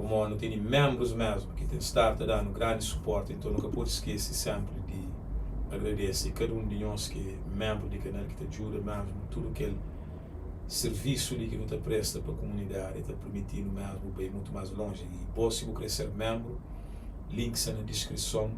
como não tem membros mesmo que tem estado dando grande suporte, então nunca pode esquecer sempre de agradecer cada um de nós que é membro do canal, que te ajuda mesmo, tudo aquele serviço que não te presta para a comunidade, está permitindo mesmo ir muito mais longe. E possível crescer membro, links na descrição.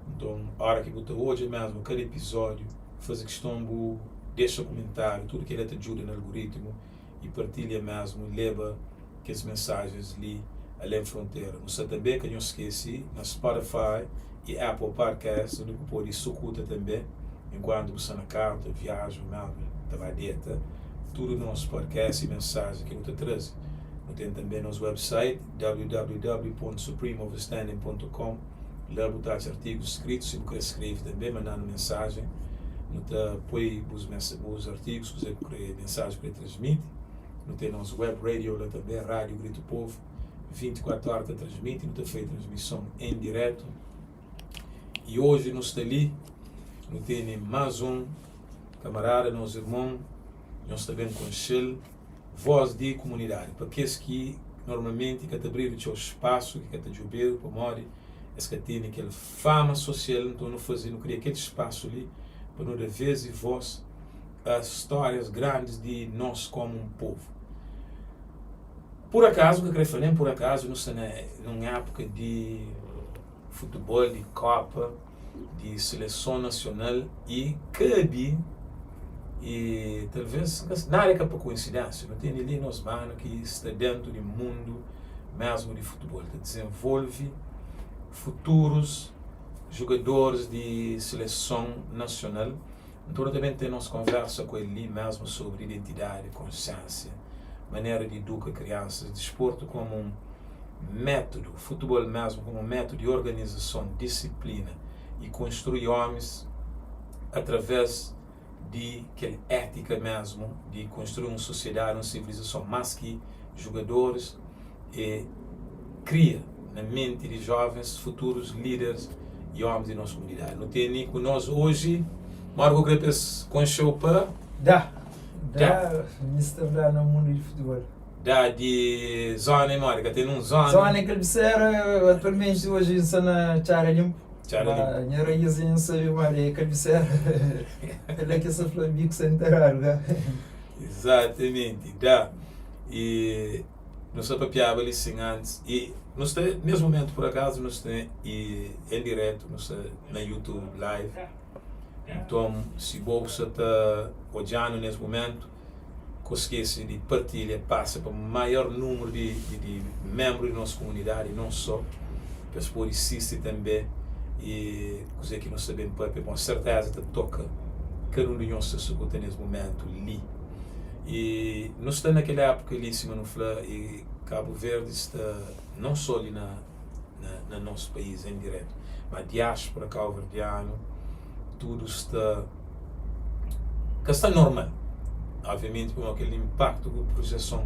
Então, a hora que você hoje mesmo, cada episódio, faz a questão de deixa comentário, tudo que ele te ajuda no algoritmo e partilha mesmo, leva que as mensagens ali além fronteira. Não sei também que não esqueci, na Spotify e Apple Podcasts, onde pode escutar também, enquanto você na carta, viaja, mesmo, estava dieta, tudo no nosso podcast e mensagem que você traz. Tem também nosso website www.supremeoverstanding.com. Lá botar artigos escritos, se você escreve também, mandando mensagem. Não põe os artigos, você cria mensagem que transmite. Não tem nosso web radio lá também, Rádio Grito Povo. 24 horas transmite, não faz transmissão em direto. E hoje nós estamos ali, não tem mais um camarada, nosso irmão, nós também com ele, voz de comunidade, para aqueles que normalmente querem abrir o seu espaço, que querem ajudar para morrer, é que tem aquela fama social, então não criar aquele espaço ali, para não dar vez e voz às histórias grandes de nós como um povo. Por acaso, o que eu queria falar, por acaso, nós estamos numa época de futebol, de Copa, de seleção nacional e cabe, e talvez, nada é para coincidência, não tem ali nos manos que está dentro do mundo mesmo de futebol, que desenvolve futuros jogadores de seleção nacional. Então também temos conversa com ele mesmo sobre identidade, consciência, maneira de educar crianças, desporto como um método, futebol mesmo como um método de organização, disciplina e construir homens através de aquela ética mesmo, de construir uma sociedade, uma civilização, mais que jogadores, e cria na mente de jovens futuros líderes e homens de nossa comunidade. Não tem nem com nós hoje, Marco Grepes com show para... Dá no mundo de futebol. Dá de zona, Marca, tem um zona. Zona que ele será, atualmente hoje está na Chara Limpo. Minha raízinha sabe, Maria, que ele será. Ele é que se falou bico sem terrar, exatamente, dá. E nós estamos papiando ali sem antes. E nós estamos, nesse momento, por acaso, nós estamos em direto, nós estamos na YouTube Live. Então, se você está olhando nesse momento, não esqueça de partilhar, passa para o maior número de membros da nossa comunidade, não só, para se pode assistir também, e coisa que nós sabemos, com certeza, que toca cada um de nós que escuta nesse momento ali. E nós estamos naquela época ali, se não falar, e Cabo Verde está não só ali no nosso país em direto, mas a diáspora cabo-verdiana, tudo está normal. Obviamente, com aquele impacto, com a projeção,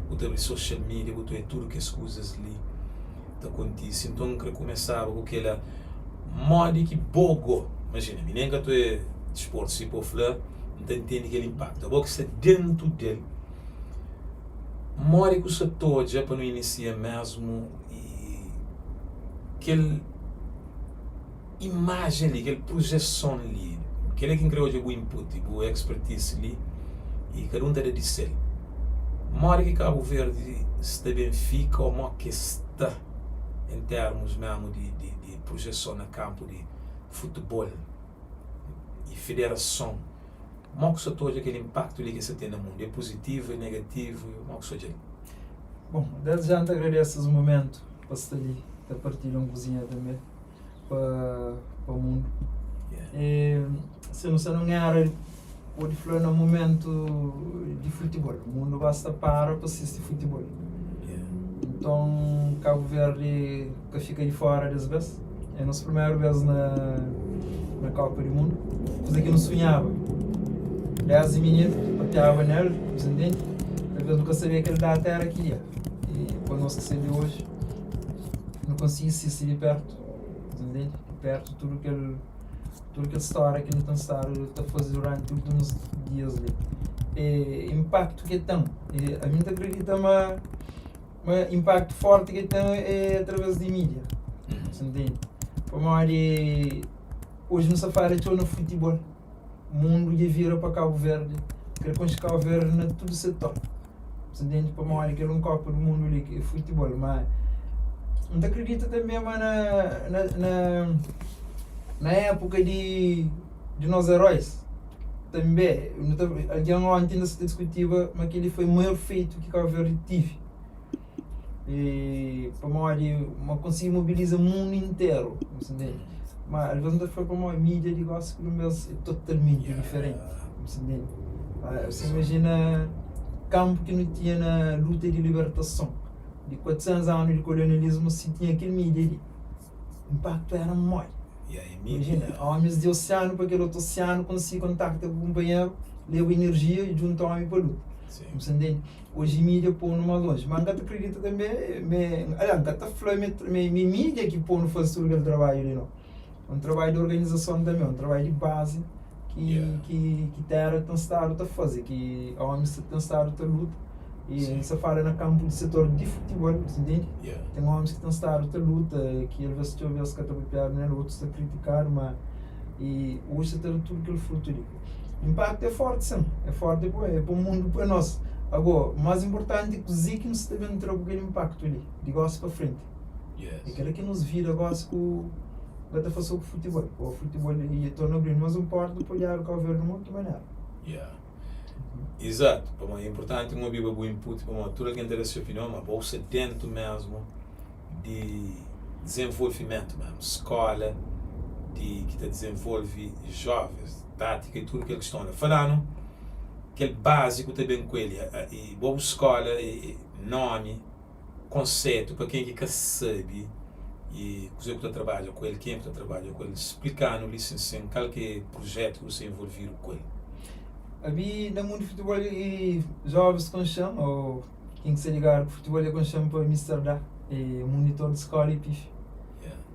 o social media, tudo que as coisas ali acontecem. Então, eu quero começar com aquela moda que bogo. Imagina, nem que tu é desporto, se for falar, não entende aquele impacto. A boca está dentro dele. Moda que você todo já para não iniciar mesmo, e aquele imagem ali, aquela projeção ali, aquele que criou o input, o expertise ali, e cada um deve dizer, mora que Cabo Verde está bem fica ou que está em termos mesmo de projeção no campo de futebol e federação, como que todo aquele impacto ali que você tem no mundo, é positivo, é negativo, como que você Bom, desde já te agradeço esse momento para estar ali, para partilhar uma cozinha também para o mundo. E, se não era pode falar no momento de futebol, o mundo basta para assistir futebol. Então, Cabo Verde que fica de fora das vezes, é a nossa primeira vez na Copa do Mundo, coisa que não sonhava. 10 meninos, pateava nele, entende? Às vezes nunca sabia que ele da terra aqui ia. E para nós que saímos hoje, não consegui assistir de perto, entende? De perto, tudo aquela história que não está a fazer durante os últimos dias ali. E impacto que tem. E a gente acredita Mas impacto forte que tem é através de mídia. Você entende? Hoje não se fala no futebol. O mundo já vira para Cabo Verde. Quer com Cabo Verde na todo setor. Você entende? Para uma que é um copo do mundo ali, que é futebol. Mas não acredita também na época de nós heróis. Também, alguém ontem ainda se discutia, mas aquele foi o maior feito que Cabo Verde tive. E para uma conseguir mobilizar o mundo inteiro. Você entende? Mas às vezes foi para uma mídia de gosto que é totalmente diferente. Você entende? Você imagina campo que não tinha na luta de libertação de 400 anos de colonialismo, se tinha aquele mídia ali. O impacto era maior. Imagina, homens de oceano para aquele outro oceano, conseguir contactar com o companheiro, leva energia e junta homem para a luta. Você entende? Hoje mídia põe numa longe, mas não acredita também, não mídia que põe no fazer aquele trabalho ali não. Um trabalho de organização também, um trabalho de base que terra tem estado a fazer, que homens têm estado a luta. E se fala no campo do setor de futebol, você entende? Tem homens que têm estado a luta, que às vezes que estão a piar, outros a criticar, mas e hoje tem tudo aquele fruto ali. O impacto é forte, sim. É forte para o mundo, para nós. Agora, o mais importante é que os que nos devem ter aquele impacto ali, de gosto para frente. É aquele que nos vira, gosto com vai fazer com o futebol. O futebol e torna bem, mas não pode apoiar o Cabo Verde de muita maneira. Exato, é importante uma bíblia boa input para tudo aquilo que interessa a opinião, mas bolsa dentro mesmo de desenvolvimento mesmo, escola que desenvolve jovens, tática e tudo que eles estão falando, aquele básico também com ele, e boa escola, e nome, conceito para quem que sabe e coisa que trabalha com ele, quem que trabalha com ele, explicando, licenciando qualquer projeto que você envolver com ele. Havia no mundo de futebol e jovens com chão, ou quem se ligar com futebol é com chão para Amsterdã, e monitor de escola e PIF.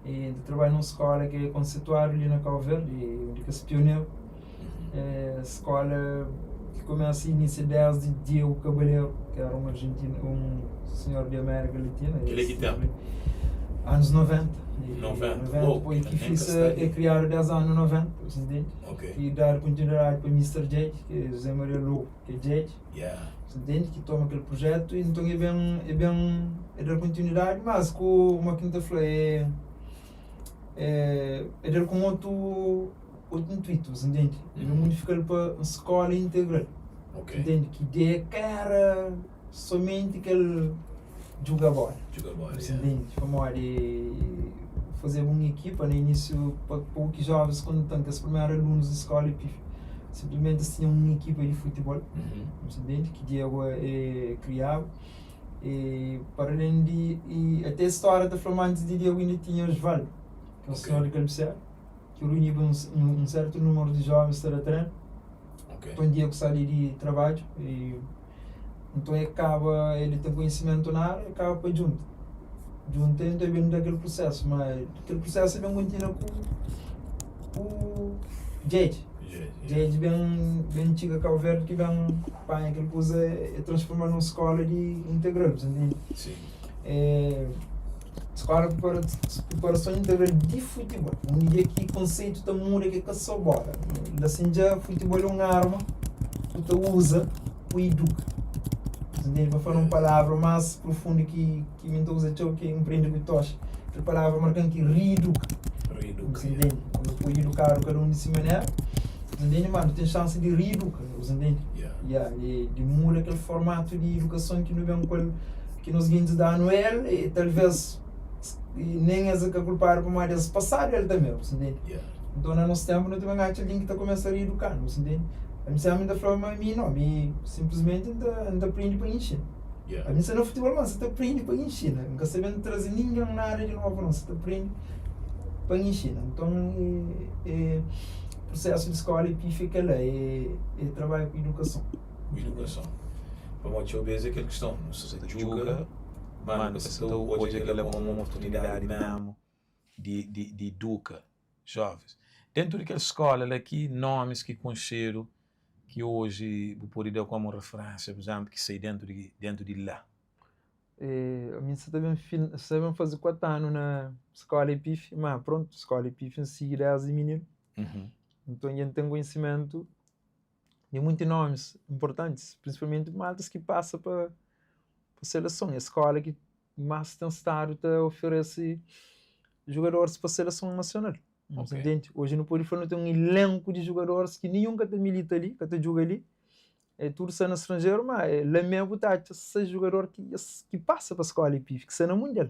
E trabalho numa escola que é conceituada ali na Cabo Verde, e onde que se pioneiro. Escola que começa a inicia desde Diego Cabaleiro, que era um argentino, um senhor de América Latina. Ele é que tem? Anos 90. 90. Depois que fiz é criado desde anos 90, você entende? E dar continuidade para o Mr. Jade, que é José Maria Lobo, que é Jade. Você entende? Que toma aquele projeto e então é dar continuidade, mas com uma quinta falou é dar com outro intuito, você entende? Ele modificar para uma escola integral. Entende? Que ideia quer somente que ele joga bola. Você entende? Como fazer uma equipa no início para poucos jovens quando estão os primeiros alunos da escola e simplesmente tinham uma equipa de futebol, você entende? Que Diego criava e para além de até a história da Flamantes de Diego ainda tinha Osvaldo, que é um senhor de Calabacera, que reunia um certo número de jovens para treino. Então Diego sai de trabalho e então ele tem conhecimento na área e acaba para junto então bem daquele processo, mas aquele processo é bem contínuo com o Jade bem antiga Cabo Verde que bem pai aquele coisa é transformar numa escola de integral, entende? Escola de preparação integral de futebol, onde aqui conceito da muda que é só bola, assim já futebol é uma arma que tu usa o educa. Para falar uma palavra mais profunda que me usa que empreende com tocha. A palavra marcando que reeduca. Quando eu educar cada um de si maneira, mano, tem chance de reeducar, entende? De mudar aquele formato de educação que não vem que nos guindes da anuel e talvez nem as que culpar para mais passar ele também, entende? Então no nosso tempo não tem mais alguém que está começando a reeducar, entende? A mim ainda falou a mim não, simplesmente ainda aprende para encher. A mim no futebol mas você aprende para encher, nunca sabendo trazer ninguém na área de novo, não, você aprende para encher. Então é processo de escola e fica lá, é trabalho com educação. Para muito bem é aquela questão, você julga, mano, você hoje aquela como uma oportunidade mesmo de educar jovens. Dentro daquela escola aqui, nomes que com cheiro que hoje vou poder dar como referência, por exemplo, que sei dentro de lá. A mim sabem fazer 4 anos na escola EPIF, mas pronto, escola EPIF em si, 10 menino. Então a gente tem conhecimento de muitos nomes importantes, principalmente maltas que passam para a seleção. A escola que mais tem estado oferece jogadores para a seleção nacional. Ok. Entende? Hoje no Polifone tem um elenco de jogadores que nenhum que milita ali, que joga ali. É tudo sendo estrangeiro, mas lá mesmo tá esse jogador que passa para a escola EPIF, que está no Mundial.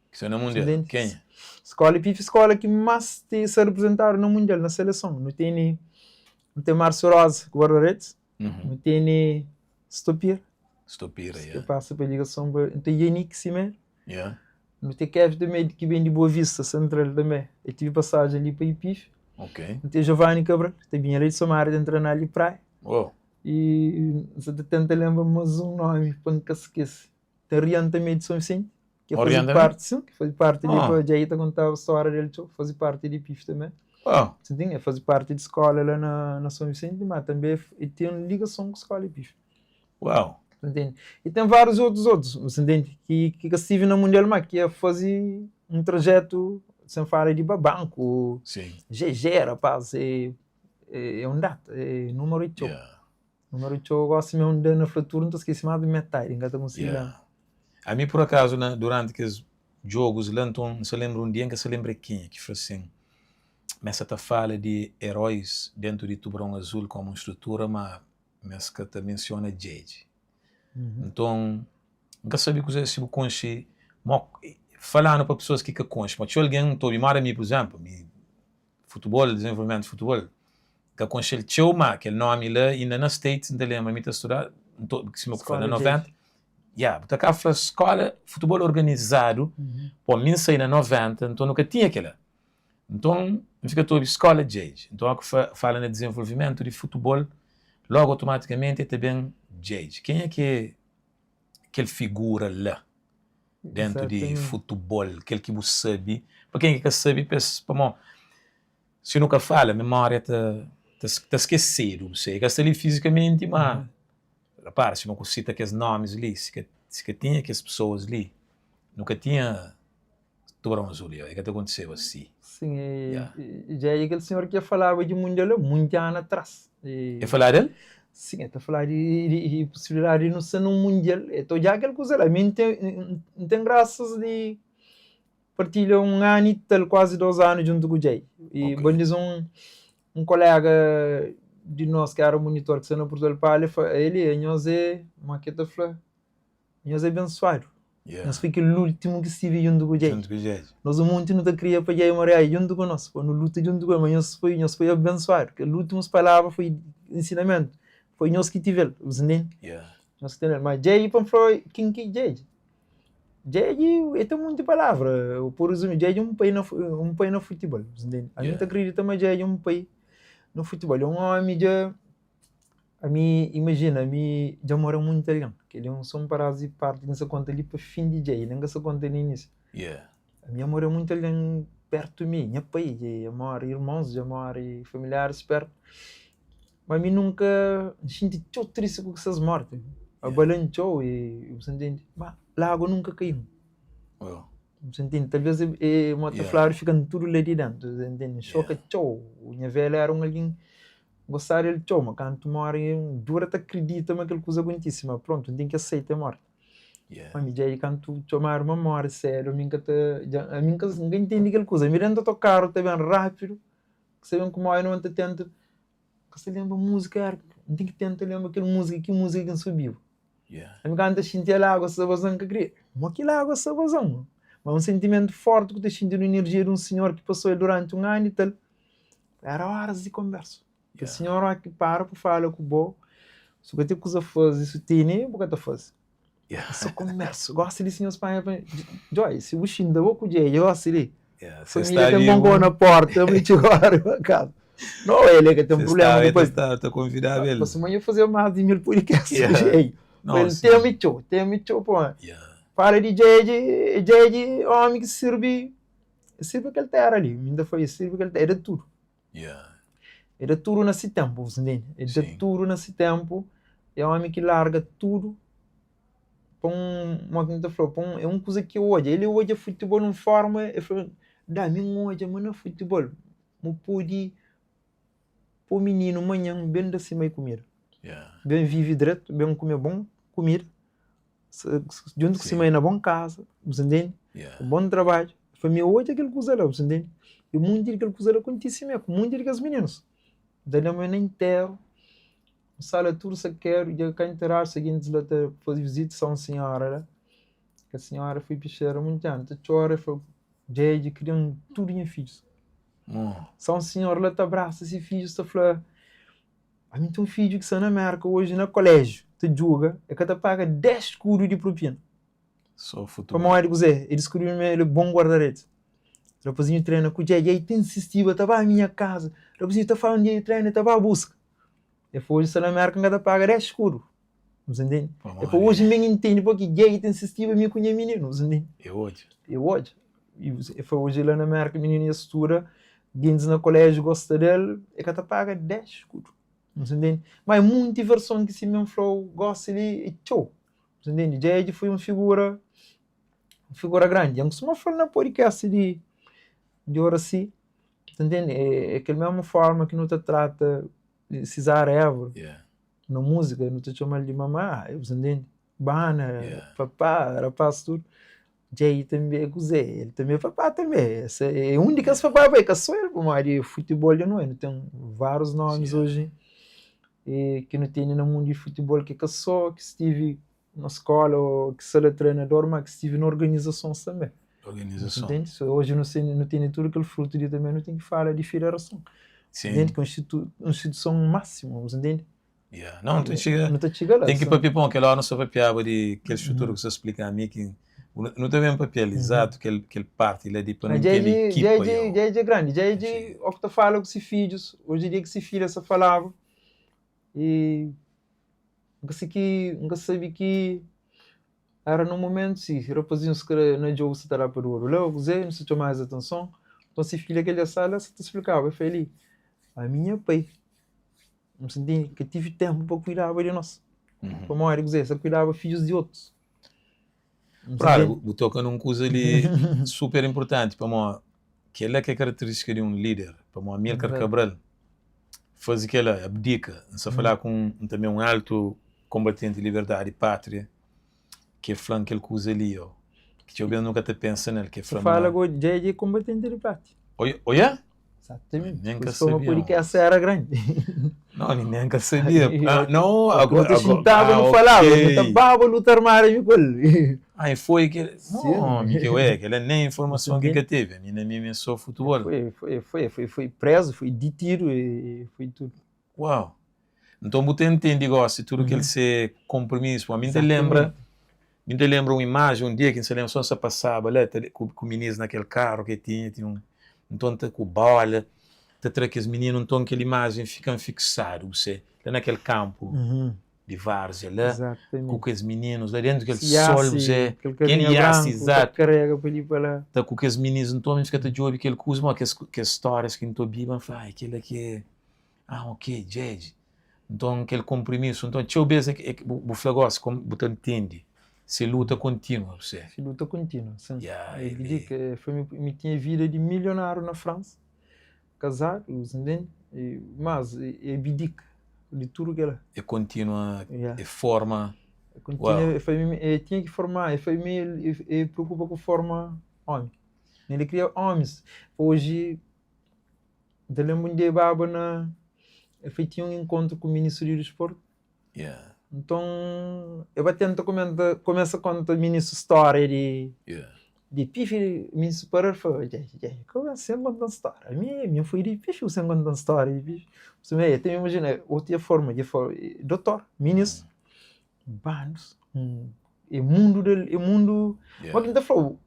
Que está no Mundial. Entende? Quem? Escola EPIF, escola que mais tem se representado no Mundial, na seleção. Não tem Márcio Rosa, guarda-redes. Não tem Stopir. Stopira, Que passa pela ligação. Não tem Yannick Simer. Yeah. Não tem Kevin também, que vem de Boa Vista, Central também. Eu tive passagem ali para EPIF. Ok. Não tem Giovanni Cabral, que também ali de Somária, de entrar ali praia. Oh. E você tenta lembrar mais um nome, para não esquecer. Tem Rian também de São Vicente, que faz parte, sim, que faz parte ali, para a Jaita contava a história dele, faz parte de EPIF também. Sim, faz parte de escola lá na São Vicente, mas também tem uma ligação com a escola EPIF. Uau! Entende? E tem vários outros, entende? Que estive no Mundial, mas que é fazer um trajeto, sem falar de banco, GG, rapaz, é um data, é número 8. Número 8, eu gosto mesmo de na fratura, não esqueci mais de metade, ainda estou conseguindo. A mim, por acaso, né, durante aqueles jogos, não se lembra um dia que se lembra quem, que foi assim, mas essa fala de heróis dentro de Tubarão Azul como estrutura, mas que te menciona Jade. Então, nunca sabia que você se conhece, falando para pessoas que conhecem, mas se alguém estou a mim, por exemplo, futebol, desenvolvimento de futebol, que conhece o Choma, aquele nome lá, ainda na States, ainda lembra, me estudar, que se me foi na 90, porque cá foi escola, futebol organizado, para mim sair na 90, então nunca tinha aquela. Então, fica toda escola Jade. Então, a que fala no desenvolvimento de futebol, logo automaticamente é também Jade. Quem é aquele figura lá, dentro de futebol, aquele que você sabe? Para quem é que sabe, pensa, se nunca fala, a memória está esquecido, você está ali fisicamente, mas, repara, se não cita aqueles nomes ali, se que tinha aquelas pessoas ali, nunca tinha Tubarão Azul, é que aconteceu assim. Sim, já é aquele senhor que falava de Mundial muito anos atrás. É falar dele? Sim, está a falar de possibilidade de não ser num Mundial. Então já aquela coisa lá, não tem graças de partilhar um ano e tal, quase 2 anos junto com o Jay. E bom diz um colega de nós que era o monitor que saiu no Portugal para ele, nós é maqueta flor, nós é abençoado. Nós foi aquele último que estive junto com o Jay. Nós o mundo não queria para Jay Moreira junto com nós, quando luta junto com ele, mas nós foi abençoado. As últimas palavras foi ensinamento, foi nós que tivemos, os nem. Nós que tivemos, mas Jay foi quem que Jay? Jay é tem muita palavra, por exemplo, Jay é um pai no futebol, a gente acredita mas Jay é um pai no futebol, é um homem já. A mim, imagina, a mim já mora muito ali, que ele é um som parasita parte nessa conta ali para fim de dia, nem essa conta ali nisso. A minha mora muito ali perto de mim, minha pai, já mora irmãos, já mora familiares perto. Mas a mim nunca senti tão triste com essas mortes. A balançou e você entende? Mas lá água nunca caiu. Você entende? Talvez uma flor ficando tudo lá de dentro, você entende? Choca tchau. Minha velha era alguém gostar ele chama, quando tu morre, dura te acredita mas aquela coisa muitíssima, pronto, tem que aceitar a morte. Mas me diz quando tu chamar uma morte, sério, a mim ninguém entende aquela coisa, me renda teu carro, tá bem rápido, que você vê como eu não te tenta, que você lembra música, não tem que tentar lembrar aquela música, que música que subiu. A mim quando te senti a água, essa vazão que eu queria, mas aquela água, essa vazão, mas um sentimento forte que te senti na energia de um senhor que passou durante 1 ano e tal, era horas de conversa. A senhora que para falar com o bom, se você tem coisa a fazer, isso tem nem porque tu faz. Só comércio, gosta de senhor espanhol, Joy, se você ainda vou com o Jay, gosta de. Família tem bom na porta, eu me tiro a casa. Não, ele que tem um problema depois. Estou convidado ele. Mas amanhã fazer mais de 1000 podcasts com o Jay. Ele tem show, pô. Fala de Jay, homem que serve aquele terra ali, ainda foi serve aquele terra, era tudo. Era tudo nesse tempo, você entende? Era tudo nesse tempo. É um homem que larga tudo uma que falou, é uma coisa que hoje, ele hoje futebol não forma, ele falou, dá-me hoje, mas não futebol, não pude, o menino amanhã bem da cima e comer, bem vive direto, bem comer bom, comer, junto com cima na boa casa, você entende? Bom trabalho, foi meu hoje aquele coisa lá, você entende? E muito daquele coisa lá acontece mesmo, muito daqueles meninos, daí a manhã inteira, sala tudo se quer, e cá interar, seguinte lá fazer visita São Senhora, né? Que a senhora foi picheira muito antes, a senhora foi de criando tudo em filhos. São Senhora lá tá abraça esse filho, está falando, a mim tem um filho que está na América hoje no colégio, te julga, é que te paga 10 escuros de propina. Só futebol. Como ele dizer, ele escreveu ele bom guarda-redes. Depois ele treina com o Jay, ele tem insistiu, estava à minha casa, depois ele está falando de ele treina, estava à busca. E foi hoje na América que te paga 10 escuros. Você entende? E foi hoje me entende porque Jay tem insistiu em mim com o menino, você entende? É hoje. E foi hoje lá na América, menino e estuda, guindes no colégio, gosta dele, e que te paga 10 escuros. Você entende? Mas muita versão que se me falou, gosta de e tchau. Você entende? Jay foi uma figura grande. Eu costumo falar na podcast de hora assim. Você entende? É aquela mesma forma que não te trata Cesar Évora. Na música, não te chama de mamá, você entende? Bana, papá, rapaz, tudo. Jay também é Guzé, ele também é papá também. É um daqueles papá, que só ele, mas futebol não é. Tem vários nomes hoje que não tem no mundo de futebol, que só que estive na escola, ou que sou treinador, mas que estive na organização também. Entende? Hoje não tem tudo aquele fruto de também, não tem que falar de federação. Entende? Que é uma instituição máxima, você entende? Não chega lá. Tem que papel aquela hora não só papiava de aquele futuro que você explica a mim que não tem mesmo papelizado que ele parte lá de para não ter equipe. Já é grande, já é o que tu fala com os filhos, hoje em dia que se filha só falava e nunca sabia que era no momento sim, reposinho que no jogo se terá para o ouro, logo não se chama mais atenção, então se filha aquela sala se te explicava, foi ali, a minha pai não senti que tive tempo para cuidar de nós. Como eu dizer, só cuidava filhos de outros. Claro, o toca num coisa ali super importante para mim, que é característica de um líder, para mim, Amílcar Cabral faz aquela abdica, se falar com também um alto combatente de liberdade e pátria, que é flan aquele coisa ali, ó, que eu nunca te pensa nele, que é flan. Fala agora de combatente de pátria. Olha? Exatamente. Nem sabia. Por que essa era grande. Não, nem sabia. Não, agora não falava, não estava lutar mais com ele. Foi que não, que ele nem informação que teve, nem só futebol. Foi preso, foi detido e foi tudo. Uau. Então você entende gosto tudo que ele se compromisso. A mim te lembra uma imagem um dia que se lembra só se passava lá com o menino naquele carro que tinha um então com bola, que os meninos então aquela imagem ficam fixados, você lá naquele campo de várzea lá, com aqueles meninos lá dentro daquele sol, você quem ia exato, carrega para ali para lá, tá com aqueles meninos então fica te jovem aquele coisa, que histórias que então bibam, fala aquele aqui, ok, Jade, então aquele compromisso, então deixa eu ver que o flagos como você entende. Se luta contínua, você. Se luta contínua, sim. Ele diz que me tinha vida de milionário na França, casado, entende? Mas é bidica de tudo que ela. É contínua, é forma. Tinha que formar, ele preocupa com forma homem. Ele cria homens. Hoje, eu lembro de baba na, ele tinha um encontro com o ministro do Desporto. Então, eu vou tentar começa a contar a minha história de pife, minha superior foi, como assim contar história? Minha foi de pife, você contar história de pife. Você tem imagina outra forma de doutor, ministro, bandos, o mundo, mas quem tá falando,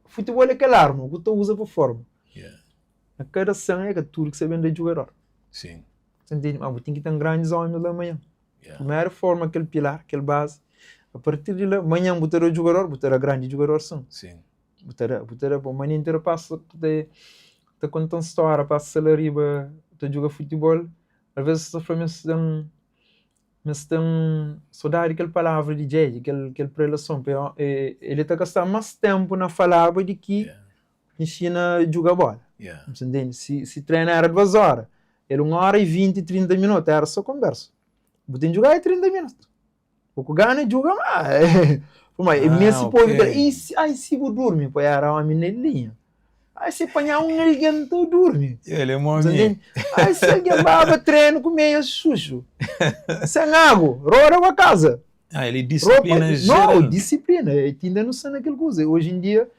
futebol é aquela arma que tu usa para forma. A cada sangue é que tudo que você vende de jogador. Sim. Você entende? Mas tem que ter grandes homens lá amanhã. Primeira forma, aquele pilar, aquele base. A partir de lá, amanhã, botar o jogador, botar a grande jogador, sim. Botar a manhã inteira passa, te conta uma história, passa a riba, te joga futebol. Às vezes, a Flamengo mas tem só dar aquela palavra de Jay, aquela prelação, ele está gastando mais tempo na palavra de que ensina a jogar bola. Entende? Se treina era 2 horas, ele 1 hora e 20, 30 minutos, era só conversa. Você tem que jogar 30 minutos. O que ganha joga mais. Mas mesmo se você dormir, pô, era uma minelinha. Aí se apanhar alguém, tu dorme. Ele é morninho. Aí se alguém vai treino com meio sujo. Sem água, rora a casa. Ele disciplina geral. Não, disciplina. Ainda não sei naquela coisa. Hoje em dia,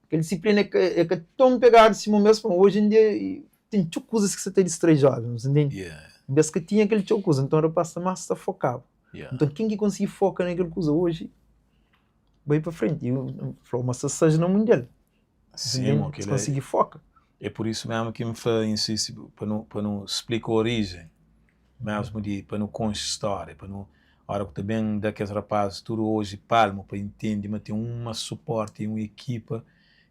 aquela disciplina é que tão pegado assim mesmo. Hoje em dia, tem coisas que você tem distraído, entende? Mas que tinha aquele coisa, então eu passo mais estar focado. Então quem que conseguir focar naquela coisa hoje, vai para frente. Eu falo, mas seja no mundial. Sim, você conseguir focar. É por isso mesmo que me faz insisto para não explicar a origem, mesmo para não contar história, para não hora que também daqueles rapazes tudo hoje palmo para entender, mas tem uma suporte e uma equipa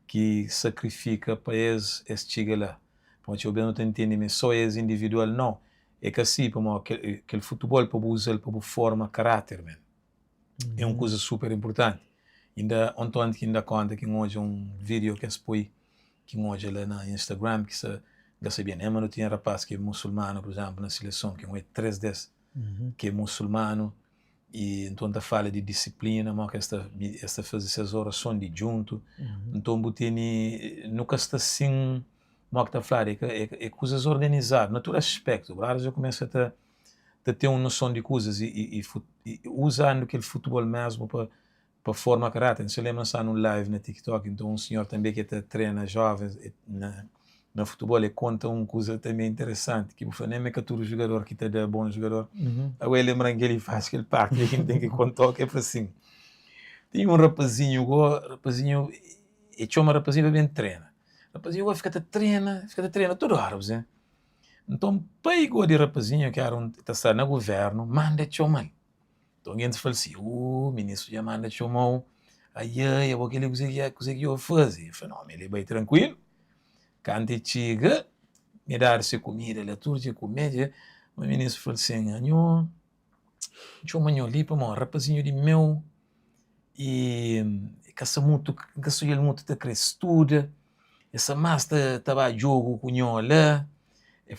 que sacrifica para eles chegar lá. Porque eu bem não entendo, mas só eles individual não. É que assim, aquele futebol para usar para forma caráter, man. É uma coisa super importante. Ainda ontem que ainda conta que hoje vídeo que se põe que hoje lá na Instagram que se gasta bem, mas não tinha rapaz que é muçulmano, por exemplo, na seleção que é 3 desses que é muçulmano e então da fala de disciplina, mas esta fazer essas orações de junto, então botini nunca está assim, mas que falar é coisas organizadas, no todo aspecto, agora já começa a ter uma noção de coisas e usando aquele futebol mesmo para forma caráter. Se lembra-se num live na TikTok, então um senhor também que treina jovens na futebol e conta uma coisa também interessante, que o nem é que todo jogador que é bom jogador, agora lembra que ele faz aquele parte, que tem que contar que é para assim. Tem um rapazinho, e chama rapazinho bem treina. Rapazinho fica a treina toda hora, né? Então, pegou de rapazinho que era está no governo, manda chamar. Então, alguém fala assim, o ministro já manda chamar, aí eu vou que ele conseguiu fazer. Eu falei, não, ele vai tranquilo. Quando ele chega, me dá-se comida, ele turja comédia, o ministro falou assim, anho, chama ali para um rapazinho de meu, e caça muito, caça ele muito de estuda, essa massa estava a jogo com o lá,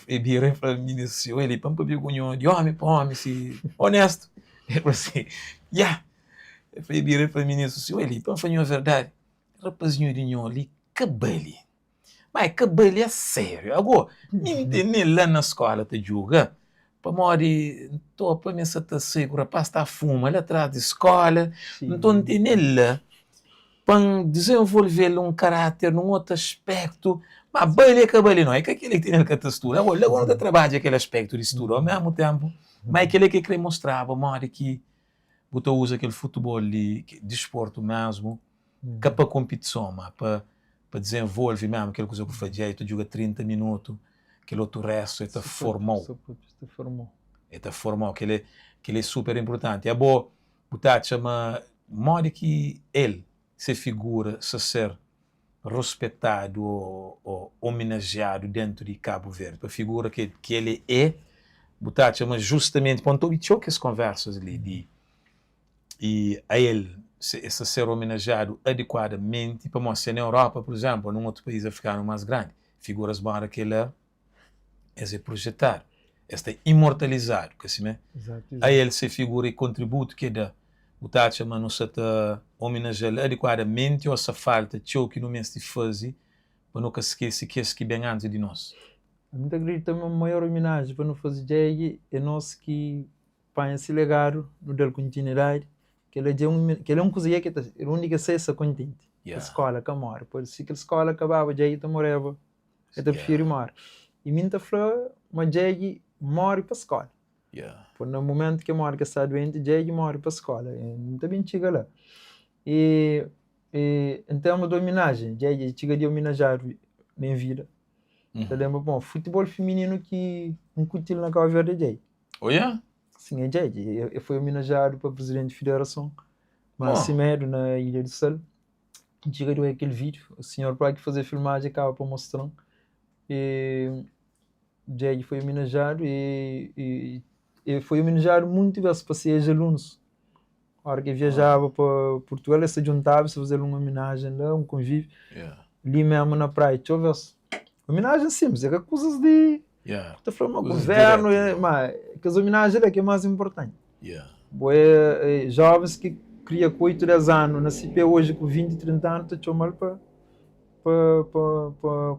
e virei para o ministro, ele para ver com o de homem para homem, se honesto. Ele falou assim, eu virei para o ministro, ele para fazer a verdade, rapazinho de nho ali, cabelo. Mas cabelo é sério. Agora, nem lá na escola te julga. Para morrer, estou para mim se está seguro, para estar fuma lá atrás da escola, então tem lá para desenvolver um caráter num outro aspecto. Mas cabelo é cabelo, não é que aquele que tem a textura. Agora, não está trabalhando aquele aspecto de estudo ao mesmo tempo, mas aquele que queria mostrar, para que você usa aquele futebol de desporto mesmo, que é para competição, mas para desenvolver mesmo aquela coisa que eu fazia, tu joga 30 minutos, aquele outro resto, ele formou. Ele formou, que ele é super importante. É bom, botar chama, modo que ele se figura, se ser respeitado ou homenageado dentro de Cabo Verde, a figura que ele é, botar chama justamente, quando eu que as conversas ali, e a ele, esse ser homenageado adequadamente para mostrar na Europa, por exemplo, ou num outro país africano mais grande, figuras para que ele é projetado, está imortalizado, que assim, a ele se figura e contributo que dá, o Tati chama não se homenagear adequadamente ou essa falta que não mestre fazer para nunca esquecer que é que bem antes de nós. Eu muito acredito que a maior homenagem para não fazer jegue é nós que põe esse legado no del continuidade. Que ele é um coisa que é a única cessa contente. A escola que mora. Por isso que a escola acabava, já ia morava. Eu prefiro morar. E minha flor, mas já mora para a escola. Por no momento que mora que está doente, já mora para a escola. Não está bem chega lá. E em termos de homenagem, já chega de homenagear na vida. Eu lembro, bom, futebol feminino que um cutil na Cabo Verde já. Oh, yeah? Sim, é Jade. Eu fui homenageado para o presidente da federação, Marcimedo, na Ilha do Sal. Chega aquele vídeo, o senhor para que fazer filmagem acaba para mostrar. E Jade foi homenageado e foi homenageado muito vezes para ser alunos. A hora que viajava para Portugal, ele se juntava, se fazer uma homenagem lá, um convívio. Ali mesmo na praia, deixa eu ver. Homenagem simples, é que coisas de... Estou falando do governo, mas que as homenagens é que é mais importante. Jovens que criam com 8, 10 anos, nasci hoje com 20, 30 anos, estou mal para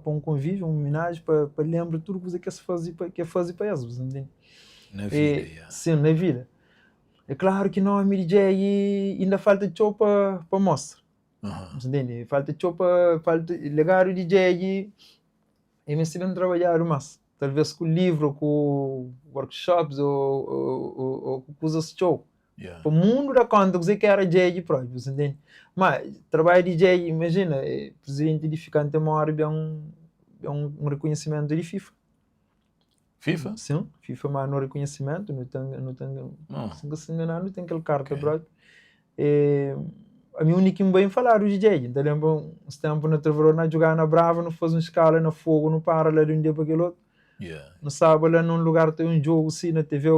um convívio, uma homenagem, para lembrar tudo que se fazia para eles, entende? Na vida, sim, na vida. É claro que não, DJ ainda falta show para mostrar. Entende? Falta show falta legar o DJ e me se trabalhar mais. Talvez com livro, com workshops ou com coisas show. Para o mundo da conta que era DJ próprio, entende? Mas trabalho de DJ, imagina, presidente de Ficante Mora é um reconhecimento de FIFA. FIFA? Sim, FIFA mas no reconhecimento, não tem aquela carta própria. A minha única bem falar o DJ, então lembro uns tempos na trabalhou na jogar na Brava, não faz uma escala na fogo, não para lá de um dia para aquele outro. No sábado lá num lugar tem um jogo assim na TV,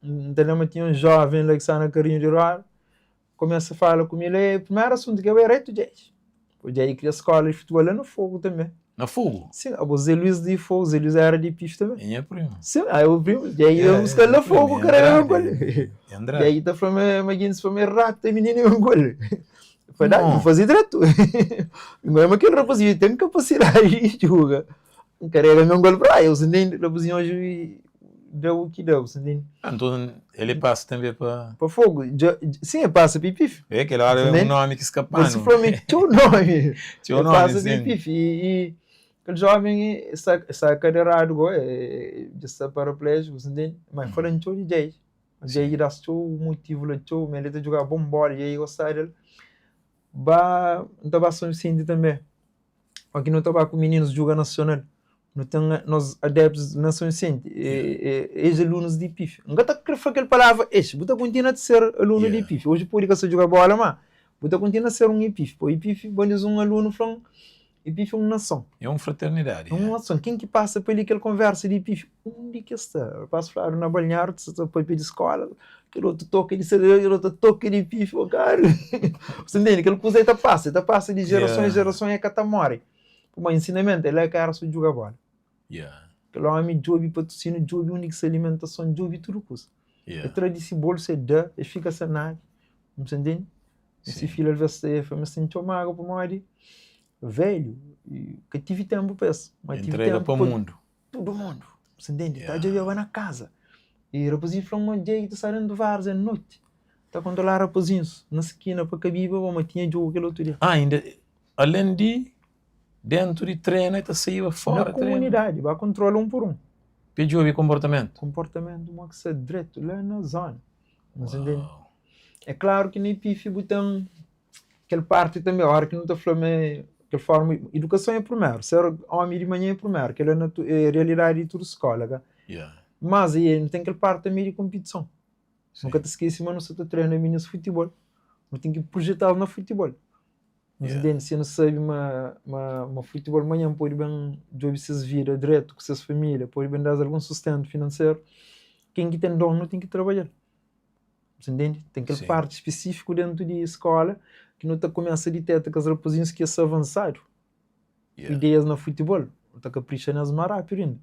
então lembro tinha um jovem lá que está na carinha de ar, começa a falar comigo, o primeiro assunto que eu era o DJ. O DJ queria escola de futebol lá no fogo também. Na fogo? Sim, o Zé Luís de fogo, Zé Luís era de pif também. E é primo. Sim, aí o primo, e aí eu busquei lá fogo, caramba, e aí tá falando, mas foi meio rato, menino, eu engole. Foi não fazia direto. Mas aquele rapazinho tem capacidade de jogar. Carrega meu engole para aí, eu entendo, o rapazinho hoje deu o que deu, entende? Então ele passa também para fogo. Sim, ele passa para pif. É aquele hora é um nome que escapa. Mas foi meio teu nome. Teu nome, passa para pif e aquele jovem está cadeirado, está paraplégico, entende? Mas falando de DJ. O DJ dá o motivo lá, mas ele está jogando bombora e aí gostar dele. Não estava só assim também. Aqui não estava com meninos jogando nacional. Não tem nós adeptos da Nação Vicente, ex-alunos de PIF. Não está a falar aquela palavra, você continua a ser aluno de PIF. Hoje pode você jogar bola, mas você continua a ser um PIF. O PIF, quando é um aluno, e PIF é uma nação. É uma fraternidade. É uma nação. Quem que passa por ali que ele conversa de PIF? Onde que está? Eu passo falar na balneário, você está para a escola, aquele outro toque de celular, aquele outro toque de PIF, cara. Você entende? Aquele coisa está passa de geração em geração e é catamore. O ensinamento, ele é cara só jogar bola. Aquele homem joga patrocínio, joga única alimentação, joga tudo coisa. É tradição bolsa da, e fica sem nada. Não se entende? Esse filho ele vai ser, mas tem que tomar água para morrer. Velho, que tive tempo para isso. Entrega para o mundo. Todo mundo. Você entende? Está a jogar na casa. E rapazinho falou um dia que está saindo do varzé à noite. Está a controlar rapazinhos na esquina para que viva, mas tinha jogo aquele outro dia. Ainda, além de dentro de treino, está saindo fora. Na comunidade, vai controlar um por um. Pediu o comportamento? Comportamento, mas que se direto lá na zona. Mas entende? É claro que nem PIF botam aquela parte também, a hora que não está falando, aquela forma, educação é primeiro, ser homem de manhã é primeiro, que é a realidade de toda a escola. Mas aí não tem aquela parte também de competição. Nunca te esqueci, mas não se treina meninos de futebol. Não tem que projetar no futebol. Mas entende? Se não sabe uma futebol amanhã, pode bem jogar suas vidas direto com suas famílias, pode bem dar algum sustento financeiro. Quem que tem dom não tem que trabalhar. Você entende? Tem aquela parte específica dentro de escola que não está começando a ter com as rapazinhas que são avançados. Ideias no futebol. Não está caprichando as mais rápido ainda.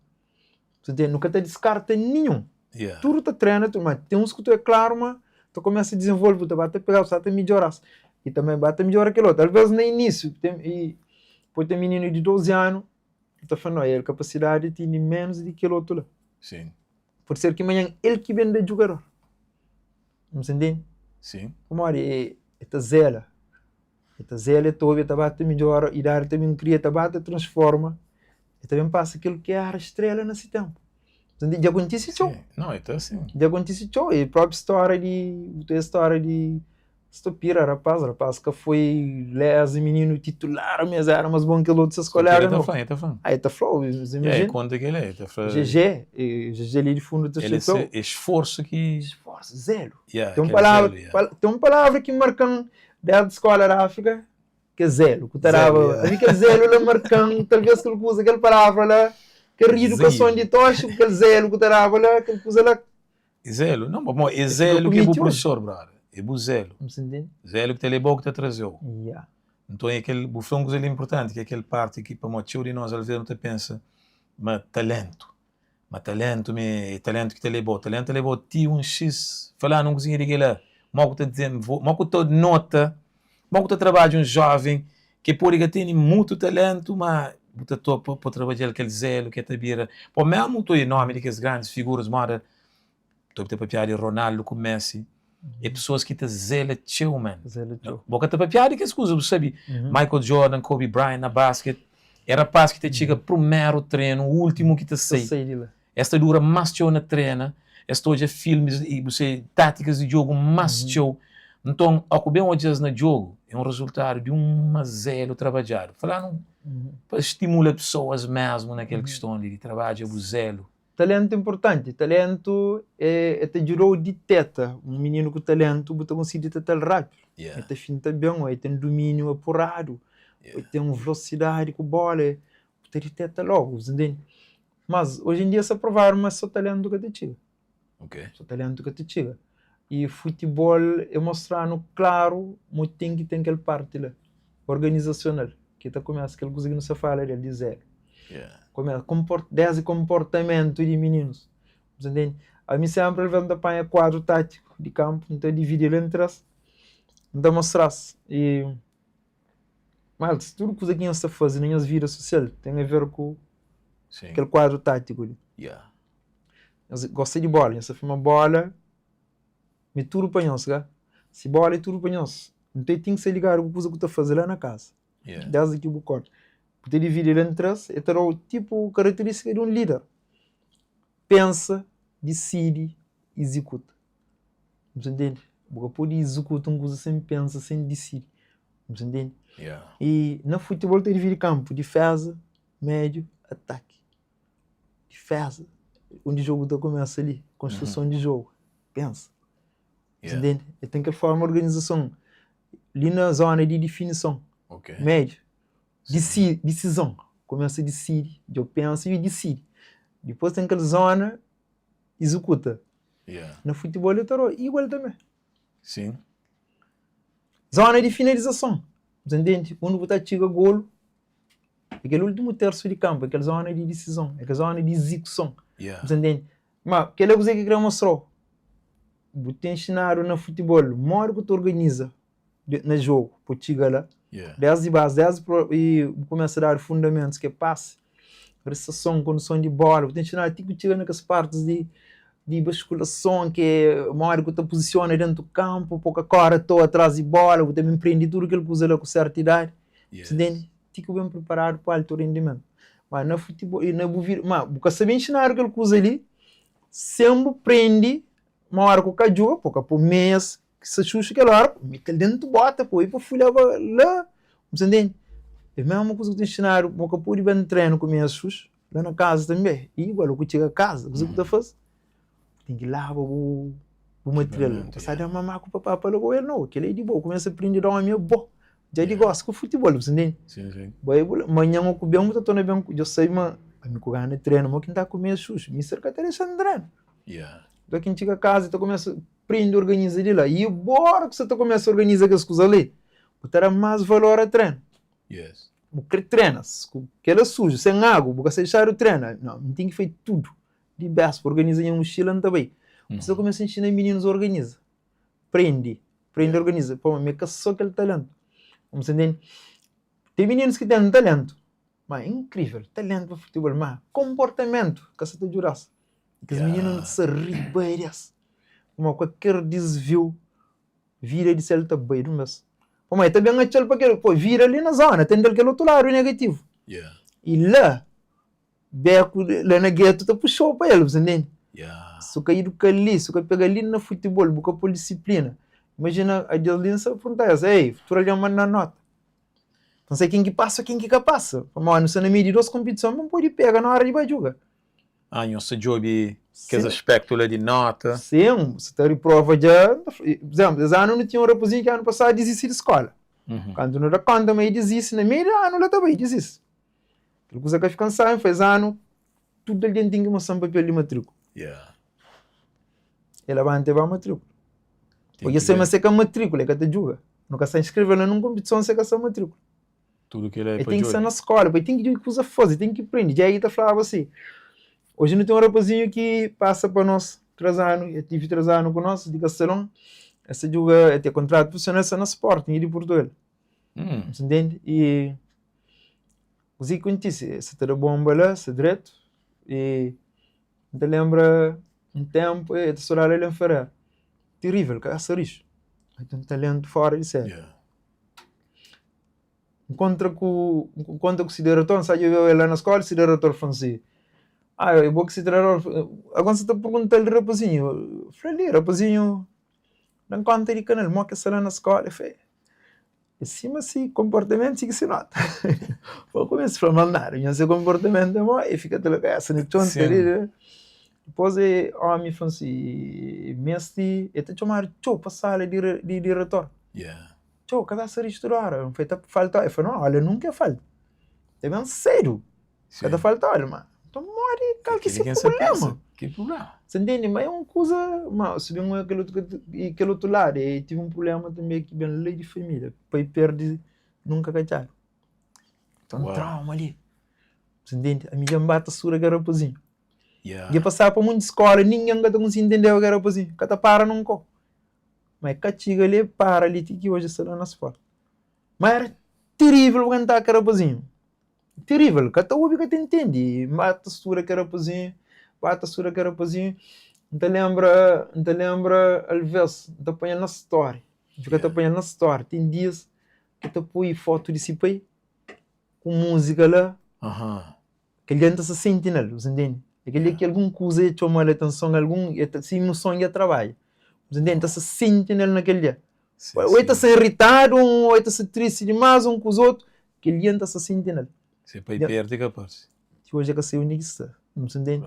Você entende? Nunca te descarta nenhum. Tudo está treinando, mas tem uns que tu é claro, mas tu começa a desenvolver, tu vai te pegar, você vai te melhorar. E também vai te melhorar aquele outro. Às vezes no início, pode ter menino de 12 anos, que está falando, a capacidade tem menos do que aquele outro lá. Sim. Por ser que amanhã ele que vem de jogador. Não se entende? Sim. Como é esta zela. Esta zela é toda, esta bate melhor, e dar também cria, esta bate transforma. E também passa aquilo que é a estrela nesse tempo. Já acontece isso? Não, é assim. Já acontece isso. E a própria história de Stopira, rapaz que foi les menino titular, mas era mais bom que o outro escolar. Tá falando. Aí tá falando, imagina. Conta que ele é. GG ali de fundo do chapéu. Ele esforço, zero. Tem uma palavra que marcam da escola da África, que é zero. Que zero lá marcam, talvez que ele usa aquela palavra lá, que é reeducação de tocha, que é zero, que lá, aquela coisa lá, Zelo. Não, bom, é zelo que é o professor, brother. É o zelo. Não se entende? Zelo que te levou, que te trazeu. Yeah. Então é aquele bufão que é importante, que é aquele parte que para motivo de nós às vezes não te pensa, mas talento que te levou, ti um X, falar não cozinha de lá, mal que te dizendo, mal que te nota, mal que te trabalha um jovem que pode ter muito talento, mas você para trabalhar aquele zelo que te vira, por mesmo tu enorme de que as grandes figuras, mas tu te papiar de Ronaldo com Messi. É pessoas que te zela teu, man. Boca te papiar que as coisas, sabe? Michael Jordan, Kobe Bryant na basquete. Era paz que te chega primeiro treino, o último que te sei. Esta dura mais teu na treina. Esta hoje é filmes e você táticas de jogo mais teu. Então, ao que bem hoje na jogo, é um resultado de um zelo trabalhado. Falando para estimular pessoas mesmo naquela questão de trabalho, o zelo. Talento importante. Talento é te jurou de teta. Um menino com talento, você consegue ter rápido. Yeah. Te finta bem, tem domínio apurado. Tem uma velocidade com bola. Você de teta logo, entende? Mas hoje em dia se provar, mas só talento que te chega. Okay. Só talento que te chega. E futebol é mostrando claro, mas tem que ter aquela parte lá, organizacional, que tá começa aquela coisa que não se fala de zero. Yeah. Desde comportamento de meninos. Entende? A mim sempre levanta para quadro tático de campo, então dividir entre as, então mostrar. E mas tudo coisa que você faz nas vidas sociais tem a ver com aquele quadro tático. Yeah. Eu gosto de bola, você faz uma bola, me tudo para nós, se bola é tudo para nós. Então tem que se ligar com coisa que você faz lá na casa. Yeah. Desde que o corte. Porque dividir entre as é o tipo característica de um líder. Pensa, decide, executa. Você entende? Porque pode executar uma coisa sem pensar, sem decidir. Você entende? Yeah. E no futebol tem dividir campo, defesa, médio, ataque. Defesa, onde o jogo começa ali, construção de jogo. Pensa. Você entende? E tem que formar organização. Ali na zona de definição. Okay. Médio. Decisão. Começa a decidir. Eu penso e decido. Depois tem aquela zona, executa. Yeah. No futebol é igual também. Sim. Zona de finalização. Você entende? Quando você chega golo, aquele último terço de campo, aquela zona de decisão, aquela zona de execução. Yeah. Você entende? Mas aquela coisa que eu queria mostrar. Você ensinar no futebol, o modo que tu organiza no jogo, para chegar lá. Yeah. Desde base, e começa a dar fundamentos que é passe, recepção, condução de bola, tem que ensinar tipo chega naquelas partes de basculação que é uma hora que tu posiciona dentro do campo, pouca cora estou atrás de bola, você me empreende tudo aquilo que usa lá com certa idade, entende? Fico bem preparado para alto rendimento. Mas no futebol, mas porque saber ensinar aquilo que usa ali, sempre prende uma hora que o caju, pouca por mês, que se chucha aquela hora, mete ele dentro do bota, pô, e para folhar lá, você entende? É a mesma coisa que te ensinaram, porque pode ir bem treino com minhas chuchas, lá na casa também, e igual o que chega a casa, o que tu faz? Tem que ir lá, o material, passar a mamar com o papai para logo ele, não, aquele é de boa, começa a aprender a uma minha boa, já de gosto com o futebol, você entende? Sim, sim. Amanhã eu comi um, estou bem, eu sei, mas a mim cogar no treino, mas quem está com minhas chuchas, me cerca até deixando treino. Yeah. Então quem chega a casa, tu começa prende, organiza de lá. E bora que você começa a organizar aquelas coisas ali, você terá mais valor a treino. Yes. Porque treinas, que ela suja, sem água, porque você deixar o treino. Não tem que fazer tudo. De best, para organizar uma mochila também. Você começa a ensinar meninos a organizar. Prende, organiza. Pô, mas é só aquele talento. Você entende? Tem meninos que têm talento, mas é incrível, talento para futebol, mas comportamento, que você te jurasse. Que os meninos se ribeiras. Como qualquer desvio, vira de certa beira, mas mas também é aquele para pô, vira ali na zona, tem aquele outro lado negativo. Yeah. E lá, beco lá na gueto, tu puxou para ele, você entende? Yeah. Se cair do cali, se pegar ali no futebol, busca por disciplina. Imagina a Deolina se perguntar, ei, futuro ali manda nota. Então sei quem que passa, quem que passa. Mas não sei na meio de duas competições, não pode pegar na hora de vai jogar. Não se joga que esse aspecto de nota. Sim, você está de prova já. Por exemplo, esse ano não tinha um raposinho que ano passado desistiu de escola. Quando não dá conta, mas desiste, no meio do ano lá também desiste. Aquela coisa que fica cansado, faz ano, tudo ali tem que mostrar um papel de matrícula. Yeah. Ele vai ter a matrícula. Porque se você quer matrícula, é que te julga. Nunca se inscreve numa competição, você quer matrícula. Tudo que ele é Ele para tem que ser na escola, ele tem que usar força, tem que aprender. Já aí tá falando assim. Hoje não tem um rapazinho que passa para nós 3 anos, eu tive 3 anos com nós, de Castelão. Essa joga, tem contrato profissional na Sporting de Portugal. Você entende? E o que acontece? Você tem a bomba lá, você direto, e te lembra um tempo, e te solar ele em Ferrer. Terrível, que é risco. Tem um talento fora de série. Encontra com o diretor, não sabe eu lá na escola, o diretor falou assim, eu vou que o diretor, agora você está perguntando ao rapazinho, eu falei, rapazinho, não conta ele canal, mas que lá na escola, eu falei, cima esse comportamento sim que se nota. Vou começar a mandar, esse comportamento é bom, e fica até lá, essa não é depois me falou assim, mestre, eu te chamar para a sala de diretor. Tchau, cada ser estudar, não foi falta. Eu falei, não, olha, nunca falta. É bem sério. Cada falta, olha, mano. Então, morre, cara, que esse problema. Que problema? Você entende? Mas é uma coisa, mas se bem aquele outro lado, e tive um problema também que bem lei de família. Pai perde, nunca cachar. Então, trauma ali. Você entende? A minha bata sura que era rapazinho. E passar para muita escola, ninguém conseguia entender o que era rapazinho. Cada para num copo. Mas castiga ali, para ali, que hoje está lá na escola. Mas era terrível cantar que era rapazinho. Terrível, cada ouve que te entende. Mata a sura que era rapazinho, bata a sura que era rapazinho. Não te lembra, às vezes, te apanha na história. Fica te apanhando na história. Tem dias que te põe foto de si pai, com música lá, que ele se sente nele, você entende? Aquele que algum coisa chama a atenção, algum emoção e trabalho. Você entende? Se sente nele naquele dia. Ou está se irritado, ou está se triste demais um com os outros, que ele está se sente nele. Você vai perder capaz. Hoje é que você é unista, não se entende?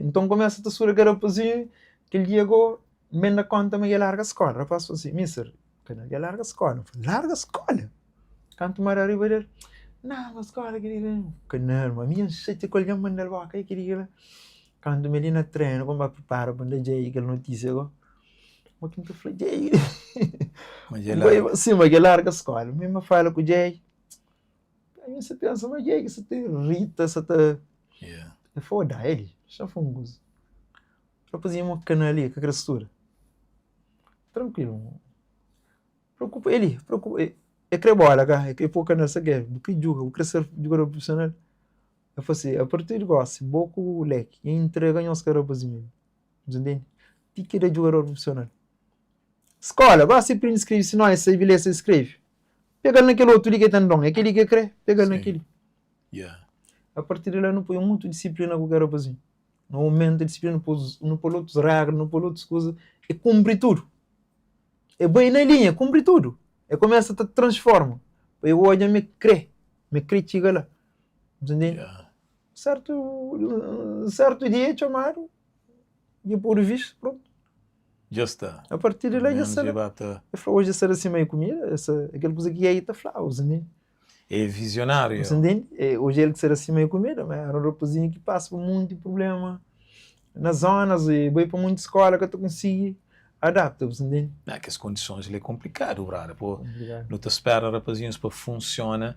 Então começa a sua garapazinho, que ele chegou, menda conta, mas ele larga a escola. Eu faço assim, mister, ele larga a escola. Larga a escola? Canto mais arriba dele. Não, a escola, querida. Canal, mas minha gente, que ele manda ele vaca, querida. Quando me na treino, como vai preparar para o dia aquela notícia agora. Mas que eu falei, Jay. Sim, mas ele larga a escola. Mesmo fala com o Jay. Aí você pensa, mas Jay, você te irrita, você te... É foda ele. Já foi um gozo. Já fazia uma cana ali, com a criatura. Tranquilo. Preocupa ele. É que bola, cara. É que pouca nessa guerra. Porque joga, vou crescer jogador profissional. Eu falei assim, a partir de agora, se boca o leque e entrega os caras rapazinho. Entende? Tem que ir jogador profissional. Escola, agora se prende escreve, se não é essa beleza escreve. Pega naquele outro ali que está andando, aquele que crê, pega naquele. A partir de lá não põe muito disciplina com o cara rapazinho. No momento de disciplina, não põe outros regras, não põe outras coisas. E cumpre tudo. É bem na linha, cumpre tudo. E começa a te transforma. Eu hoje me critica lá. Entende? Certo dia, chamaram, e por visto, pronto. Já está. A partir de lá, já será. Eu falo, hoje será assim meio comida, aquela coisa que aí está flauta, entende? É visionário. Entende? Hoje ele será assim meio comida, mas era um rapazinho que passa por muito problema nas zonas, e vai para muita escola que tu consegue adaptar, entende? Não, que as condições é complicado, brother. Pô, não te espera rapazinhos para funcionar.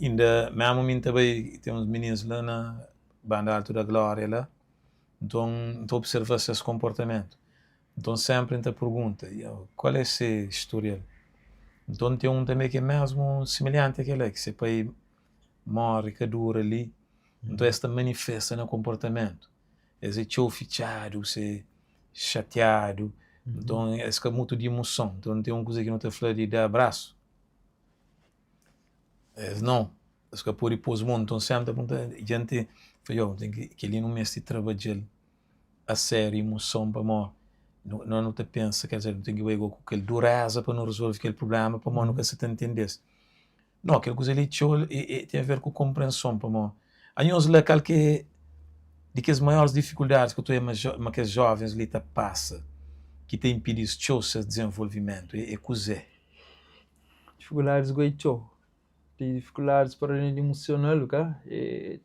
Ainda, mesmo também tem uns meninos lá na Banda Alto da Glória lá, então observa esse comportamento. Então sempre te pergunta, qual é esse historial? Então tem um também que é mesmo semelhante àquele que você pai morre, que dura ali. Então esta manifesta no comportamento. Esse teu fichado, você chateado. Então esse é muito de emoção. Então tem uma coisa que não te fala de dar abraço. Não, acho que por depois mundo, então sempre a gente falou, tem que ele não mestre trabalhar a sério, emoção para mim, não te pensa, quer dizer, não tem que ir com aquele dureza para não resolver aquele problema, para mim nunca se te entendesse. Não, aquela coisa ali tem a ver com compreensão para mim. A nós lá que de que as maiores dificuldades que tu é que os jovens ali te passa, que te impede esse desenvolvimento, é coisa. Dificuldades goicho. Tem dificuldades para a emocional, cara.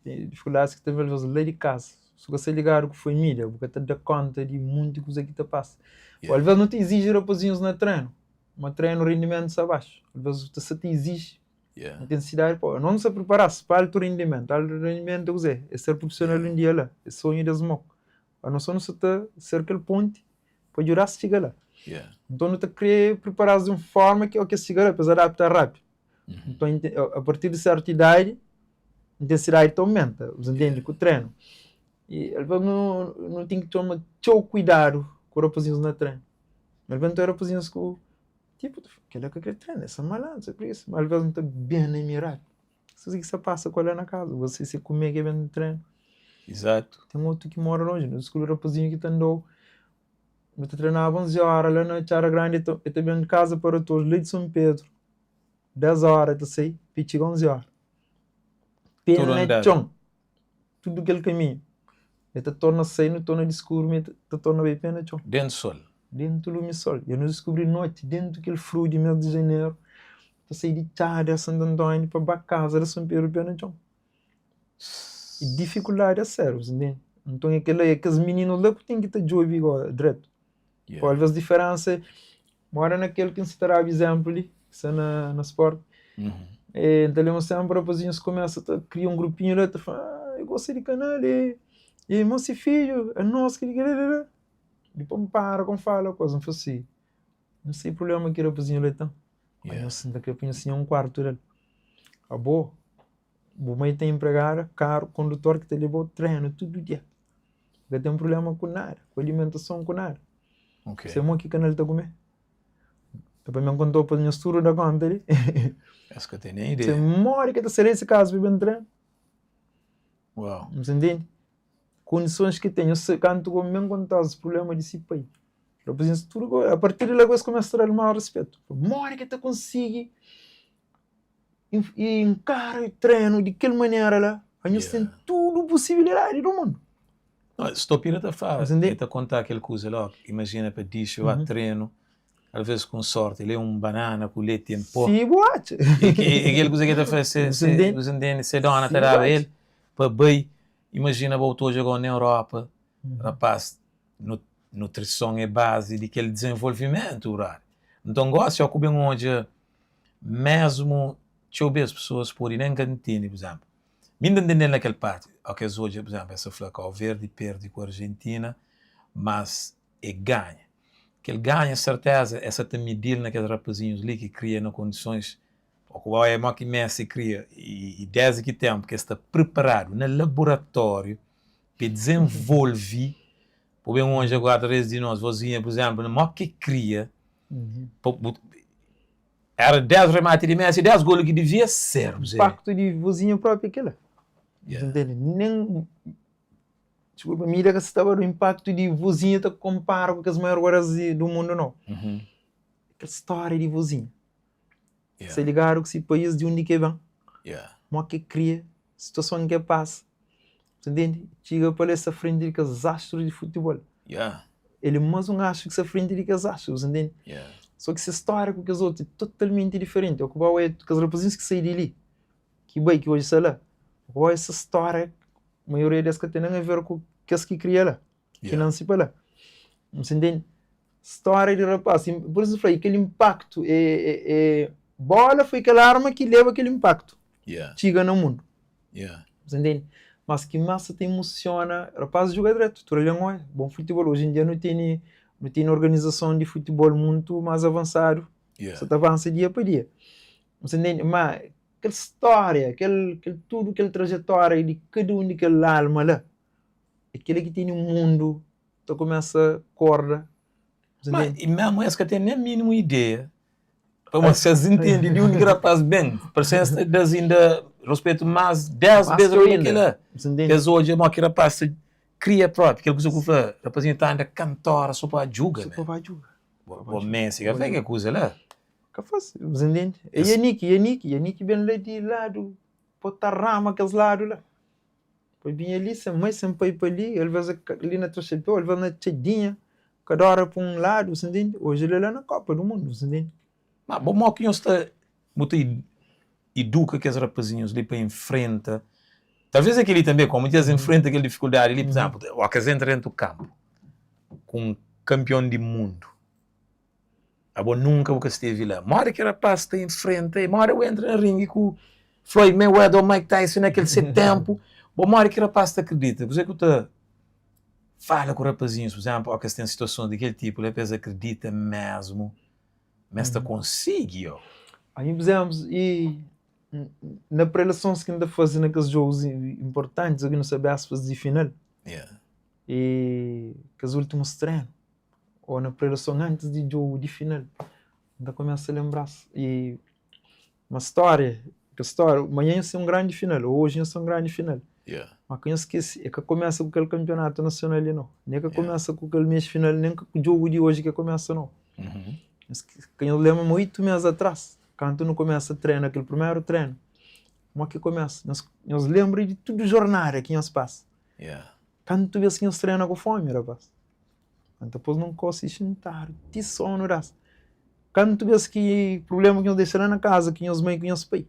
Tem dificuldades que tem a ver com de casa. Se você ligar com a família, porque te dá conta de muita coisa que te passa. Yeah. Às vezes não te exige rapazinhos na treino. Uma treino rendimento abaixo. Às vezes você te exige Yeah. intensidade. Pô, não se preparar-se para alto rendimento. Alto rendimento é ser profissional um dia lá. É sonho das mãos. A noção não se te ser aquele ponto para ajudar a chegar lá. Yeah. Então não te querer preparar de uma forma que o chegar lá, apesar de adaptar rápido. Então a partir de certa idade, a intensidade aumenta. Você entende? Com o treino. E às vezes não tem que tomar teu cuidado com os rapazinhos na treino. Às vezes tem rapazinhos com tipo, aquele que quer treinar, essa malandra, é por isso. Mas às vezes não está bem na mirada. Isso é que você passa com ela na casa. Você se comer que é bem no treino. Exato. Tem outro que mora longe. No escuro rapazinho que andou. Eu treinava 11 horas lá na Tiara Grande. Eu também em casa para todos. Leite de São Pedro. 10 horas, eu sei. Pitiga 11 horas. Pena chão. Tudo aquele caminho. Eu te torna sair, não torna de escuro, mas te torna bem pena chão. Dentro do sol. Dentro do sol. Eu não descobri noite, dentro daquele frio de mês de janeiro. Eu saí de Tiara, Santo Antônio, para a casa de São Pedro, pena chão. E dificuldade é sério, entende? Então aqueles meninos lá que tem que ter jogo igual, direto. Yeah. Às vezes a diferença mora naquele que se terá exemplo ali, que é na sport. Então sempre rapazinhos começam a criar um grupinho lá, eu gostei de canal, e moço e filho, é nosso que ele depois me para com fala, coisa, não foi assim. Não sei o problema que rapazinho lá então. Mas eu sinto que eu punha assim quarto dele. Acabou. O mãe tem empregada, carro, condutor que te levou treino todo dia. Não tem problema com nada, com alimentação, com nada. Okay. Você é que canal está a comer? Depois me contou para o estudo da conta ali. Acho que eu tenho nem ideia. Você morre que está esse caso para treino. Uau. Você entende? Condições que tem. Eu sei quando eu me contar os problemas desse país. A partir de lá você começa a ter maior respeito. Morre que tu consegue e encara o treino de que maneira lá. A gente tem tudo possibilidade do mundo. Não, estou pirata fala. Eu te contar aquele coisa lá. Imagina para dizer, eu a treino. Às vezes com sorte, ele é banana com leite em pó. Sim, boate. E aquele coisa que ele faz, você entende? Você dá uma tarava ele, para bem. Imagina, voltou a jogar na Europa. Rapaz, nutrição é base de aquele desenvolvimento horário. Então, gosto de bem onde, mesmo, deixa eu ver as pessoas podem nem cantina, por exemplo. Me entendendo naquela parte, que hoje, por exemplo, essa flaca, o Verde perde com a Argentina, mas ganha. Que ele ganha certeza, essa te medir naqueles rapazinhos ali que cria nas condições, ou que é que Messi cria, e desde que tempo que está preparado no laboratório para desenvolver, por bem onde agora de nós, vozinha, por exemplo, no que cria, era 10 remates de Messi, 10 golos que devia ser. O impacto de vozinha própria aquela. Entende? Nem... Desculpa, mira que você estava no impacto de vozinha te compara com as maiores do mundo, não. Aquela história de vozinha. Se ligaram que esse país de onde que vem, como que cria, situação que passa. Entende? Chega para essa frente de os astros de futebol. Ele mesmo acha que essa frente de os astros, entende? Só que essa história com os outros é totalmente diferente. O que vai é que os rapazinhos que saem dali, que bem que hoje sei lá, vai essa história, a maioria das que tem a ver com as que cria lá, que não se lá. Você entende? História de rapaz, por isso eu falei, aquele impacto bola foi aquela arma que leva aquele impacto. Chega no mundo. Você entende? Mas que massa te emociona, rapaz joga direto, tu olha, bom futebol, hoje em dia não tem organização de futebol muito mais avançado, você avança dia para dia. Você entende? Mas aquela história, tudo, aquela trajetória de cada um daquela alma lá, aquele que tem no mundo, tu começa a corda. Mas, e mesmo essa que tem nem a mínima ideia, para vocês entenderem de onde rapaz bem, para vocês ainda respeito mais 10 vezes aquilo. Que hoje é que rapaz cria próprio, aquilo que eu falo, rapaz está ainda cantora, só para julgar. Só para julgar. O Messi, que faz que coisa lá? Que faz, você entende? E Yannick vem lá de lado, botar rama aqueles lados lá. Depois vinha ali, sempre para ali, ele vai ali na trajetória, ele vai na chedinha, cada hora para um lado, você entende? Hoje ele é lá na Copa do Mundo, você entende? Mas bom que nós está muito educa que os rapazinhos ali para enfrenta, Talvez aquele também, como dias enfrenta aquela dificuldade ali, por exemplo, o Acas entra dentro do campo com um campeão do mundo. Abo nunca o que esteve lá. Mora que rapaz está em frente, mora eu entro na ringue com Floyd Mayweather ou Mike Tyson naquele tempo. Bom, mora que rapaz está acredita. Você que está fala com o rapazinho, por exemplo, ou que tem situação daquele tipo, ele depois acredita mesmo, mas está consigo. Aí, por exemplo, e na prelação que ainda fazem naqueles jogos importantes, aqui não sabia se fazer final. E que os últimos treinos, ou na prelação antes de jogo de final, ainda começa a lembrar-se. E uma história, amanhã ia ser um grande final, ou hoje ia ser um grande final. Mas quem esquece é que começa com aquele campeonato nacional ali, não. Nem que começa com aquele mês final, nem que o jogo de hoje que começa, não. Quem eu lembro 8 meses atrás, quando tu não começa a treinar, aquele primeiro treino, como é que começa? Nós lembramos de tudo jornada que nós passa. Quando tu vês que nós treinam com fome, rapaz. Quando depois não consegues sentar, te sono, rapaz. Quando tu vês que problema que nós deixamos na casa, que nós mãe, que nós pai.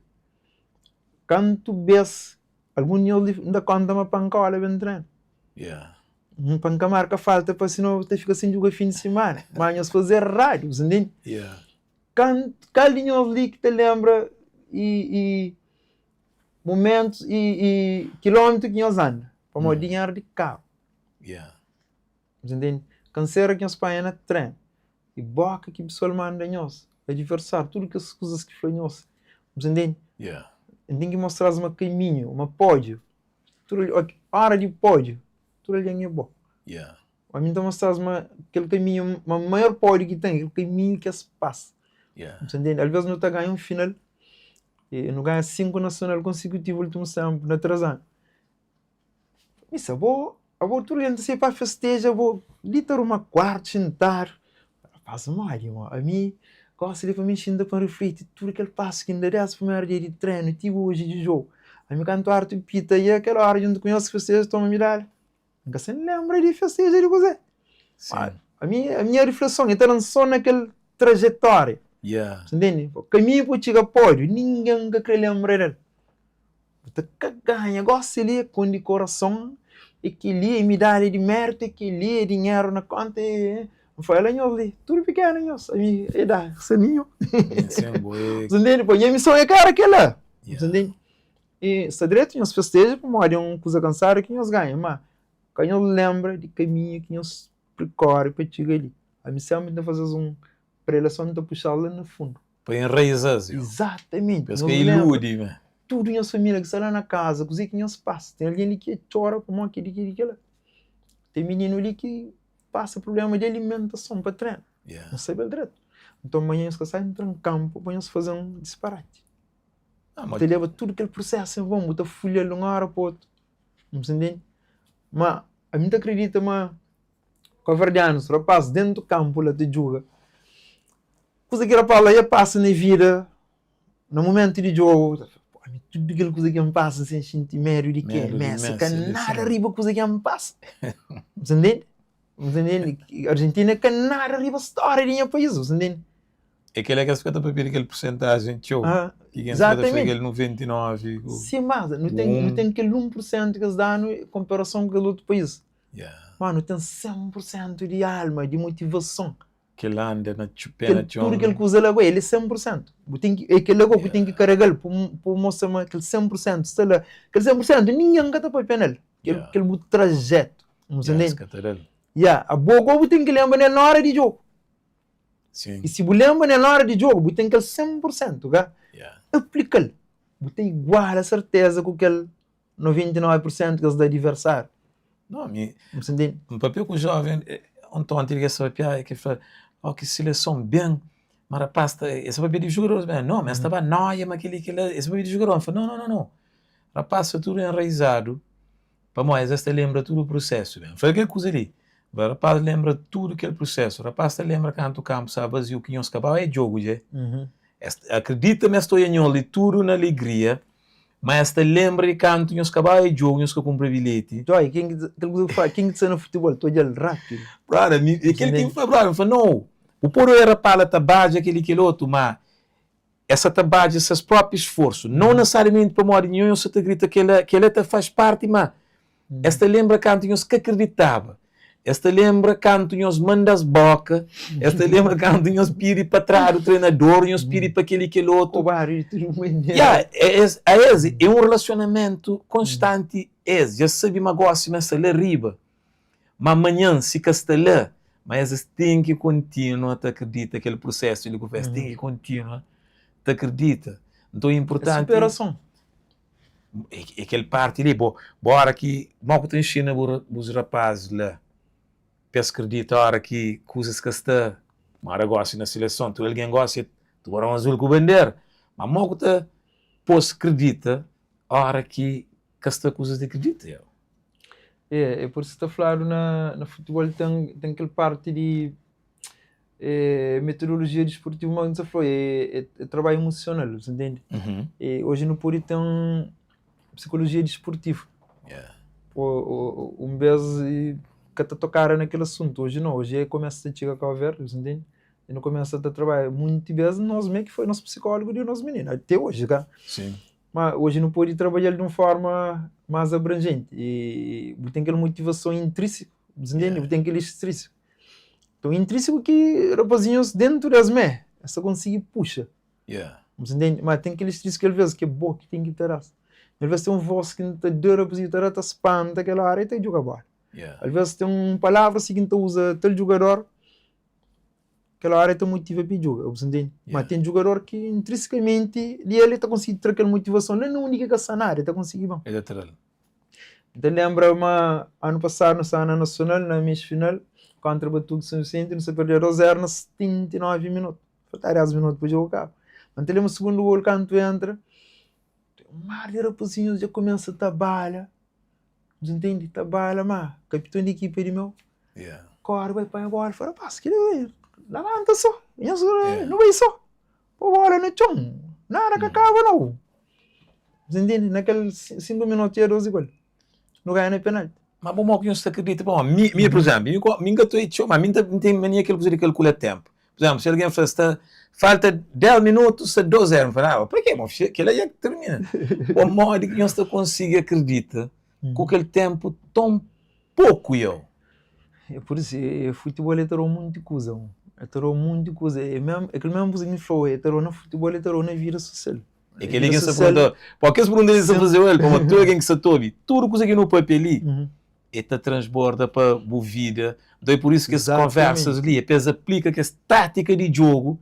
Quando tu vês algum de ainda conta uma pancola bem treino. Um panca marca falta para senão você fica sem jogar fim de semana. Mas nós fazer rádio, você entende? Quando nós ali que te lembra e momentos e quilômetros que nós andamos. Para o dinheiro de carro. Você entende? Canseira que nós põe na treino. E boca que o pessoal manda nós. Adversário, tudo que as coisas que foi nós. Você entende? Tem que mostrar um caminho, uma pódio. A hora de pódio, tudo ali é bom. A mim, então, mostrar aquele caminho, o maior pódio que tem, aquele caminho que se passa. Você entende? Às vezes não está ganhando um final, e não ganha 5 nacional consecutivos no último tempo, na 3 anos. Isso, eu vou tudo ali, se para festejar, eu vou literar uma quarta, sentar. Faz mal, irmão. A mim, gosto de para mim, ainda para refletir tudo aquele passo que ainda desce para o primeiro dia de treino, tive hoje de jogo. A mim, canto arte pita, e aquela hora onde conheço festeja, toma medalha. Nunca se lembra de festeja de você. A minha reflexão é não só naquela trajetória. Você entende? O caminho para chegar pódio, ninguém quer lembrar dele. Você ganha, gosta ali com o coração, e que ali é medalha de mérito, e que ali é dinheiro na conta. Foi lá ali, tudo pequeno, a minha idade, saninho. Você entende? E a missão é cara aquela. Você entende? E se direito, nós festejamos, como é uma coisa cansada que nós ganhamos, mas quando nós lembra de caminho que nós percorre para chegar ali. A missão é fazer prelação de puxar lá no fundo. Para enraizar. Exatamente. Porque ilude, né? Tudo em sua família que está lá na casa, coisa que nós passa. Tem alguém ali que chora como aquele. Tem menino ali que passa problema de alimentação para treinar. Não sabe o direito. Então amanhã nós saímos entrar no campo para nós fazer um disparate. Você leva tudo aquele processo em vão, botar folha de uma hora para outra. Não se entende? Mas a mim acredita, mas com a verdade, os rapazes dentro do campo lá te julga. Coisa que rapaz lá passa na vida, no momento de jogo, tudo aquela coisa que me passa sem sentir médio de que Messi, que nada arriba coisa que me passa. Você entende? Você entende? A Argentina que nada arriba história de minha país, você entende? É aquele que fica para ver aquele porcentagem de jogo. Exatamente. Aquele 99. Sim, mas não tem aquele 1% que eles dão em comparação com o outro país. Mano, tem 100% de alma, de motivação. Que lá anda na chupena, tudo aquele que usa lá, ele é 100%. É aquele lá que tem que carregar para mostrar aquele 100%. Está lá, aquele 100%, ninguém está para penal. Aquele trajeto. Não se entende? A boa tem que lembrar na hora de jogo. Sim. E se você lembra na hora de jogo, você tem aquele 100%. Aplica-lhe. Você tem igual a certeza com aquele 99% que eles dão adversário. Não, você entende? Um papel com o jovem, ontem antigo esse papel é que fala, que seleção bem, mas rapaz, esse papel de jogadores bem, não, mas estava noia, mas esse papel de jogador, fala, não, rapaz, tudo enraizado, para nós, esta lembra tudo o processo, bem, foi aquela coisa ali, o rapaz lembra tudo aquele processo, o rapaz lembra quando o campo está vazio, que nós acabamos, é jogo, já, acredita-me, estou em ali, tudo na alegria, mas te lembra de quando nós acabamos de jogo, nós compramos bilhete. Joy, quem que está no futebol? Estou de rápido. Brother, aquele time foi brother, falou, não, o poro era para a tabagem, aquele outro, mas essa trabalha esses próprios esforços, não necessariamente para modo nenhum, você te grita que ele até faz parte, mas esta lembra quando nós que acreditava, esta lembra quando nós mandas boca, esta lembra quando nós piri para trás o treinador, nós piri para aquele outro. É um relacionamento constante, já sabe uma gosta, mas lá riba, mas amanhã se está lá, mas tem que continuar a acreditar aquele processo, ele confessa, tem que continuar. Te acredita? Então é importante. É superação. É aquele parte ali, bora que mal que te ensina os rapazes lá, peço acredita a hora que coisas que está, mara gosta na seleção, tu alguém gosta, tu era um azul com o bandeira, mas mal que te pôs acredita a hora que está coisas de acredita. É por isso que está falando na futebol tem aquele parte de metodologia desportiva, mas você falou, é trabalho emocional, você entende? Hoje no Puri tem psicologia desportiva. Um vez que está tocando naquele assunto, hoje não, hoje começa a chegar a ver, você entende? E não começa a trabalhar muito vezes, nós meio que foi nosso psicólogo de nós meninos, até hoje, cara. Sim. Mas hoje não pode trabalhar de uma forma mais abrangente e tem aquela motivação intrínseca, você entende? Tem aquele extrínseco. Então, intrínseco que rapazinhos dentro das mãos, essa consegue puxa. Você entende? Mas tem aquele extrínseco que às vezes que é bom que tem que ter. Às vezes tem voz que não te dá a posição, te espanta aquela área e tem que jogar bola. Às vezes tem uma palavra que usa tal jogador, aquela área te motiva para jogar, você entende? Mas tem jogador que intrinsecamente ele está conseguindo ter aquela motivação, não é a única que essa área está conseguindo. É lateral. Então lembra-me ano passado na Sana Nacional, na meia-final, contra o Batuque São Vicente, não se perdeu 2-0 nos 79 minutos. Faltaram 10 minutos para jogar. Mas ele é o segundo gol quando tu entra. O mar de rapazinhos já começa a trabalhar. Você entende? Trabalha, mas capitão de equipe de meu. Corre, vai para a bola. Fala, passa, que ele levanta só. Não vai só. Pô, bola no chão. Nada que acaba, não. Você entende? Naqueles 5 minutos e 12 gols. Não ganha nem penalti. Mas bom que você acredita, bom, minha por exemplo, minha estou aí, mas minha tem mania que ele calcula tempo. Por exemplo, se alguém faz falta 10 minutos, 12 fala, por quê? Que ele já termina. O modo que você consegue acredita com aquele tempo tão pouco eu. É por isso, o futebol é muita coisa. É muita coisa. É aquele mesmo que me falou, é no futebol, é na vida social. É que ele que se perguntou, porque se pergunta se fazer ele, como tu alguém que se tobe, tudo que no papel ali, e te transborda para a vida. Daí por isso que as conversas ali, depois aplica que essa tática de jogo,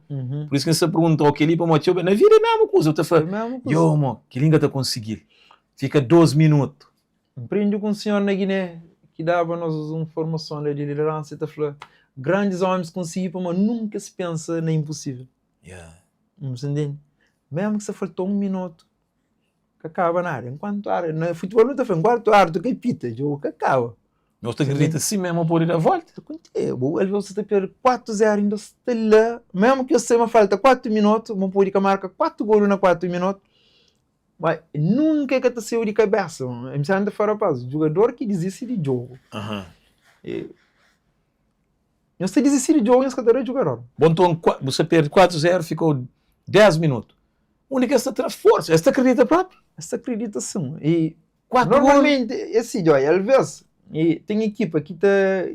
por isso que se pergunta, ok, ali para uma tia, na vida é a mesma coisa, eu te falo, que língua te conseguir? Fica 12 minutos. Aprendi com o senhor na Guiné, que dava-nos uma informação de liderança, e falou, grandes homens conseguiram, mas nunca se pensa na impossível. Você entende? Mesmo que você faltou 1 minuto, que acaba na área. Enquanto a área, no futebol não está falando, enquanto a área, tu que pita, jogo que acaba. Nós te acredita assim mesmo por ir à volta. Ele você está perdendo 4-0, ainda está lá. Mesmo que você me falta 4 minutos, vou pôr que marca 4 golos na 4 minutos. Mas nunca que está saiu de cabeça. É me fora paz. Jogador que desiste de jogo. Você desiste de jogo, você está jogador. Bom, então você perde 4-0, ficou 10 minutos. Única essa força, esta acredita próprio? Esta acreditação. E normalmente, esse jogo, às vezes, tem equipa que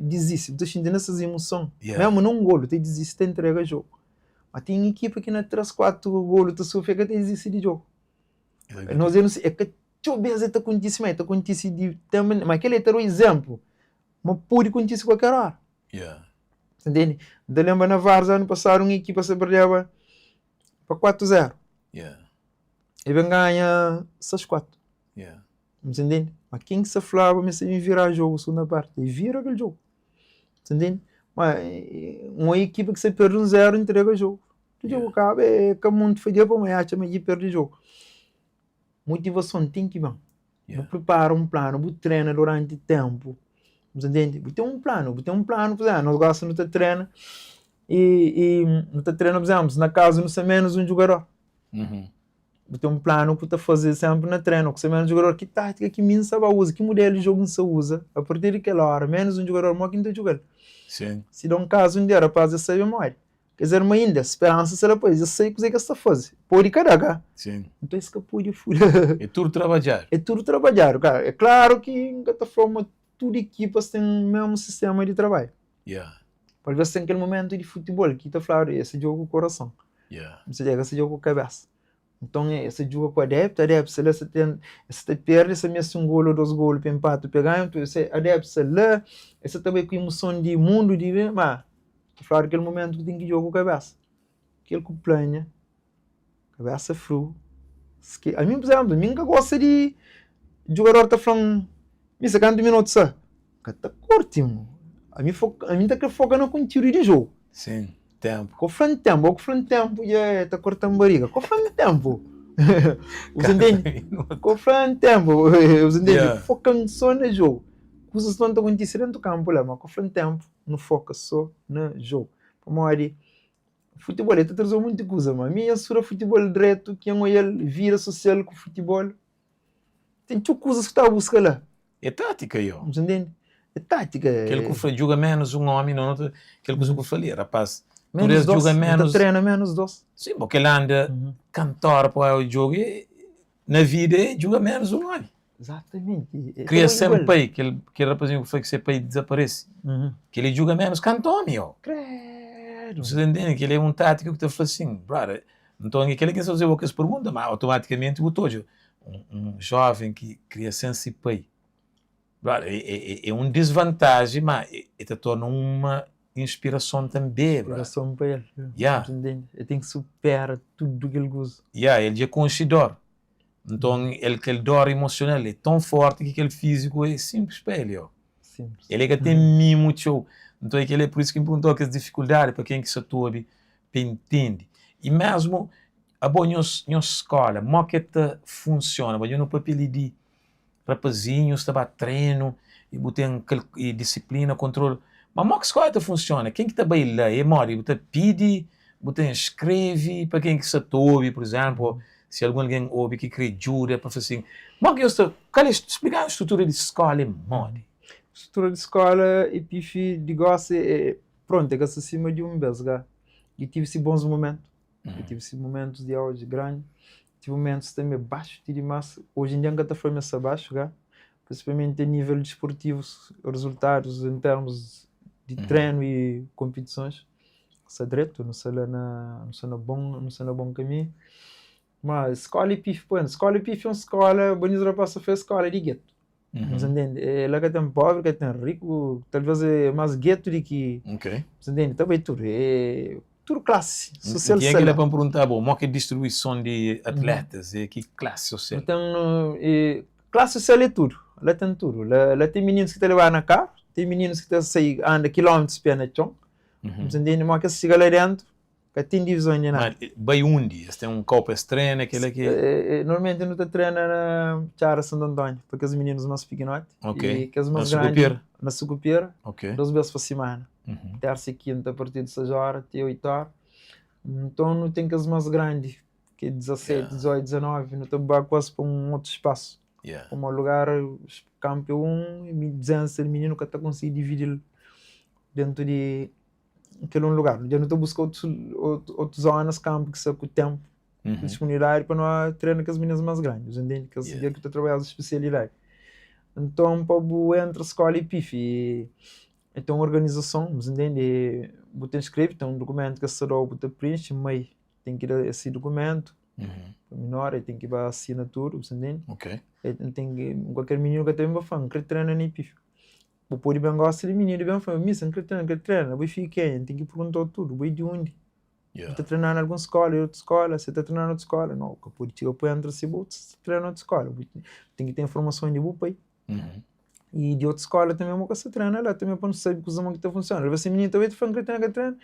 desiste, está sentindo essas emoções. Mesmo num golo, te desiste, te entrega jogo. Mas tem equipa que na 3-4 golos, te sofre, que te desiste de jogo. Nós não sei, é que deixa eu ver se acontece de também, mas aquele é o exemplo. Mas pode acontecer qualquer hora. Entende? Eu lembro na Varsa, ano passado, uma equipa se perdeu para 4-0. E vem ganhar 6-4. Você entende? Mas quem que se falava, mas se virar jogo, segunda parte, e vira aquele jogo. Você entende? Mas uma equipe que se perde 1-0, entrega o jogo. O jogo acaba, é que muito feio para amanhã, mas perde o jogo. Motivação tem que ir. Prepara um plano, você treina durante o tempo. Você entende? Você tem um plano, por exemplo, nós gostamos de treinar e não treinamos, na casa não sei menos um jogador. Você tem um plano para fazer sempre na treino, que você menos um jogador, que tática, que minha sabe usa, que modelo de jogo você usa, a partir daquela hora, menos um jogador, mais que não jogar. Sim. Se dá um caso, um dia, rapaz, eu sei mais. Quer dizer, mas ainda, esperança se ela pois, eu sei o que está a fazer. Pode caraca. Sim. Então isso que pode furar. É tudo trabalhar. É tudo trabalhar, cara. É claro que, em cada forma, tudo equipas tem o mesmo sistema de trabalho. Yeah. Por vezes tem aquele momento de futebol que está falando, esse jogo com o coração. Yeah. Você chega, esse jogo com a cabeça. Então, esse jogo com adepto, se você perde, você mete um gol ou 2 gols para empate, pegar, então esse adepto, você lê, esse também com emoção de mundo, de ver, mas, falar aquele momento que tem que jogar com a cabeça. Aquele que planha, cabeça frio. A mim, por exemplo, nunca gosta de jogador tá falando, me 50 minutos, só. Tá curto, a mim tá que foca com tiro de jogo. Sim. Tempo. Com o tempo, já tá cortando barriga. Com o tempo. Você entende? Com o tempo, você entende? Yeah. Focam só no jogo. Coisas não estão acontecendo dentro do campo lá, mas com o tempo, não foca só no jogo. Como eu futebol, ele traz muita coisa, mas a minha sura futebol direto, que é ele vira social com futebol. Tem tudo coisas que está a buscar lá. É tática, eu. Você entende? É tática. Aquele que joga menos um homem, não, aquele que eu falei, rapaz. Menos 2, joga menos. treina menos 2. Sim, porque ele anda cantor para o jogo e na vida joga menos um homem. Exatamente. Cria sempre pai, que rapazinho que foi que você pai desaparece. Que ele joga menos cantor, meu. Credo. Você entende que ele é um tático que te fala assim, brother, então aquele que fazer outras perguntas, mas automaticamente o todo um jovem que cria senso pai. Brother, é uma desvantagem, mas te torna uma inspiração também, bro. Inspiração para ele. Yeah. Ele tem que superar tudo que ele gosta. Yeah, ele é conhecedor. Então, aquele dor emocional é tão forte que aquele físico é simples para ele. Ó. Simples. Ele é que tem mimo, tchau. Então, é por isso que me perguntou que as dificuldades para quem que se atua, entende. E mesmo, a boa escola, como que funciona? Eu no papel de rapazinhos, estava treino, e disciplina, controle. Mas como que a escola funciona? Quem que está bem lá? É mori, você pede, você escreve, para quem que se atua, por exemplo, se alguém ouve que quer ajuda, para fazer assim. Como que eu estou... Explicar a estrutura de escola, mori. Estrutura de escola, e pifi, de gosto, pronto, é que se acima de mês, e tive-se bons momentos. Eu tive-se momentos de auge grande, tive momentos também baixos, tive massa. Hoje em dia, ainda está formando-se abaixo, principalmente a nível desportivo, resultados em termos de treino e competições. Se direto, não sei na bom caminho. Mas escola e PIF, escola e PIF é uma escola, bonita passa a fazer escola de gueto. Você entende? Lá que tem pobre, que tem rico, talvez é mais gueto do que... Ok. Você entende? Também tudo. É tudo classe social. E é que ele é para perguntar, bom, como é que é a distribuição de atletas? É que classe social? Então, classe social é tudo. Lá tem tudo. Lá tem meninos que estão levando na carro, tem meninos que estão sair anda quilômetros para na chão. Você entende? Mas que chega lá dentro, que tem divisão de nada. Mas vai onde? Tem um copo estranho, aquele aqui? Normalmente não está treinando na Chara Santo Antônio, porque os meninos mais pequenotes. Ok. E que os mais Na grandes, Sucupira? na Sucupira, Ok. 2 vezes por semana. Terça e quinta, a partir de 6 horas até 8 horas. Então não tem que os mais grandes, que é 17, 18, 19, não tem quase para um outro espaço. Como o lugar, campo 1, e 200, o menino que está conseguindo dividir dentro de aquele lugar. Já não estou buscando outras zonas, campo, que são com o tempo, disponibilidade para não treinar com as meninas mais grandes, entende? Que que está trabalhando a especialidade. Então, para entre escola e PIF, então a organização, você entende? Você escreve, tem um documento que se dá, você preenche, mas tem que dar esse documento, menor, tem que ir para a assinatura, você entende? Ok. Tem que, qualquer menino que tem, vai falar, que treina nem PIF. O pode bem gosta de menino, bem falar, missa, que treina, vai ficar, tem que perguntar tudo, vai de onde? Você está treinando em alguma escola, em outra escola, você está treinando em outra escola, não, que pode chegar para entrar se você treina em outra escola, tem que ter informação de você. E de outra escola também uma coisa treina lá, também para não saber como que está funcionando. Você menino também está falando que treina,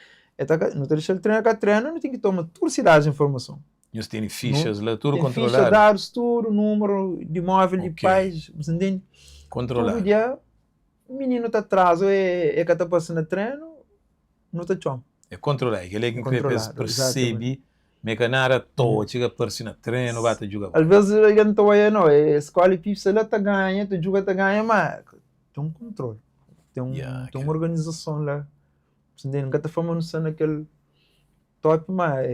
não está deixando treinar que treina, não tem que tomar toda cidade de informação. Eles têm fichas lá, tudo tem controlado. Ficha, dados, tudo, número de móvel, de pais, você entende? Controlado. Todo dia, o menino está atrás, é que está passando a treino, não está chão. É controlado, ele é que percebe, mecanara toda, chega para si na treino, vai te jogar. Às vezes ele não está a escola e pisa, ela está ganha, tu joga, está ganha, mas tem um controle, tem uma organização lá. Você entende? Não está formando naquele top, mas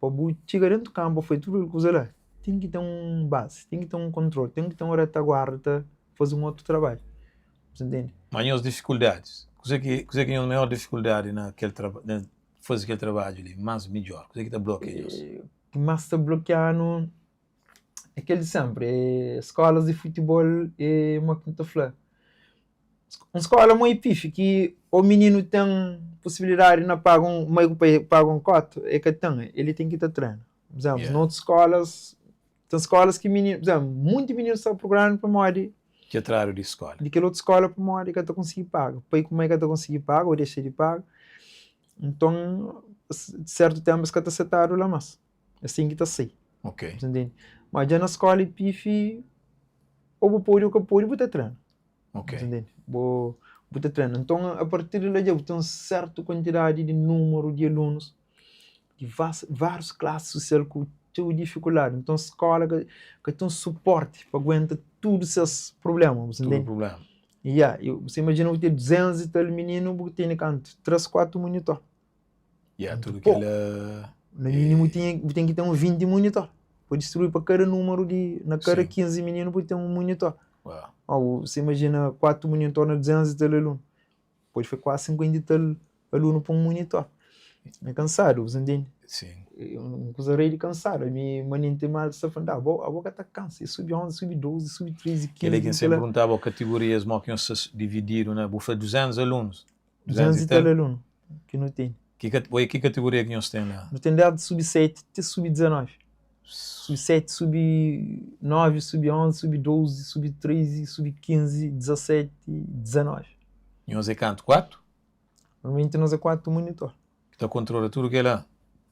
para chegar dentro do campo, foi tudo que usa lá. Tem que ter um base, tem que ter um controle, tem que ter uma retaguarda, fazer um outro trabalho. Você entende? Mas as dificuldades. Você que é a maior dificuldade naquele trabalho, fazer aquele trabalho ali, mais melhor. Você que está bloqueando isso. O que mais está bloqueando é aquele sempre, escolas de futebol e uma quinta flor. Uma escola muito pife que o menino tem possibilidade de pagar um coto, é que tem, ele tem que estar treinando. Por exemplo, em outras escolas, tem escolas que menino, por exemplo, muitos meninos estão procurando para morrer. Que atraram de escola. De que outra escola para morrer que eu conseguir pagar. Para como é que eu conseguir pagar ou deixar de pagar. Então, certo tempo que está setado lá, mas assim que está assim. Ok. Entende? Mas já na escola e pife, ou vou pôr o que eu vou ter treino. Ok. Entende? Vou ter treino. Então, a partir de lá, eu tenho uma certa quantidade de número de alunos de várias classes sociais com dificuldade. Então, a escola que tem um suporte para aguentar todos esses problemas. Tudo problema. Você imagina que tem 200 e tal meninos, porque tem canto 3, 4 monitores. Tudo que ele... No mínimo tem que ter um 20 monitor. Para distribuir para cada número na cada 15 meninos, pode ter um monitor. Uau. Você imagina 4 monitores na 200 e tal alunos. Depois foi quase 50 e tal alunos para um monitor. É cansado, você entende? Sim. Eu gozarei de cansado. A minha mãe tem mal, está falando, a boca está cansada. Sub 11, sub 12, sub 13, 15. Ele quem sempre perguntava categorias, mas que se dividiram, né? Bufa 200 alunos. 200 e tal alunos, que não tem. Que categoria que nós temos lá? Não tem desde sub 7 até sub 19. Sub 7, sub 9, sub 11, sub 12, sub 13, sub 15, 17 e 19. E nós é quanto? 4? Normalmente nós é 4 monitor. Que está controlando tudo que é lá.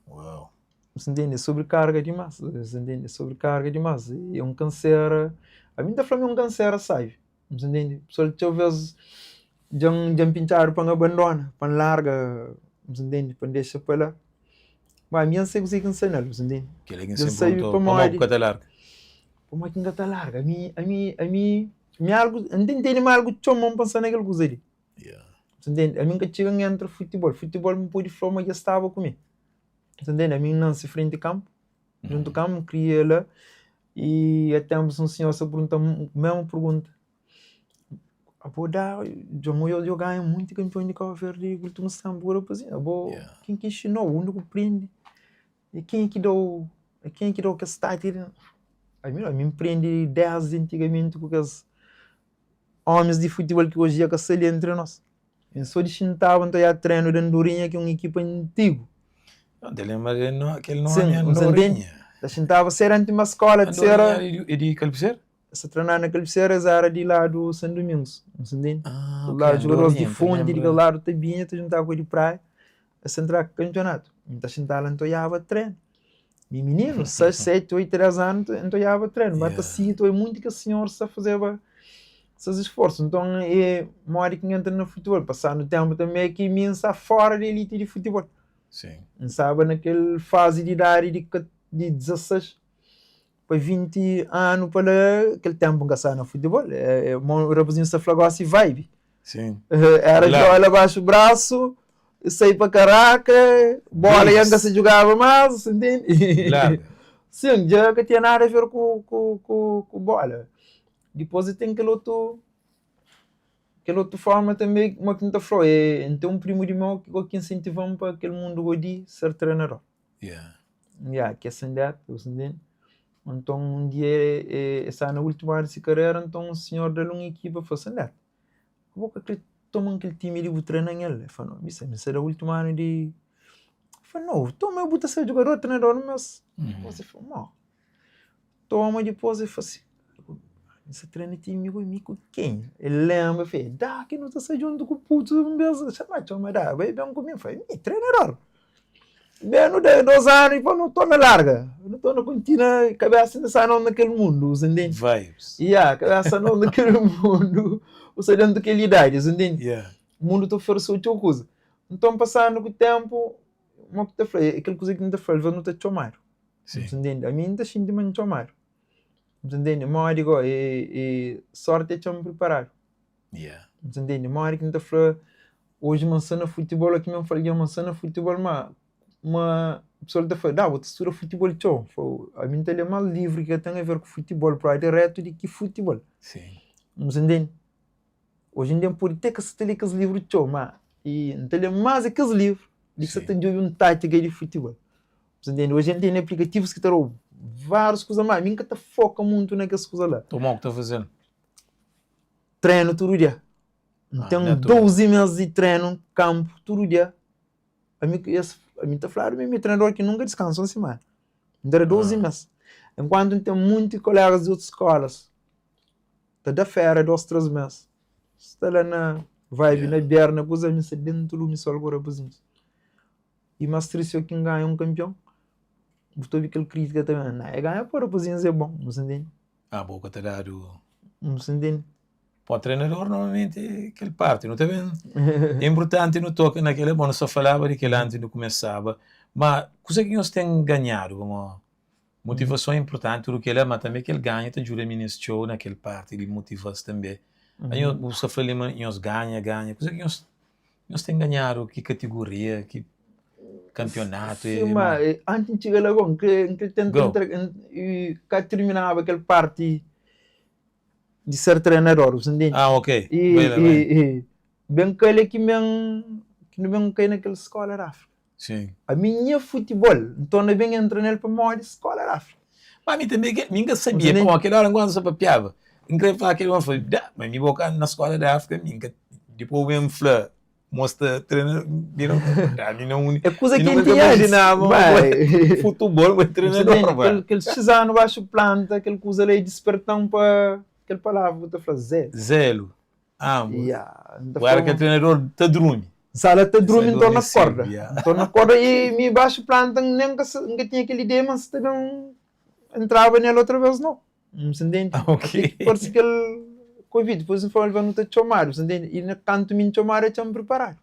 Uau. Você entende? É sobrecarga demais. Você entende? É sobrecarga demais. É um câncer. A mim está falando um câncer, sabe? Você entende? Pessoal, deixa eu ver já pintar para abandona, para larga. Você entende? Para deixar para lá. Mas a minha sei que você ensinar, você entende? Que ele sempre perguntou, para uma época larga. Para uma época larga. A mim algo, entende mais algo que eu não penso naquele coisa ali. Você entende? A mim que chega entre futebol. Futebol me pôde falar, mas já estava comigo. Você entende? A mim não se frente ao campo. Junto ao campo, criei ela. E até um senhor se pergunta, a mesma pergunta. Eu ganho muito campeão de Cabo Verde, último tempo. Quem que ensinou? O único prende? E quem que deu que está tirando? A mim prende 10 antigamente, porque os homens de futebol que hoje é ali entre nós. Eu só de Xintava, então eu treino de Andorinha, que é uma equipa antiga. Aquele não é Andorinha. A Xintava ser antes uma escola de ser. E de Calviceira? Se treinar na Calviceira, era de lá do São Domingos. Entende? Lá os jogadores de fundo, de lá do Tabinha, tu juntava com ele de praia, a centrar com o campeonato. Então a Xintava, então eu treino. E menino, 6, 7, 8, 3 anos, então eu treino. Mas assim, é muito que o senhor se fazia esses esforços. Então é uma hora que entra no futebol. Passando o tempo também que me está fora da elite de futebol. Sim. Sabe, naquela fase de idade de 16 para 20 anos, para aquele tempo que está no futebol. O rapazinho se flagou assim, vibe. Sim. Era de olhar abaixo o braço, sair para caraca, bola e ainda se jogava mais, entende? Claro. Sim, já que tinha nada a ver com bola. Depois tem aquela outra forma também, como a gente falou, então um primo de meu que incentivamos para aquele mundo de ser treinador. Que é sendete, então um dia, essa na última área de carreira, então o senhor da uma equipa foi sendete. Eu vou que toma aquele time e vou treinar ele. Eu falei, não, isso era o último ano de... Eu falei, não, toma, eu vou ser jogador, treinador, mas... Você falou, não. Toma, depois eu falei assim, esse treino time comigo quem? Ele lembra, fez, dá que não está junto com o puto, chama, dá, vai bem comigo, eu falei, treinador. Bem, no 2 anos, eu não estou na larga, eu não estou na contínua, cabeça ainda não naquele mundo, você entende? Vibes. Cabeça não naquele mundo, você dentro daquela idade, você entende? O mundo está oferecendo outra coisa. Então, passando com o tempo, uma coisa foi, aquela coisa que não está falando, não está chamar. Você entende? A mim não está sentindo chamar. Entende? Uma hora digo, sorte é me preparar. Entende? Uma hora que não está falando, hoje mansana futebol, aqui mesmo falei, mansana futebol, mas uma pessoa está falando, vou estudar futebol, tchau. A mim tem mais livro que tem a ver com futebol, para direto de que futebol. Sim. Mas entende? Hoje em dia pode ter que se ter aqueles livros, tchau, mas e não tem mais aqueles livros de que você tem de um tática de futebol. Mas entende? Hoje em dia tem aplicativos que terão várias coisas mais. Mim que te foca muito naquelas coisas lá. Tomou o que está fazendo? Treino todo dia. Então, 12 meses de treino, campo, todo dia. A mim está falando, meu treinador que nunca descansa uma semana. Então, 12 meses. Enquanto tem muitos colegas de outras escolas, está da férias 2, 3 meses. Está lá na vibe, na berna, coisa me dentro do missal agora, por exemplo. E mais triste é quem ganha um campeão. Botou aquele crítica também. Não, é ganhar para por exemplo, é bom, não se entende? Boca te dar o... Não se entende? Para o treinador, normalmente, é aquele parte, não está vendo? É importante não toca naquele, bom, só falava de que antes não começava, mas coisa que nós temos ganhado, como motivação é importante, tudo que ele mas também que ele ganha, te ajuda a mim nesse show, naquele parte, ele motiva-se também. Aí nós falamos, nós ganha, coisa que nós temos ganhado, que categoria, que campeonato. Sim, mas antes de chegar lá, bom, que terminava aquele parte de ser treinador, você entende? Ok. E bem que ele que não vem cair naquela escola da África. Sim. A minha futebol, então não vem entrar nele para maior escola da África. Mas mim também, ninguém sabia, como aquela hora quando você papiava. Incrível falar aquele homem, foi, mas me boca na escola da África, depois eu me falei, mostra treinador, é coisa que a gente imaginava, futebol, mas treinador. Aquele cisano baixo planta, aquele coisa ali despertão para aquela palavra, vou te falar, zelo. Agora que o treinador te dorme. Sala te dorme em torno da corda. Em torno da corda e me baixo planta, nunca tinha aquela ideia, mas não entrava nela outra vez, não. Não se entende? Ok. Parece que ele Covid, depois eu falei, não te chamar, você entende? E no canto me chamar, eu tinha me preparado.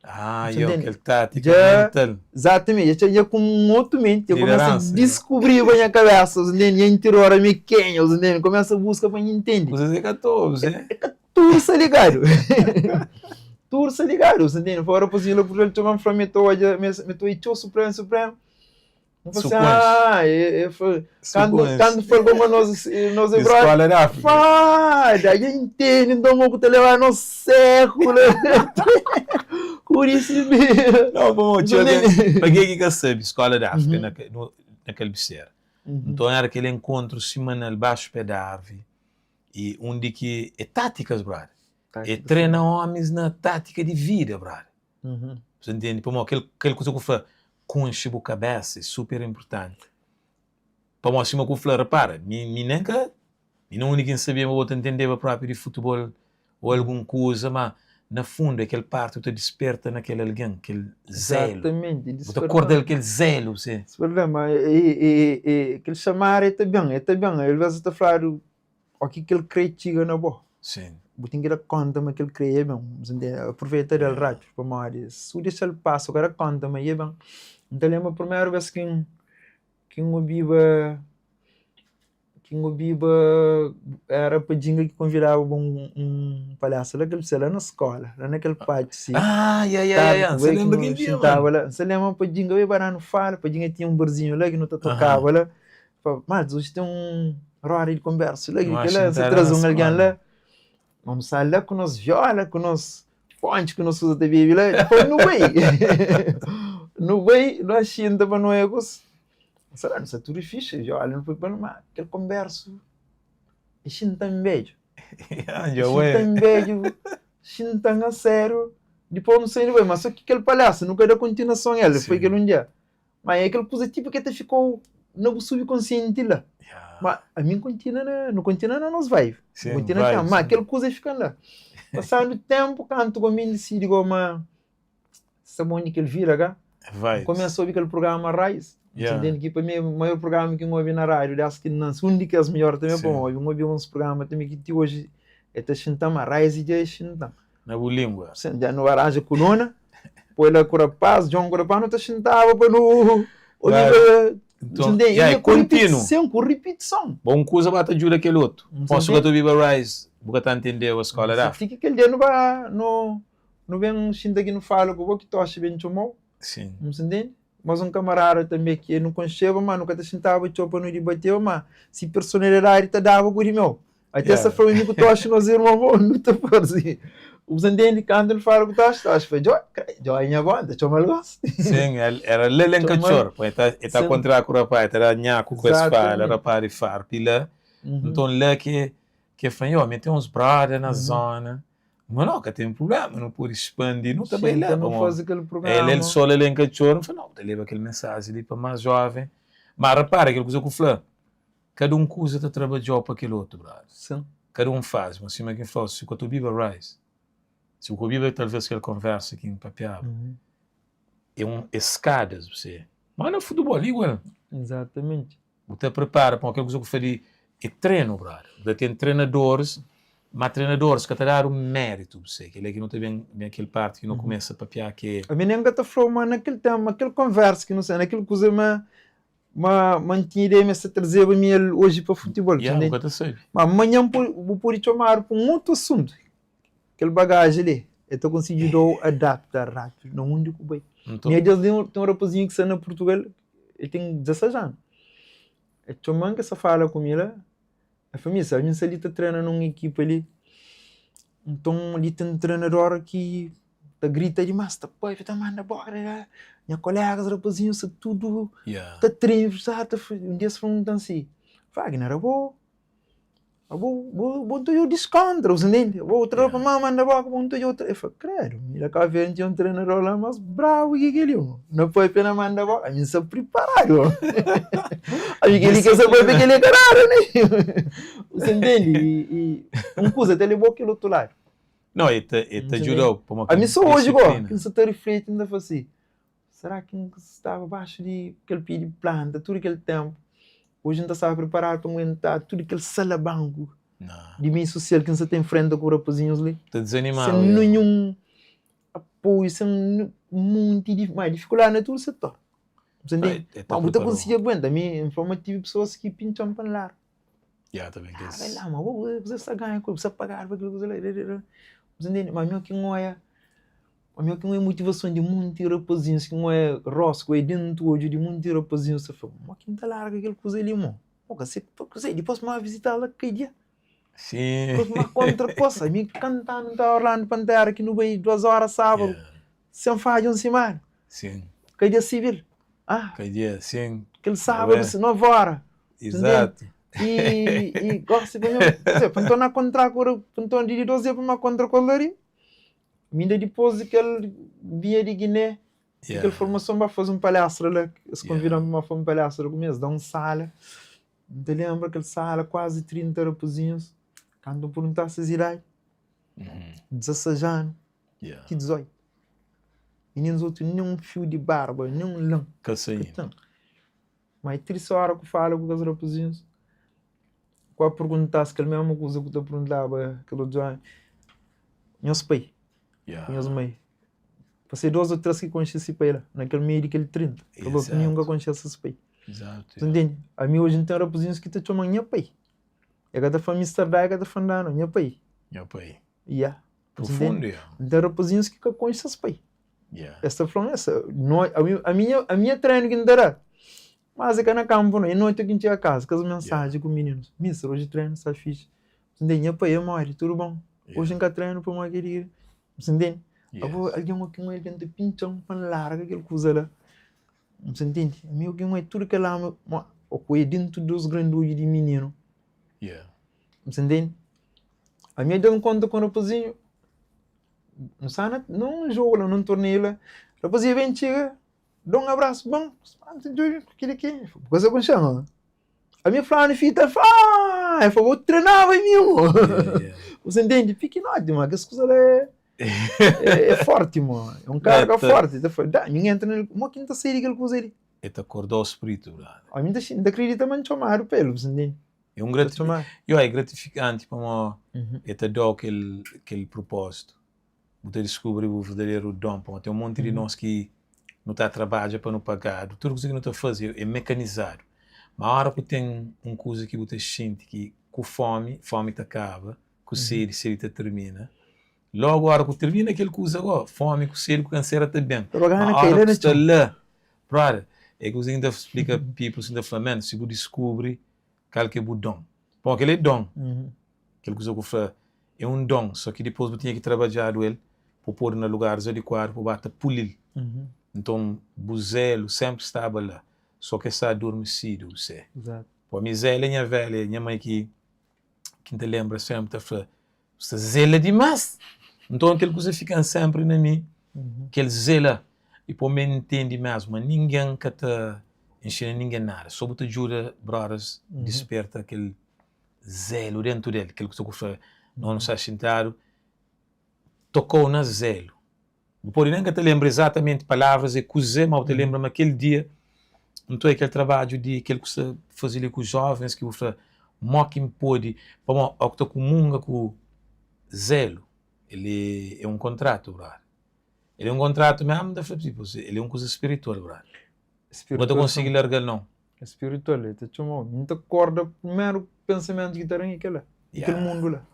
Aquele tático mental. Exatamente, eu com um outro mente, eu começo a descobrir a minha cabeça, você entende? E a interior a minha quenha, você entende? Começo a buscar para entender. Você é 14, né? É 14 ligado. Turça ligado, você entende? Fora possível, por ele chamar para mim, estou supremo. Não fosse, quando foi como nós escola da África. Aí entende, então vamos te levar no século. Por isso mesmo. Não, bom, peguei que sabe, escola da África, naquele biceiro. Então era aquele encontro semanal baixo pé da árvore, e onde que é táticas, brother. É treina homens na tática de vida, brother. Você entende? Como aquele coisa que eu falo, conche a cabeça, é super importante. Para mim, assim, eu falo, repara, não ninguém sabia, mas outro entendeva próprio de futebol ou alguma coisa, mas na fundo, aquele parte te desperta naquele alguém, aquele zelo. Exatamente. Você acorda aquele zelo, você. Esse problema, aquele chamar é bem, às vezes está falando, o que ele crê chega na boa. Sim. Você que conta-me que ele crê, aproveita ele rápido, para mais. Se deixa ele passar, agora conta-me, é bem. Então, lembro a primeira vez que eu viva era para Dinga que convidava um palhaço lá que ele lá na escola, lá naquele pátio. Você lembra aquele dia, mano? Você lembra para Dinga, eu ia não fala, para Dinga tinha um barzinho lá que não tocava lá. Mas hoje tem um horário de conversa lá, que você traz alguém lá, vamos sair lá com nós viola, com nós fonte, com nós coisas de bebê lá, depois não vai. Não vai, nós xinta para nós egos. Será não é tudo fixe, já olha, não foi para nós, aquele converso, e xinta em beijo. Xinta a sério, depois não sei, mas só que aquele palhaço, nunca deu continuação ele, foi aquele um dia. Mas é aquele positivo que até ficou no subconsciente lá. Mas a mim não continua na nos vai. Continua, mas aquela coisa fica lá. Passando o tempo, canto comigo, decidi, mas sabe que ele vira, cá? Começou a ouvir aquele programa Raiz. Entende que para mim o maior programa que eu ouvi na rádio, acho que não são únicas melhor também, bom, eu ouvi uns programas também que hoje é Xintama, Raiz e já Xintama. Na boa língua. Já no Aranja Coluna, depois lá Curapaz, João Curapaz não está Xintava para no... Então, é contínuo. Com repetição. Bom coisa bata ajuda aquele outro. Posso que tu viva Rise, porque entender a escola da África. Aquele dia não vem Xinta que não fala, porque tu acha bem chamou. Sim. Não se entende? mas um camarada também que não concheva, mas nunca te sentava e chopa no debateu, mas se personalidade te dava por meu. Até essa foi o que tu acha nós irmãos, não te fazia. Os entende quando ele fala que tu acha, foi Joy minha banda, chama ele gosto. Sim, era lelen cachorro, está contra a rapaz, era nhaco com esse fala, rapaz e far, pila. Então lá que foi, ó, meteu uns brothers na zona. Mas não, que tem problema, não pode expandir, não também leva. Não faz aquele programa. Ele só lê cachorro, não foi não, ele leva aquele mensagem ali para mais jovem. Mas repara, aquela coisa que eu falei, cada um coisa está trabalhando para aquele outro, brother. Sim. Cada um faz, mas se alguém fala, se o que vive rise, se o que vive talvez que ele conversa aqui em papiaba, é escadas, você. Mas no futebol, igual. Exatamente. Você prepara para aquela coisa que eu falei, é treino, brother. Você tem treinadores, mas treinadores que te dar um mérito, você, que ele aqui não tem bem aquele parte que não começa a papiar que... A minha nega te falou, mas naquele tema, aquele conversa que não sei, naquele coisa, mas tinha ideia de trazer para mim hoje para futebol. Mas amanhã vou pôr chamar para um outro assunto. Aquele bagagem ali, eu estou conseguindo adaptar rápido, não mundo que bem. Minha Deus tem um rapazinho que está na Portugal, ele tem 16 anos. É chamando que essa fala com ele, a família, sabe? A gente ali está treinando numa equipe ali, então ali tem um treinador que tá grita demais, tá pai, tá manda bora, minha colegas, rapazinho, isso tudo, tá treino, tá um dia se falando assim, Wagner, eu vou ter o desconto, os entende? Vou trazer para mamãe, manda bora, vou ter o eu falei, credo, ele acaba vendo tinha um treinador lá, mas bravo que ele, não foi pena mandar bora, a gente se preparado, a gente ele quer saber que ele é caralho, né? Você entende? E uma coisa, até levou aquele outro lado. Não, ele te ajudou para uma a mim só hoje, que você está refletindo assim, será que estava abaixo de aquele pé de planta, tudo aquele tempo, hoje não está preparado para aguentar tudo aquele salabanco de meio social que você tem em frente com os rapazinhos ali. Está desanimado. Sem nenhum apoio, sem muita dificuldade no todo o setor. Você entende? Mas você consegue aguentar. A mim, tive pessoas que pincham para lá. Também que vai lá, mas você está ganhando, você pagar para aquilo que você você entende? Mas a minha que não é motivação de muitos rapazinhos, que não é rosco, é dentro hoje de muitos rapazinhos. Você fala, mas quem está larga aquele coisa ali, mano? Depois me visitar lá que dia. Sim. Depois me contra coisa, me cantando, está Orlando Pantera aqui no meio, 2 horas sábado, sem falha uma semana. Sim. Que dia civil. Que dia, sim. Aquele sábado, 9 horas. Exato. E gosto de então na contra então de 12 para uma contra colori ainda depois daquele dia de Guiné aquela formação para fazer palestra lá eles convidam para fazer palestra começo dá sala te lembra aquela sala quase 30 rapazinhos quando perguntar se irá 16 anos que 18 e nem os outros nenhum fio de barba nenhum lã mas 3 horas que falo com os rapazinhos. Qual perguntasse que a mesma coisa que eu perguntava aquele dia, meus pais, meus mães, passei 2 ou 3 que conheci esse pai lá, naquele meio daquele 30, que eu nunca conheci esse pai. Exato. Entende? A mim hoje não tem rapazinhos que te chamam minha pai. É cada família está cada fandano, minha pai. Meu pai. Profundo, tem rapazinhos que conhecem esse pai. Essa falando essa, a minha treino que não dará. Mas é que na campo, não, e não é que a gente ia a casa, com as mensagens com os meninos. Mister, hoje treino, está fixe. Você entende? Minha pai, mãe, tudo bom? Hoje nunca treino para uma querida. Você entende? Alguém aqui não é que te pincham para larga aquela coisa lá. Você entende? A mim alguém é tudo que lá, o que é dentro dos grandes olhos de menino. Você entende? A minha deu conta com o rapazinho. Não jogo lá, não torneio lá. O rapazinho vem, chega. Dá um abraço, bom, coisa com chama. A minha falando, fita, eu vou treinar, vai mesmo. Você entende? Fique nótico, mano, que essa coisa é forte, mano. É um carga forte. Ninguém entra nele, uma quinta série aquela coisa ali. E te acordou o espírito, brother. A mim ainda acredita muito chamar o pelo, você entende? É gratificante, como é te dá aquele propósito. Você descobre o verdadeiro dom, tem um monte de nós que não está a trabalhar para não pagar, tudo que não está a fazer é mecanizado. Mas a hora que tem uma coisa que você sente que com fome te acaba, com sede te termina. Logo a hora que termina aquela coisa, fome, com sede, com câncer também. A hora que está lá, Brother, é que você ainda explica people ainda falando, se você descobre qual que é o dom. Bom, aquele é dom. Aquele que eu falo é um dom, só que depois você tinha que trabalhar ele para pôr no lugar adequado, para bater pulir. Então, o zelo sempre estava lá, só que está adormecido, você. Exato. Para mim, zelo é minha velha, minha mãe que te lembra sempre, você zela demais. Então, aquele que você fica sempre na mim, que ele zela, e para mim entende mesmo, ninguém que te ensina ninguém nada, só te ajuda, brothers, desperta aquele zelo dentro dele, aquele que você não está sentado, tocou na zelo. Depois nem que te lembra exatamente palavras e coisas, mas te lembra naquele dia, então é aquele trabalho de aquele que você fazia com os jovens, que você mocking pode, para o que está comunga com zelo, ele é um contrato, brother. Ele é um contrato mesmo, ele é uma coisa espiritual, brother. Não te consegue largar, não. Espiritual, te chamou. Não te acorda primeiro pensamento que tem aquele mundo lá.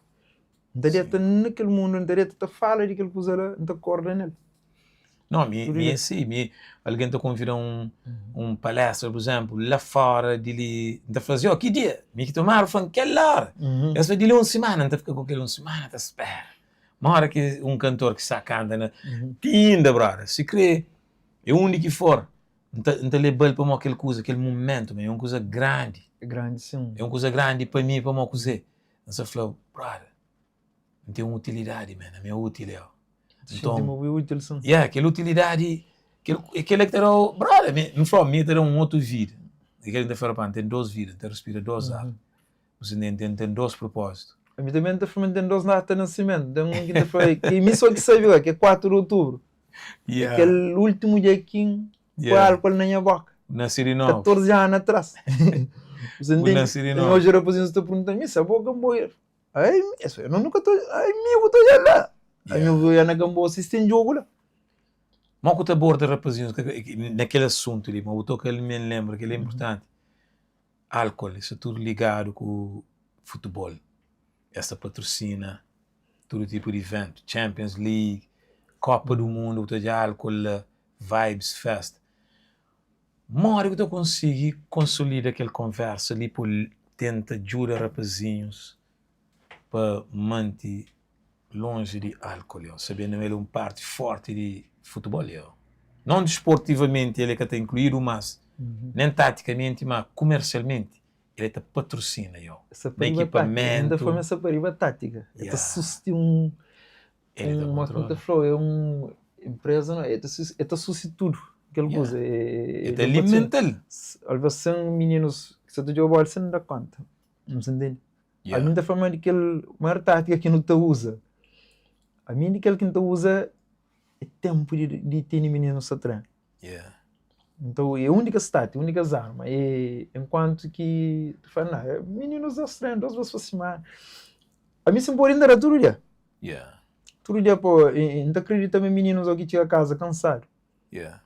Não te naquele mundo, não te fala daquele coisa lá, não te acorda nele. Não, alguém te convida palestra, por exemplo, lá fora, dele, te fala assim, que dia? Me que tomaram, foi aquele hora. Eu só dele uma semana, não te fica com aquele uma semana, te espera. Uma hora que um cantor que está cantando, tinda, brother, se crê, é onde que for, não te leva para aquela coisa, aquele momento, é uma coisa grande. É grande, sim. É uma coisa grande para mim, para uma coisa. Você falou, brother, não tem uma utilidade, mano, é útil, então, aquela utilidade, aquele que terá, brother, não foi mim, terá outro vida. Aquele que tem 2 vidas, tem respira 2 ar. Você tem 2 propósitos. A mim também tem 2 datas de nascimento. Tem um que foi, que me só que sabia, que é 4 de outubro. Aquele último dia que foi álcool na minha boca. Nasci de novo. 14 anos atrás. Você entende? Nasci de novo. Hoje a posição está perguntando, essa boca boa. Ai, eu nunca estou, ai, eu estou já lá. Aí eu vou na Gamboa assistir jogo lá. Mas o que aborda, rapazinhos, naquele assunto ali, mas o que ele me lembra, que ele é importante. Álcool, isso é tudo ligado com o futebol. Essa patrocina, todo tipo de evento. Champions League, Copa do Mundo, o de álcool, Vibes Fest. Mas eu consigo consolidar aquela conversa ali, por tenta ajudar rapazinhos para manter longe de álcool, sabendo ele parte forte de futebol. Não desportivamente ele está incluído, mas nem taticamente, mas comercialmente ele está patrocina. Equipamento. Ainda foi essa pariba tática. Ele suscita uma empresa, ele suscita tudo. Aquela coisa. Ele alimenta. Às vezes são meninos que se tu joga você não dá conta. Não se entende? A minha forma de que ele, maior tática que não te usa. A minha de que ele que não usa é tempo de ter meninos a treinar. Então é a única estática, a única arma. Enquanto que tu fala, não, meninos a treinar 2 vezes por semana. A mim se pode ainda todo dia. Todo dia, pô, não acredito também meninos que chegam a casa cansado.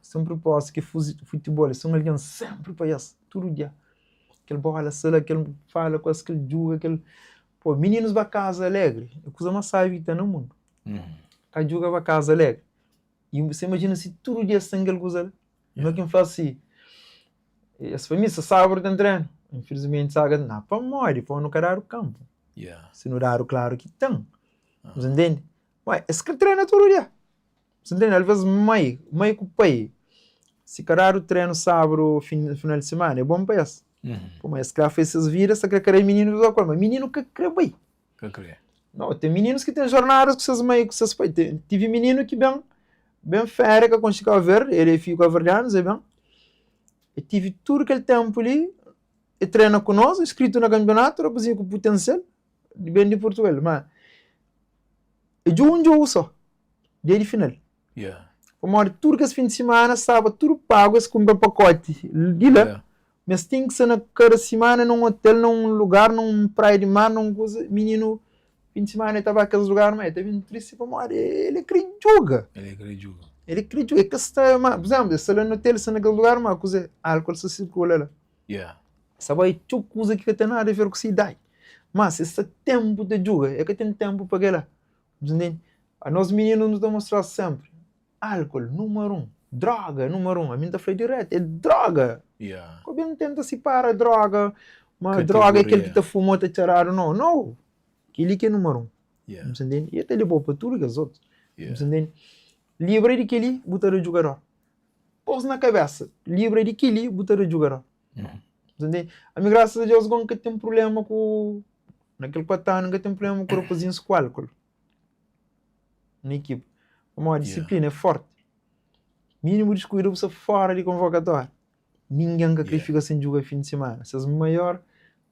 Sempre posso que futebol, são alguém sempre para isso, todo dia. Aquele bola, aquele fala, quase que ele joga, aquele... Pô, meninos para casa alegre, é coisa mais sábia que tem no mundo. Que joga para casa alegre. E você imagina se todo dia tem aquele coisa. Não é quem faz assim. Essa família sabe tem treino. Infelizmente, sabe, não, para morrer, para não querer o campo. Se não dar o claro que tem. Você entende? Mas esse que treina todo dia. Você entende? Às vezes, mãe com o pai. Se querer o treino sábado, final de semana, é bom para isso. Mas esse cara fez essas vidas, só que querer menino do acordo. Mas menino que quer bem. Não, tem meninos que têm jornadas com seus mães, com seus pais. Tive menino que bem fera, que quando chegava a ver, ele fica a ver anos, bem. E tive tudo aquele tempo ali, e treina conosco, inscrito no campeonato, rapazinho com potencial, de bem de Portugal. Mas, e jogo um jogo só, dia de final. Como tudo que esse fim de semana, sábado, tudo pago, esse compra pacote de lá. Mas tem que ser na cada semana, num hotel, num lugar, num praia de mar, num coisa, menino. Fim de semana ele estava naqueles lugares, mas teve um triste para morrer. Ele acredita. Ele acredita. É que está, por exemplo, se ele no hotel, se naquele lugar, mas coisa, álcool se circula lá. Sabe, é tudo coisa que tem nada a ver com a idade. Mas esse tempo de jogo, é que tem tempo para lá. A nós meninos nos demonstrar sempre. Álcool, número 1. Droga, número 1. A mim tá falando direto, é droga. Yeah. Como não tenta se para droga, mas Categoria. droga é aquele que tá fumou, tá tirado, não. Não. Aquele que é número 1. Yeah. Entende? E até ele bom para tudo que os outros. Yeah. Entende? Livre de aquele, botar o jogador. Pôs na cabeça. Livre de aquele, botar o jogador. Entende? A mim, graças a Deus, nunca tem problema com... Naquele patano, nunca tem problema com o rapazinho com álcool. Na equipe. Uma disciplina é forte. Mínimo descuido você fora de convocatório. Ninguém que fica sem jogo fim de semana. Se o maior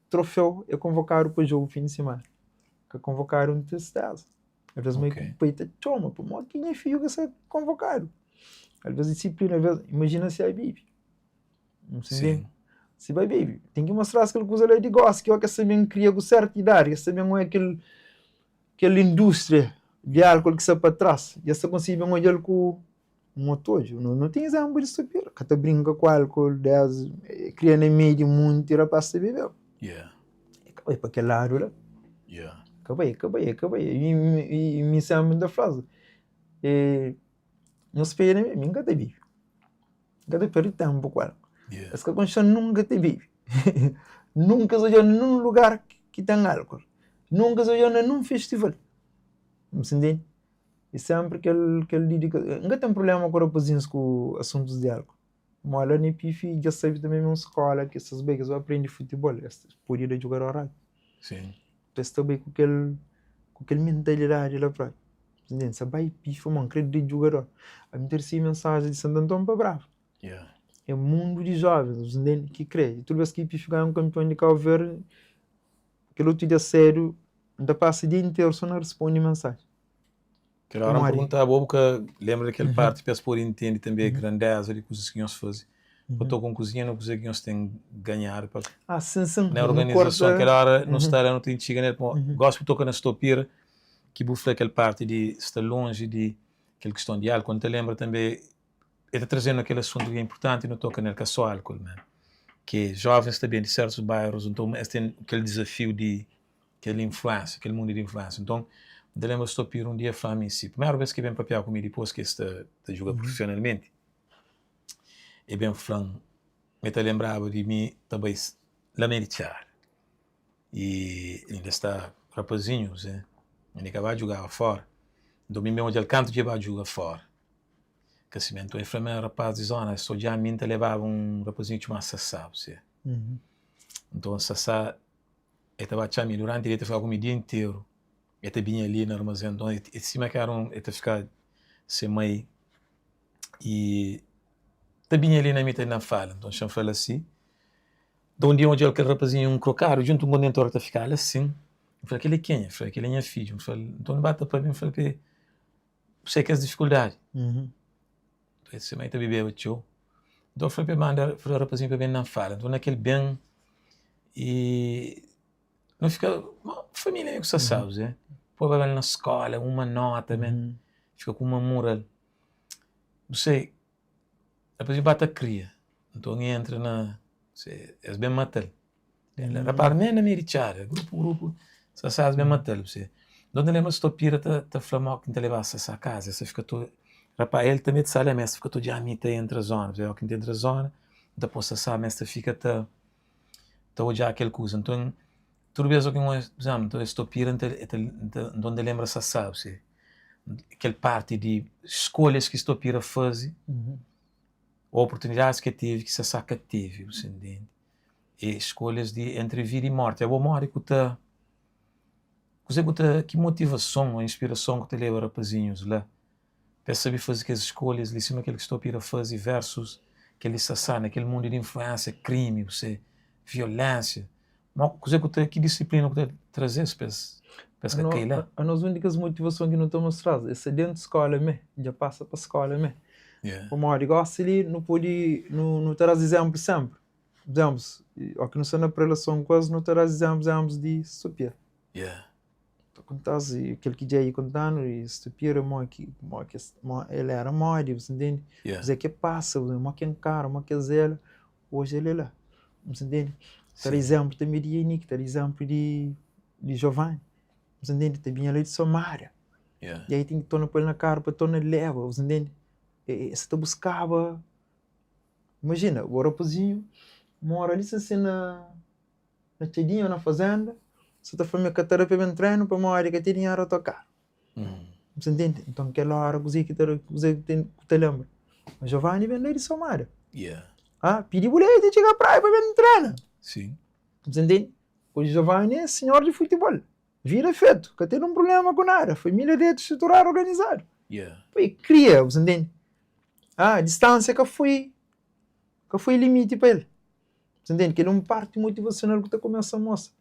troféu é convocar para o jogo fim de semana. Que convocar um testado. Às vezes meio que o peito toma, por modo que nem filho que ser convocado. Às vezes disciplina, às vezes, imagina se é bibi. Não sei. Se vai bibi, tem que mostrar aquela coisa ali de gosto, que eu quero saber criar com certa idade, que saber não é aquela indústria de álcool que está para trás. E essa consigo olhar com um motor. Não tem exemplo de subir. Cada brinca com álcool, cria no meio de mundo, tira para se beber. Acabei para aquele lado lá. Acabei. E me chama da frase. Não espera, nunca te vive. Nunca te perde tempo com ela. Essa condição nunca te vive. Nunca se olha num lugar que tem álcool. Nunca se olha num festival. Não entende? E sempre que ele dedica. Nunca tem problema com rapazinhos com assuntos de álcool. Mas lá nem pifi, já sabe também uma escola que essas begas vão aprender futebol. Podia jogar horário. Sim. Então também com aquela mentalidade lá para. Entende? Se vai pifi, mano, crédito de jogador. A mim ter sim mensagem de Santo Antônio para Bravo. É um mundo de jovens, entende? Que crê. E toda vez que pifi ganha um campeão de Cabo Verde, aquele outro dia sério, ainda passa o dia inteiro só não responde mensagem. Aquela hora me perguntava bobo que lembra daquele parte para por entender também a grandeza de coisas que nós fazem. Eu estou com cozinha, não coisa que nós temos que ganhar. Sim. Na organização, aquela hora não está lá, não tem que ganhar. Gosto de tocar na estopira, que bufla aquela parte de estar longe de aquela questão de álcool. Quando te lembra também, está trazendo aquele assunto que é importante e não toca nele, que é só álcool, né? Que jovens também de certos bairros, então tem aquele desafio de aquela influência, aquele mundo de influência. Então, eu lembro de estopir um dia falar em si. Primeira vez que vem papel comigo depois que está joga profissionalmente, e bem falando, me lembrava de mim também lá meditar. E ainda está rapazinhos, né? Ele acabava de jogar fora. Então, mesmo onde ele canta, ele vai jogar fora. Que assim, então, eu falei, rapaz, de zona, só de mim te levava um rapazinho chamado Sassá, você. Então, Sassá, ele estava chamando durante ele ficava comigo o dia inteiro. Ele vinha ali no armazém, então, ele cima que era ele ficava sem mãe. E ele vinha ali na mitad na fala, então, eu falei assim. De um dia onde aquele rapazinho, um crocário, junto com um condentor, está ficando assim. Eu falei, aquele é quem? Eu falei, aquele é minha filha. Eu falei, então, não bata para mim, eu falei, sei que é as dificuldades. Esse mãe está bebendo tio. Então eu falei para mandar o rapazinho para bem na fala. Então naquele bem e não fica uma família que você sabe, né? Pô, vai na escola, uma nota, man. Fica com uma moral. Não sei. Depois bate a cria. Então entra na, sei, é bem matar. Rapaz, nem na merichara, grupo, você sabe bem matar, você. Então lembra se topira tá flamando que te levar essa casa, você fica todo. Rapaz, ele também te sabe, mas fica todo dia a mim, entre as zonas, é o que entre as zonas, depois você sabe, mas fica tá olhar aquele coisa. Então, tudo vez que nós usamos, então estou pirando, onde lembra se sabe, se aquele parte de escolhas que estou pira fazer, oportunidades que tive, que se saca teve, você entende? E escolhas de entre vida e morte. É o amor que tá, que motivação, a inspiração que te leva rapazinhos lá. Para saber fazer aquelas escolhas, ali cima aquele que estou a fazer versus aquele sassana, aquele mundo de influência, crime, você, violência. Que disciplina que te trazes para essa cair lá? A nossa única motivação que não estamos trazendo, esse dentro de escola mesmo, já passa para a escola mesmo. Como eu digo, ali não pode, não terás exemplo sempre. Exemplos, o que não são na prelação quase não terás exemplos de estupir. Contas aquele que já ia contando e estupira ele era morto, você entende? Dizer que passa, mas que encara, mas que zela, hoje ele é lá, você entende? Ter exemplo também de Henrique, ter exemplo de Giovanni, você entende? Também ali de Somária, e aí tem que tornar para ele na cara para tornar leva, você entende? você te buscava, imagina, o rapazinho mora ali assim na Tidinha, na fazenda, você está fazendo catarra para bem treino, para uma hora que tem dinheiro a tocar. Você entende? Então, aquela hora que você te lembra. Mas Giovanni vem lá de Somália. Pedi boleto e chega à praia para bem treinar. Sim. Você entende? Hoje Giovanni é senhor de futebol. Vira feito, que tem um problema com nada. Família dele estruturar organizado. Foi cria, você entende? A distância que foi limite para ele. Você entende? Que ele é uma parte motivacional que está começando a mostrar.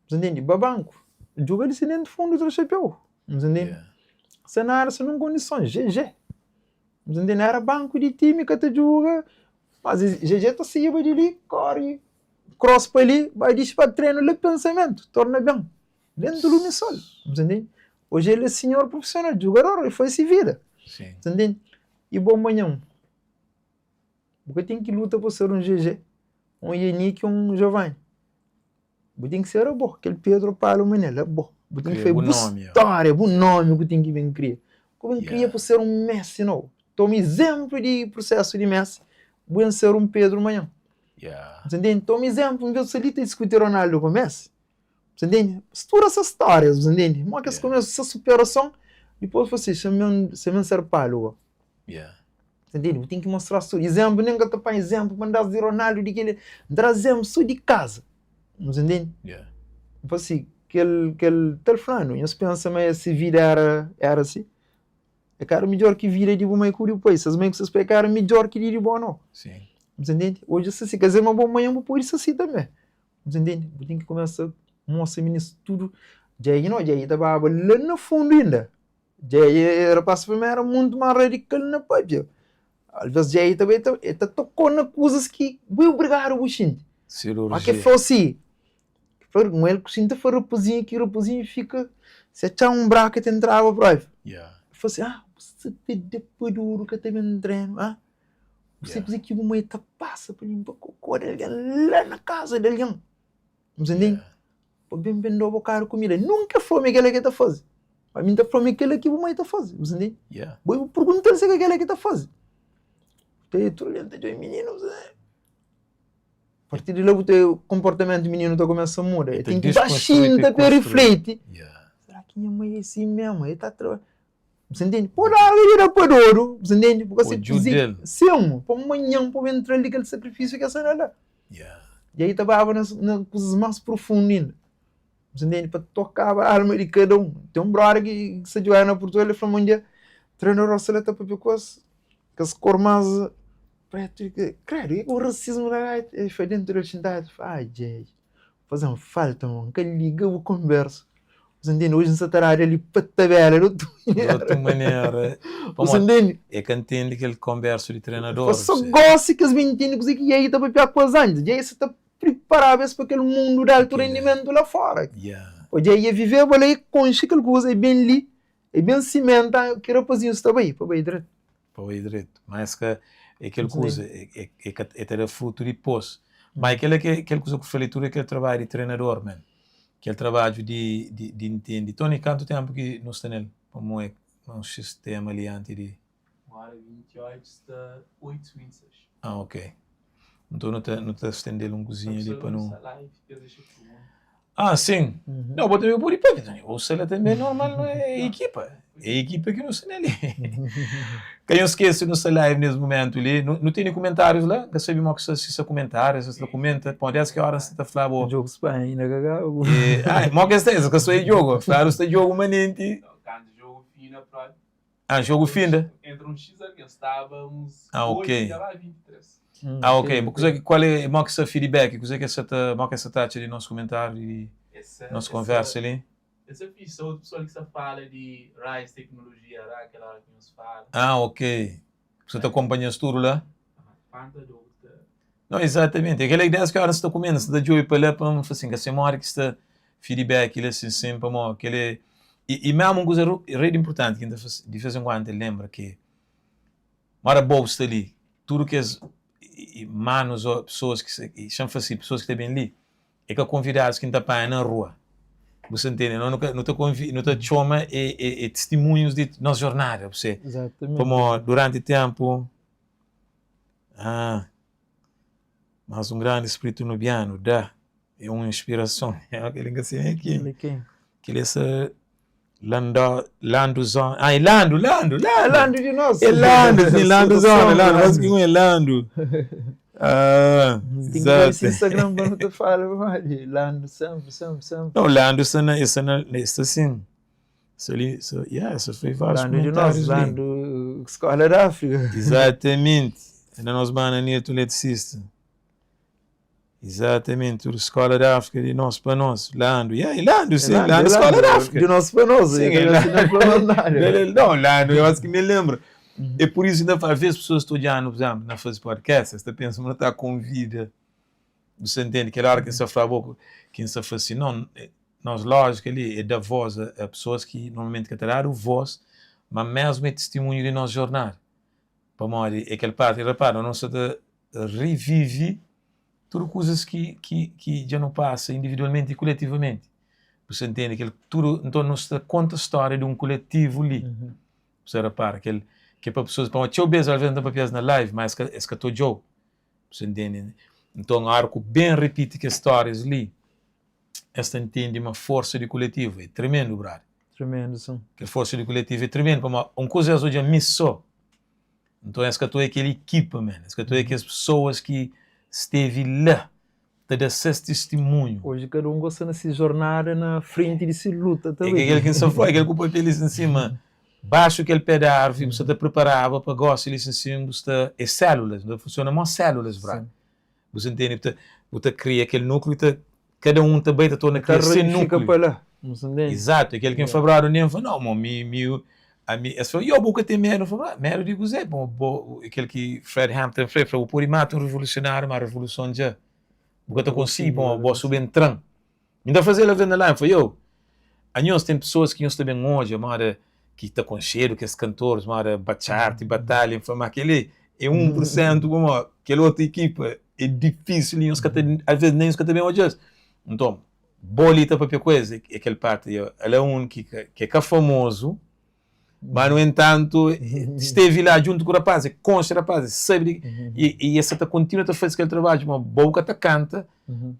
Você entende? Babanco. Joga ele dentro do fundo do chapéu. Você entende? Você não era sem condições. GG. Você entende? Era banco de time que te joga. Mas GG está saindo de ali, corre. Cross para ali, vai dizer para treino ali, pensamento. Torna bem. Dentro do Lumisol. Você entende? Hoje ele é senhor profissional, jogador, ele foi se vira. Sim. Você entende? E bom manhã. Porque tem que lutar para ser um GG. Um Yannick e um Giovanni. Tem que ser bom. Aquele Pedro Paulo Manel é bom. Tem que fazer boa história, bom nome que tem que vir criar. Como cria para ser um Messi, não. Toma exemplo de processo de Messi. Vou ser um Pedro amanhã. Você entende? Toma exemplo. Em vez de você discutir Ronaldo com Messi. Você entende? Mistura essas histórias. Você entende? Mas que começa essa superação. Depois você chama ser Paulo. Você entende? Tem que mostrar isso. Exemplo, nem que eu para exemplo, mandar de Ronaldo, de que ele trazemos só de casa. Você entende? Então, assim, aquele telefone, eu penso, mas se vida era assim. É cara melhor que vida de bom com o país. As mães que vocês pegaram melhor que de bom, não. Sim. Você entende? Hoje, se quiser uma boa manhã, vou pôr isso assim também. Você entende? Eu tenho que começar a mostrar isso tudo. Já estava lá no fundo ainda. Já era para se era muito mais radical na página. Às vezes já está tocando coisas que vou brigar o buchinho. Mas que fosse com ele que sinta foi rapazinho, que o rapazinho fica se achar um bracket entrava para aí. Fosse você te depois duro que também treino, você precisa que uma eta passa para limpar cocô dele lá na casa dele. Você entende? Para bem do bocar comida, nunca foi aquele que está fazendo. Para mim está falando aquele que uma está fazendo, você entende? Vou perguntar se aquele que está fazendo. Tu lenta de meninos, a partir de lá o teu comportamento menino está começando a mudar. Tem que baixinho para refletir. Será que minha mãe é assim mesmo? Ele está trabalhando. Você entende? Por ali era para ouro. Você entende? Porque você precisa ser para amanhã, para entrar ali aquele sacrifício que é essa lá. E aí estava nas coisas mais profundas ainda. Você entende? Para tocar a alma de cada um. Tem um brother que se joga na Portugal e falou um dia, treinou a roceleta para coisas que as cor mais preto. Claro, o racismo foi dentro da cidade. Jay, fazendo falta, mano. Que liga o converso. Você entende? Hoje você está ali para tabela de outra maneira. Você entende? É que entende aquele converso de treinador. Você gosta que as meninas que aí está para pegar com as antes. E aí você está preparado para aquele mundo de alto rendimento lá fora. Hoje aí viver ali com aquela coisa é bem ali, é bem cimenta, que rapazinho está bem, para bem direito. Para bem direito. Mas que aquela coisa é fruto de pós. Mas aquela coisa que eu falei tudo é aquele trabalho de treinador, man. Aquele trabalho de entender. Tony, quanto tempo que nós temos como é um sistema ali antes de... Uma hora 28 está 8 meses. Ok. Então não está estendendo um cozinho ali para não... Sim. Não, vou também por aí para ver. O Sela também normal, não é equipa. É a equipa que não está ali. Quem eu esqueço no live nesse momento ali, não tem comentários lá? Eu sei que se comentários, se comenta, pode ser que a hora você está falando. Jogo Espanha, né, cagado? Mas que é isso, que eu sou jogo. Claro, você jogo manente. Quando jogo fina, pronto. Jogo finda? Entre uns X aqui, estávamos 8 e já vai 23. Ok. Qual é o seu feedback? O que é essa taxa de nosso comentário e nossa conversa ali? Essa ficha, outra pessoa que você fala de RISE tecnologia, aquela que nos fala. Ok. Você está acompanhando tudo lá? Quanta dúvida? Não, exatamente. Aquela ideia que a hora você está comendo, você está de olho para lá, para assim, que a hora que está feedback, ele assim, sempre, aquele... E mesmo uma coisa muito importante, que de vez em quando ele lembra que uma hora boa está ali, tudo que as manos ou pessoas que são assim, pessoas que estão bem ali, é que convidados que estão na rua. Você entende? Não te chama e testemunhos de nossa jornada, você. Exatamente. Como durante tempo, mas um grande espírito nubiano dá, é uma inspiração. É aquele que assim aqui. Ele quem? Que essa Lando Zone. Ah, é Lando de nós. É Lando, sim, Lando Zone. Mas que é Lando. Tem que ver esse Instagram quando tu fala, Lando, sempre. Não, Lando, isso assim. Isso foi vários Lando de nós, comentários. Lando, Escola da África. Exatamente. Ainda nós bananitos eletricista. Exatamente, a Escola da África de nós para nós. Lando, Lando, sim, Lando, Escola da África. De nós para nós. Sim, não, Lando, eu acho que me lembro. É por isso que às vezes as pessoas estudando, por exemplo, na fase podcast, você pensa, não está com vida. Você entende que é hora que você fala, que você fala assim, não, nós, lógico, ele é da voz a pessoas que normalmente querem voz, mas mesmo é testemunho de nossa jornada. Para nós, é aquele parte, repara, não se revive tudo coisas que já não passa individualmente e coletivamente. Você entende que tudo, então não se conta a história de um coletivo ali. Você repara que é para pessoas, para eu vejo às vezes papéis na live, mas é que estou eu. Você entende? Então, arco bem repite que histórias ali. Esta entende uma força de coletivo, é tremendo, brother. Tremendo, sim. Que a força de coletivo é tremendo, mas uma coisa é hoje missou. Então, é que aquela equipa, man. É que aquelas pessoas que esteve lá, te dá esse testemunho. Hoje cada um gosta de se jornada na frente de se luta também. É aquele que sofreu, aquele que põe eles em cima, baixo aquele pé da árvore, você te preparava para gostar eles em cima, é células, não funciona mais células, brother. Você entende? Você cria aquele núcleo, cada um também está todo naquele núcleo. Fica para lá, não entende? Exato, aquele que em fevereiro nem falou, não, eu nunca tenho medo, medo de você, aquele que Fred Hampton fez, o por matar um revolucionário, uma revolução já, porque eu consigo, vou subir em trem. Ainda fazer a venda lá, foi eu. Nós tem pessoas que nós também hoje, que está com cheiro, que é cantores, bachata, batalha, aquele é 1%, como aquela outra equipa, é difícil, às vezes nem os que também hoje. Então, bolita para coisa, é aquele parte, ele é que é famoso, mas, no entanto, esteve lá junto com o rapaz, consta o rapaz, sabe, e essa continua a fazer aquele trabalho, uma boca canta,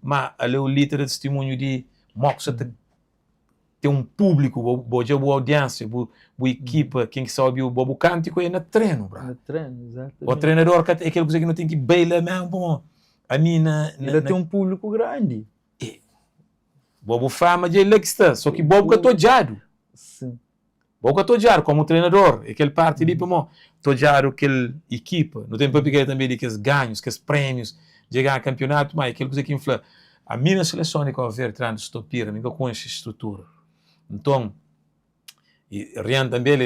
mas ele é o líder de testemunho de moça tem um público, boa audiência, boa equipa, quem sabe o cântico é no treino, bro. No treino, exatamente. O treinador é aquele que não tem que bailar mesmo, a mim ele tem um público grande. Bobo fama de ele que está, só que bobo que estou jado. Sim. Bobo que estou jado como treinador, aquele parte ali para mim, estou jado aquele equipa, não tem para pegar também de aqueles ganhos, aqueles prémios, de ganhar campeonato, mas aquele coisa que infla. A minha seleção é que eu ver treinando estopira, me com essa estrutura. Então, e Rian também,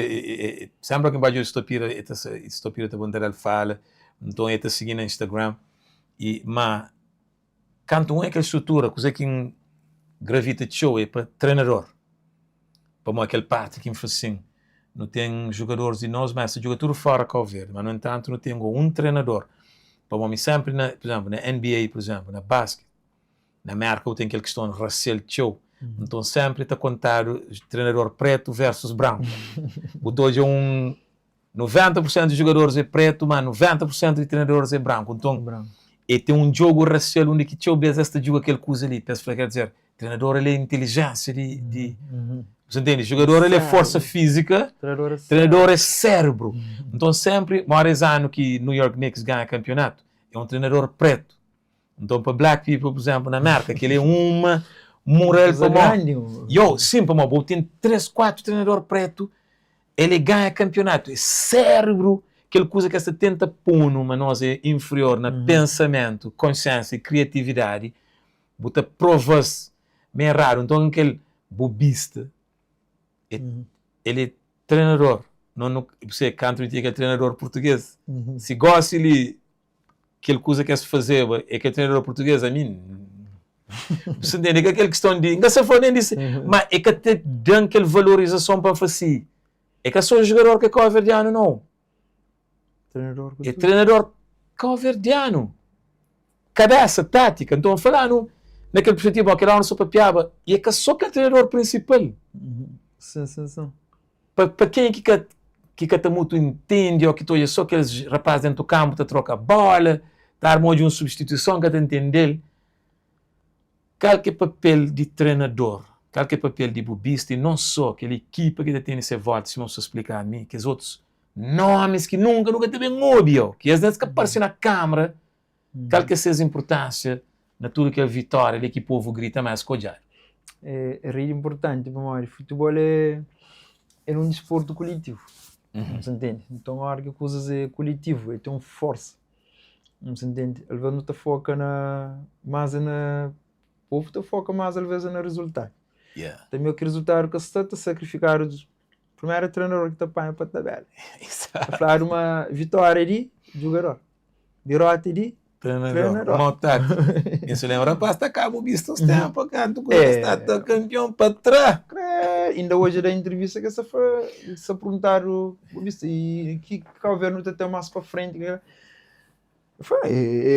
sempre que eu vejo estopira está bom ele fala, então ele está seguindo no Instagram, mas quando aquela estrutura, coisa que gravita show é para treinador, para aquele parte que me faz assim, não tem jogadores de nós, mas joga tudo fora com o verde, mas no entanto não tenho um treinador, para mim sempre, por exemplo, na NBA, por exemplo, na basquete, na América eu tenho aquela questão racial show. Então sempre está a contar o treinador preto versus branco. Hoje 90% dos jogadores é preto, mas 90% dos treinadores é branco. Então, e tem um jogo racial onde que eu vejo esta jogo aquele coisa ali. Penso que quer dizer, treinador ele é inteligência você entende? Jogador ele é força física, treinador é cérebro. Então sempre, mais ano que New York Knicks ganha campeonato, é um treinador preto. Então para black people, por exemplo, na América, que ele é uma moral para sim, para mim, tem 3, 4 treinador preto, ele ganha campeonato, é cérebro, aquela coisa que essa tenta pôr numa nós é inferior na pensamento, consciência e criatividade, bota provas meio raro, então aquele bobista, ele é treinador, não você canta aquele treinador português, se gosta ele, aquela coisa que se fazer, é que treinador português, a mim, você entende? É aquela questão de. Não se for nem disso, mas é que te dão aquela valorização para fazer. É que só jogador que é cabo-verdiano, não. É treinador cabo-verdiano. Cabeça, tática. Então, falando, naquela perspectiva, aquela hora só para piaba, e é que só que é o treinador principal. Sim. Para quem que está muito entende, ou que estou só aqueles rapazes dentro do campo, tá troca bola, tá armando de uma substituição, que está entender, qual que é o papel de treinador, qual que é o papel de bubista, e não só aquela equipa que tem nessa volta, se não se explicar a mim, que os outros nomes que nunca teve óbvio, que às vezes que aparecem na câmara, qual que é a importância na tudo que é vitória, que o povo grita mais cojar. É really importante, para futebol é um desporto coletivo, você entende? Então, a hora que coisas é coletivo, tem uma força, você entende? Às vezes não te foca mais na... O povo te foca mais às vezes no resultado. Também o que resultado que você está a sacrificar o primeiro treinador que te apanha para a tabela. A falar uma vitória de jogador, derrota de treinador. Montado. Isso lembra para acaba visto os tempos, canto com está campeão para trás. Ainda hoje da entrevista que se perguntaram e que o governo está mais para frente.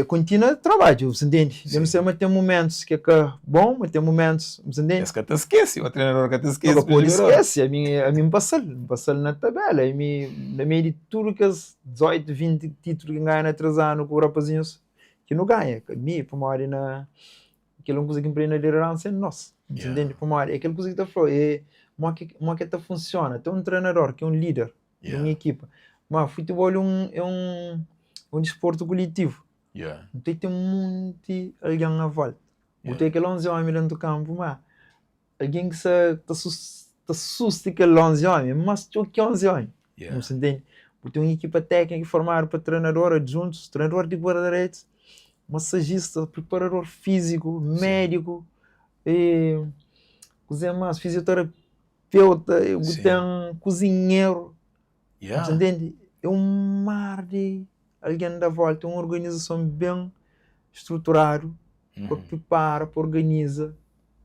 Continua trabalho, você entende? Eu não sei, mas tem momentos que é bom, mas tem momentos, você entende? Esse que te esquece, o treinador que te esquece. Não pode esquecer, a mim passou na tabela, na meio de tudo que as 18, 20 títulos que ganha na 3 anos com os rapazinhos que não ganha, para mim, na aquela coisa que emprega na liderança é nossa, você entende? É aquela coisa que está falando, uma que funciona, tem um treinador que é um líder de uma equipa, mas futebol é um desporto coletivo. Então tem muito alguém à volta. Tem aquele 11 homens dentro do campo, mas alguém que assusta aquele 11 homens, mas tem que 11 homens. Não se entende? Tem uma equipa técnica formada para treinador adjuntos, treinador de guarda-redes, massagista, preparador físico, médico, fisioterapeuta, tem cozinheiro. Não se entende? É um mar de alguém da volta, uma organização bem estruturada, que prepara, que organiza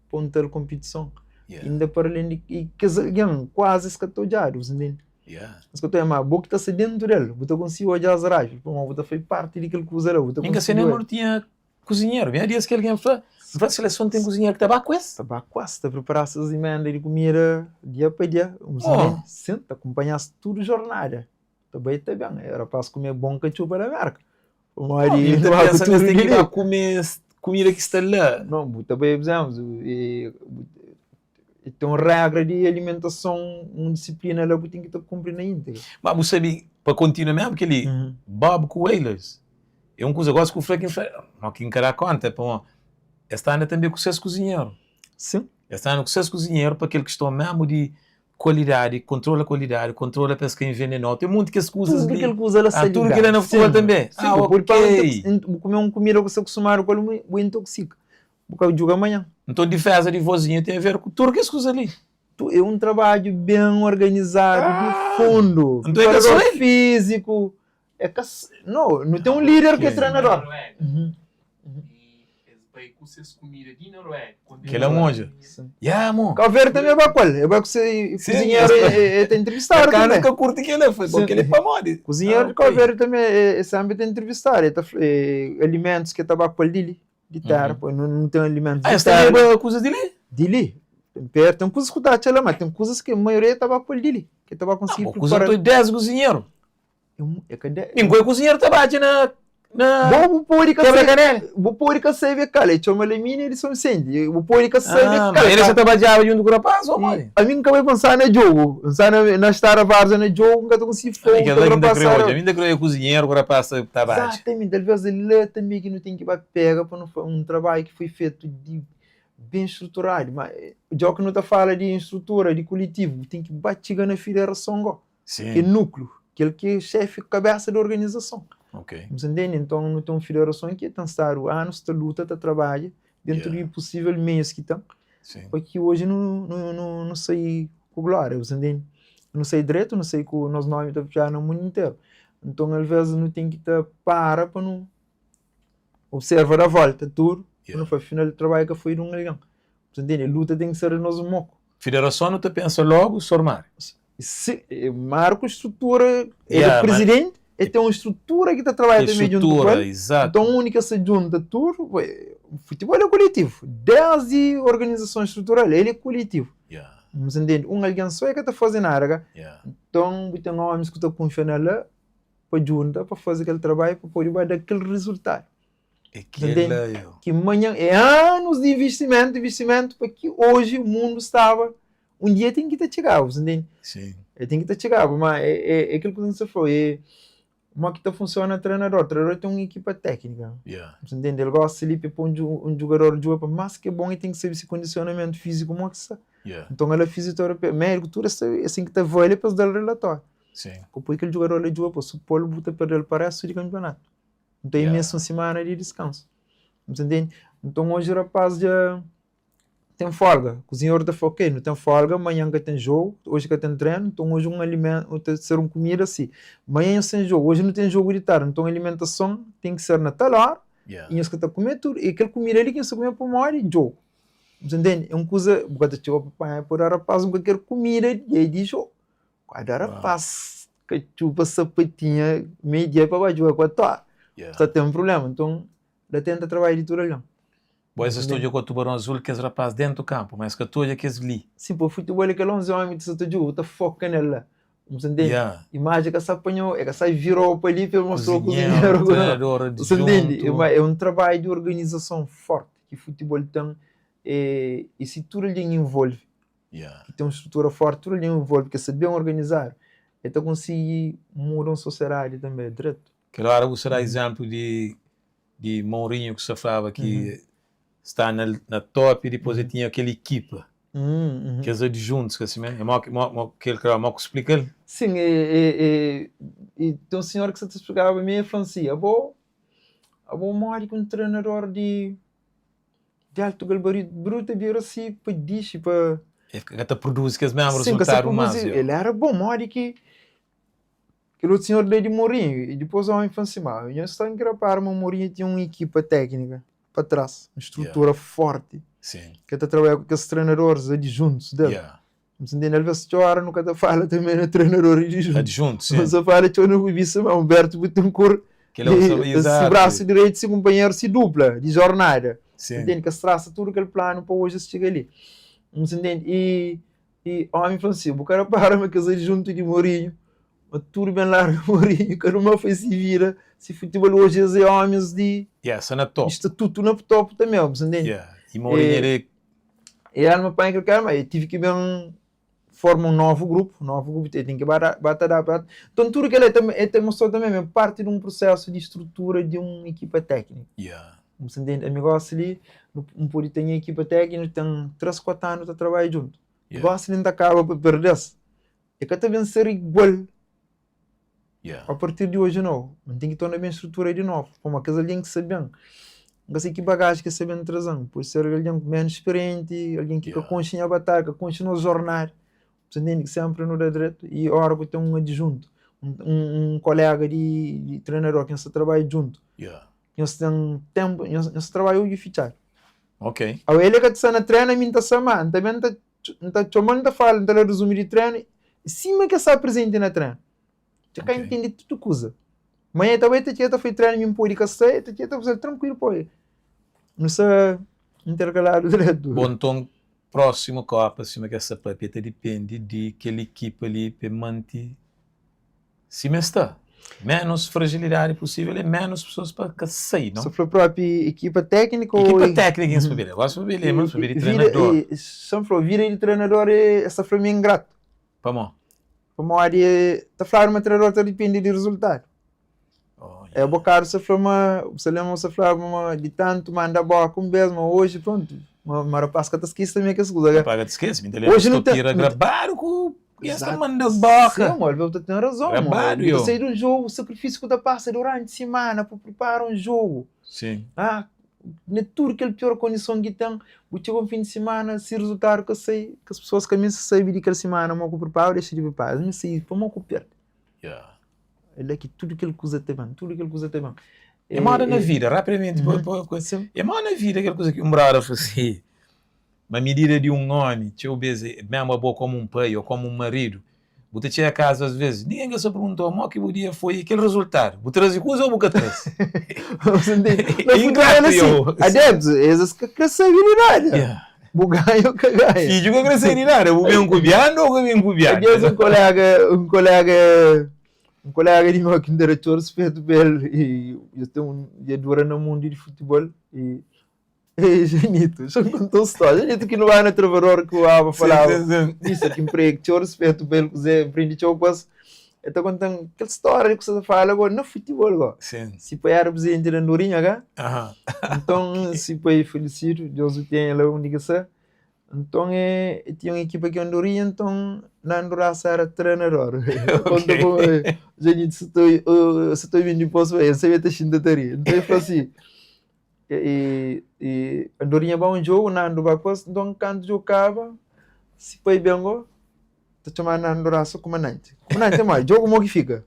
para uma tal competição. Ainda para além de que alguém quase escatolhado, entende? Escatolhado, mas que está dentro dele, você conseguiu olhar as rajas, você foi parte daquele coisa lá. Ninguém se não tinha cozinheiro, bem, dias que alguém falou, a seleção tem cozinheiro que estava quase. Estava quase, está a preparar essas emendas de comida dia para dia, senta, acompanhasse tudo jornada. Também está bem, era para comer bom ketchup da marca. Mas pensa que tem que comer comida que está lá. Não, também, exemplo, tem uma regra de alimentação, uma disciplina lá que tem que estar cumprindo ainda. Mas você sabe, para continuar mesmo, aquele Bob Coelhos, é um coisa que eu gosto que o Franklin faz, não que encarar conta, esta ano também com seus cozinheiros. Sim. Esta ano com seus cozinheiros, para aquele que estão mesmo de qualidade, controla a qualidade, controla a pesca envenenada. Tem muito que as coisas ali. Tudo que ele não foi também. Sim, ok. Comer uma comida que você acostumar com o intoxica. Porque joga amanhã. Então, a defesa de vozinha tem a ver com tudo que as coisas ali. É um trabalho bem organizado, de fundo. Então é que físico. Não tem um líder que é treinador. Essas comidas de Noruega. Que ele é monge. Amor. Cabo Verde também é para qual? É para que você cozinheiro é entrevistado. O cara nunca curte que ele foi, porque ele é famoso. Cozinheiro de Cabo Verde também é sempre entrevistado. Alimentos que estava com ele de terra, não tem alimentos de terra. Essa é coisa dele? Dele. Tem coisas que está lá, mas tem coisas que a maioria estava com ele, que estava conseguindo preparar. Coisa 10 cozinheiros. Ninguém cozinheiro estava Vou pôr que serve cala, e chama lemina eles são sente. Vou pôr que serve cala. Ele já trabalhava junto com o rapaz, ou mãe? A mim acabei pensar no jogo, pensar na estar a várzea no jogo, nunca estou conseguindo fogo. Ainda creio cozinheiro, o rapaz estava. Exatamente, talvez ele também que não tem que pegar para um trabalho que foi feito bem estruturado, mas já que não está fala de estrutura, de coletivo, tem que bater na federação, que é núcleo, que é chefe, cabeça da organização. Você entende? Então, não tem uma federação que está a anos, está luta, está trabalha dentro de possível meios que estão. Porque hoje não sei com glória, você entende? Não sei direito, não sei com os nomes da no mundo inteiro. Então, às vezes, não tem que estar para não observar a volta, tudo. Não foi final do trabalho que foi de um leão. Você entende? A luta tem que ser nosso moco. Federação não te pensa logo, sormar. Marco estrutura, é o presidente. E tem uma estrutura que está trabalhando também junto com ele. Exato. Então, a única que se junta tudo, o futebol é coletivo. Desde a organização estrutural, ele é coletivo. Yeah. Mas entende? Alguém só é que está fazendo nada. Yeah. Então, tem homens que estão confiando nela para juntar, para fazer aquele trabalho, para poder dar aquele resultado. Que amanhã é anos de investimento para que hoje o mundo estava. Um dia tem que estar chegado, entende? Sim. Tem que estar chegado, mas é aquilo que você falou. Como que funciona o treinador? O treinador tem uma equipa técnica. Yeah. Entende? Ele gosta de ir para um jogador joga, mas que é bom e tem que saber esse condicionamento físico como é que está. Yeah. Então ele é fisioterapeuta, médico, tudo assim que está velho para dar relatório. Sim. Depois aquele jogador ele joga, se o Paulo botar para ele para o campeonato. Então é mesmo uma semana de descanso. Entende? Então hoje o rapaz já tem folga. O senhor está ok, não tem folga, amanhã que tem jogo, hoje que tem treino, então hoje um alimento, tem que ser uma comida assim. Amanhã sem jogo, hoje não tem jogo de tarde, então a alimentação tem que ser na tal hora, e eles que estão comendo tudo, e aquele comida ali que se come para uma hora de jogo. Entende? É uma coisa, porque eu por rapaz, não quer comida de jogo. Cada rapaz que chupa sapatinha, meio dia para jogar com a tua. Está tendo um problema, então ele tenta trabalhar de tudo ali. Pois estou com o Tubarão Azul, que é rapaz dentro do campo, mas que tu é que é ali. Sim, para o futebol é que 11 homens que estão está foca nela. Entende? Imagem que se apanhou, é que se virou para ali para mostrar o cozinheiro. Você entende? É um trabalho de organização forte que o futebol tem. E se tudo ali envolve, que tem uma estrutura forte, tudo ali envolve, porque se bem organizar, então consegue mudar uma sociedade também, direto. Claro, você dá exemplo de Mourinho que se falava que está na top e depois ele tinha aquela equipa, que é adjuntos, que assim, é mal que explica ele. Sim, e tem um senhor que se te explicava a mim, Francia, vou morrer com um treinador de alto gabarito, bruto, de assim, para dizer, para... É que até produz que as membros resultaram mais. Ele era bom, morrer que o senhor de Mourinho, e depois ao infância, eu estou engrapar, mas Mourinho tinha uma equipa técnica para trás, uma estrutura forte. Sim. Que está trabalhando com aqueles treinadores adjuntos dele. Entendeu? Ele vai se chorar, nunca fala também no treinador adjunto. Sim. Mas eu falo que eu não vi isso, Humberto Betancourt, que esse braço direito, esse companheiro se dupla de jornada. Entende? Que se traça tudo aquele plano para hoje chegar ali. Entende? E homem Francisco, o cara para que eles junto de Mourinho, tudo bem largo Mourinho, que não fez se vira, se futebol hoje é homens de estatuto na top também, entende? E Mourinho era uma pai que eu quero, mas eu tive que formar um novo grupo tem que bater. Então tudo que ele mostrou também parte de um processo de estrutura de uma equipa técnica. Entende? Amigos ali, não pode ter uma equipa técnica, tem 3, 4 anos a trabalhar junto. Gosta de acaba para perder-se. É que também ser igual. A partir de hoje não. Mas tem que tornar bem a estrutura de novo. Como aqueles alguém que sabe bem. Não sei que bagagem que sabe trazer. Pode ser alguém menos experiente, alguém que continua a batalha, que continua a jornar. Você entende que sempre não dá direito. E agora que tem um adjunto, um colega de treinador que se trabalha junto. Nós tem tempo, nós trabalhamos de fichar. Ok. A ele que está na treina, me está chamando, também está chamando, está falando, está resumo de treino, cima que está presente na treina. Já cá entende tudo coisa. Amanhã também está foi treino, me pode castar, está fazer tranquilo, pô. Não está intercalado direto. Bom, então, próximo Copa, cima que essa papeta depende de aquela equipa ali para manter se está. Menos fragilidade possível e menos pessoas para sair, não? Só para a própria equipa técnica ou... Equipa técnica em Espanha. Eu gosto de ver, mas de treinador. Só para vir de treinador essa foi minha ingrato. Para mim? Para uma área... Está falando que o treinador depende do resultado. É o bocado, você lembra, você falava de tanto, manda boa com mesmo, hoje, pronto. Mas rapaz, que está esquece também que essa coisa. Paga de esquece, me lembra que estou tira gravar com... Essa manda boca. Sim, amor, você tem razão. Você sai do jogo, o sacrifício que você passa durante a semana para preparar um jogo. Sim. Não é tudo aquela pior condição que tem. Você chega um fim de semana, se resultar que sei, que as pessoas começam a saber de aquela semana, não vou preparar, deixa de preparar. Não sei, para não copiar. Ele é que tudo aquilo que você tem, tudo aquilo que você tem. É mal na vida, rapidamente. É mal na vida aquela coisa que um brado fazia. Uma medida de um homem, mesmo boa como um pai ou como um marido, Você tinha casa às vezes, ninguém que se perguntou, mas que dia foi aquele resultado? Você traz coisa ou você traz? Futebol assim, adeptos, esses que crescem habilidade. Buganho que ganha. Filho que crescem habilidade, o bem cubiano ou o bem cubiano? Às vezes um colega de meu que me diretor respeito dele e eu tenho dura no mundo de futebol e Genito, já contou história. Genito que não vai na trabalhar que o Ava falava. Isso que emprego, eu respeito bem, que aprendi coisas. Então contando aquela história que você fala agora no futebol agora. Se para árabes entre a Norinha, então se para felicito, Deus o tenha lá onde que está. Então tinha uma equipa que andoria, então Nando Raça era treinador. Quando Genito se estou vindo de posto, você vai ter xindataria. Então eu falei assim. E andorinha bom jogo, Nando Bacos, então quando jogava, se foi bem go, te chamar Nando Raça comandante. Comandante, mas jogo como que fica?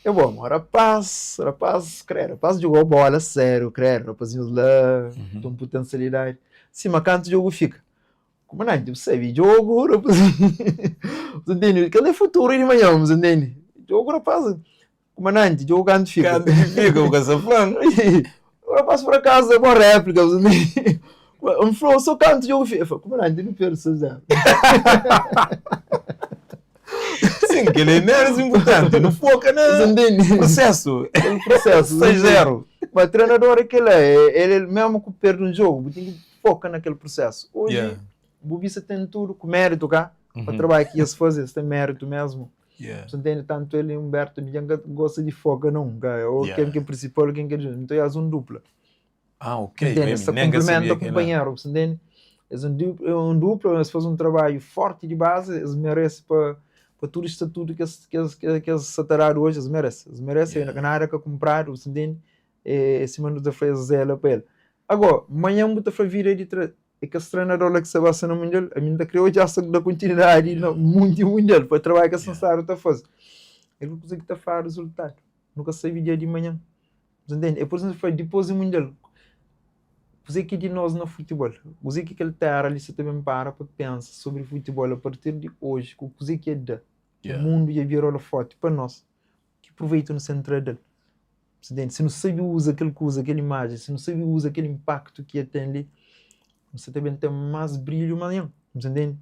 É bom, rapaz, jogou bola sério, rapazinhos lá, com potencialidade. Sim, mas quando jogo fica? Comandante, você viu jogo, rapazinho. Você entende? Cadê o futuro de manhã, você entende? Jogo, rapaz. Comandante, jogo quando fica? Quando fica, o caçaflão. Agora passo para casa, é uma réplica. Um flow, só canto de ouvir. Eu falo, comandante, não perco já. Sim, que ele é menos importante. Não foca no processo. O processo. 6-0. Mas o treinador é que ele mesmo que perde um jogo, tem que focar naquele processo. Hoje, o Bubissa tem tudo com mérito, cá. Para trabalhar aqui, as coisas têm mérito mesmo. Você entende? Tanto ele e Humberto gosta de foca, não. Ou quem que é principal, quem que é junto. Então é um dupla. Ok. Entende? Essa complementa o companheiro. Você entende? É um duplo, eles fazem um trabalho forte de base, eles merecem para todo o estatuto que eles saturaram hoje, eles merecem. Na área que compraram, você entende? Esse mano da fez zela para ele. Agora, amanhã muita foi vir de é que esse treinador que se basa no mundial, a minha criou já da continuidade no mundial para trabalhar que a Sansaro está fazendo. Ele não consegue fazer resultado. Nunca saiu dia de manhã. Você entende? É por isso que foi depois do mundial. Você que de nós no futebol, você que ele está ali, você também para pensar sobre futebol a partir de hoje, com o que é da o mundo já virou forte para nós, que aproveita no centro dele. Você entende? Se não sabe usar aquele coisa, aquela imagem, se não sabe usar aquele impacto que tem ali, você também tem mais brilho amanhã, você entende?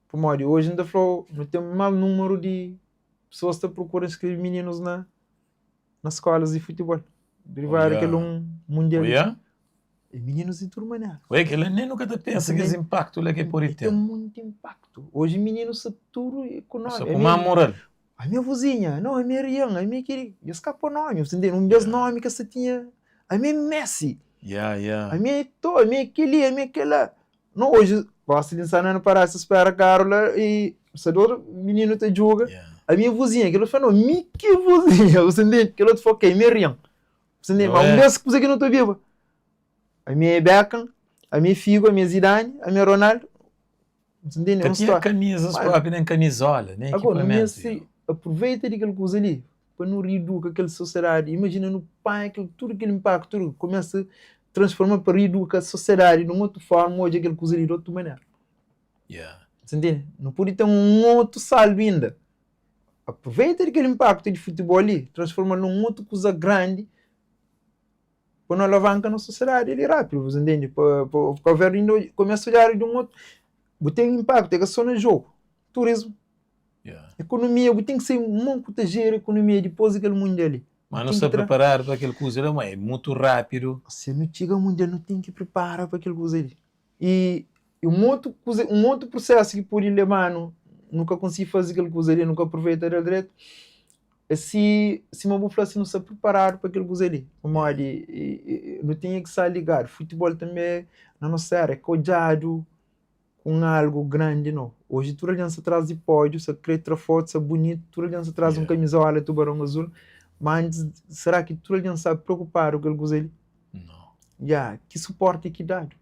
Por modo, hoje ainda falou, não tem mais número de pessoas que procuram escrever meninos nas escolas de futebol. Derivar aquele mundial. E meninos de turma, né? Ué, que ele nem nunca te pensa que esse impacto é que por aí tem muito impacto. Hoje meninos se tudo econômico. Só com uma moral. A minha vizinha, não, a minha Rian, a minha querida, eu escapo o nome, você entende? Um dos nomes que você tinha, a minha Messi. A minha Ito, a minha aquele, a minha aquela. Não, hoje, posso lhe ensinar a parar, se espera Carola e se do menino te joga. A minha vizinha, que ele falou, minha que vizinha, você entende? Que ele falou, ok, minha Rian. Você entende? Mas um desses que você não está viva. A minha Beckham, a minha Figo, a minha Zidane, a minha Ronaldo. Você entende? Que tinha camisas próprias, nem camisola, nem agora, Messi, aproveita daquela coisa ali, para não reeducar aquela sociedade. Imagina no pai, tudo aquele impacto, tudo começa a transformar para reeducar a sociedade de uma outra forma, hoje aquela coisa ali de outra maneira. Você entende? Não pode ter um outro salve ainda. Aproveita daquele impacto de futebol ali, transforma num outra coisa grande, para não alavancar na sociedade ali rápido, você entende? Para ver ainda, começa a olhar de um outro. Tem impacto, é só no jogo. Turismo. Economia, tem que ser muito proteger a economia depois daquele mundial ali. Mas não se preparar para aquele coisa, não é muito rápido. Se não chega ao mundial, não tem que preparar para aquele coisa ali. E um outro processo que pode levar, nunca consegui fazer aquele coisa ali, nunca aproveita o direito. Se uma população não se preparar para aquele coisa ali, não tem que se ligar. Futebol também, na nossa área, é cuidado com algo grande, não. Hoje, toda aliança traz de pódio, se creta forte, se bonito, toda aliança traz um camisola, tubarão azul, mas será que toda aliança está preocupada com aquele coisa ali? Não. Que suporte e que dado?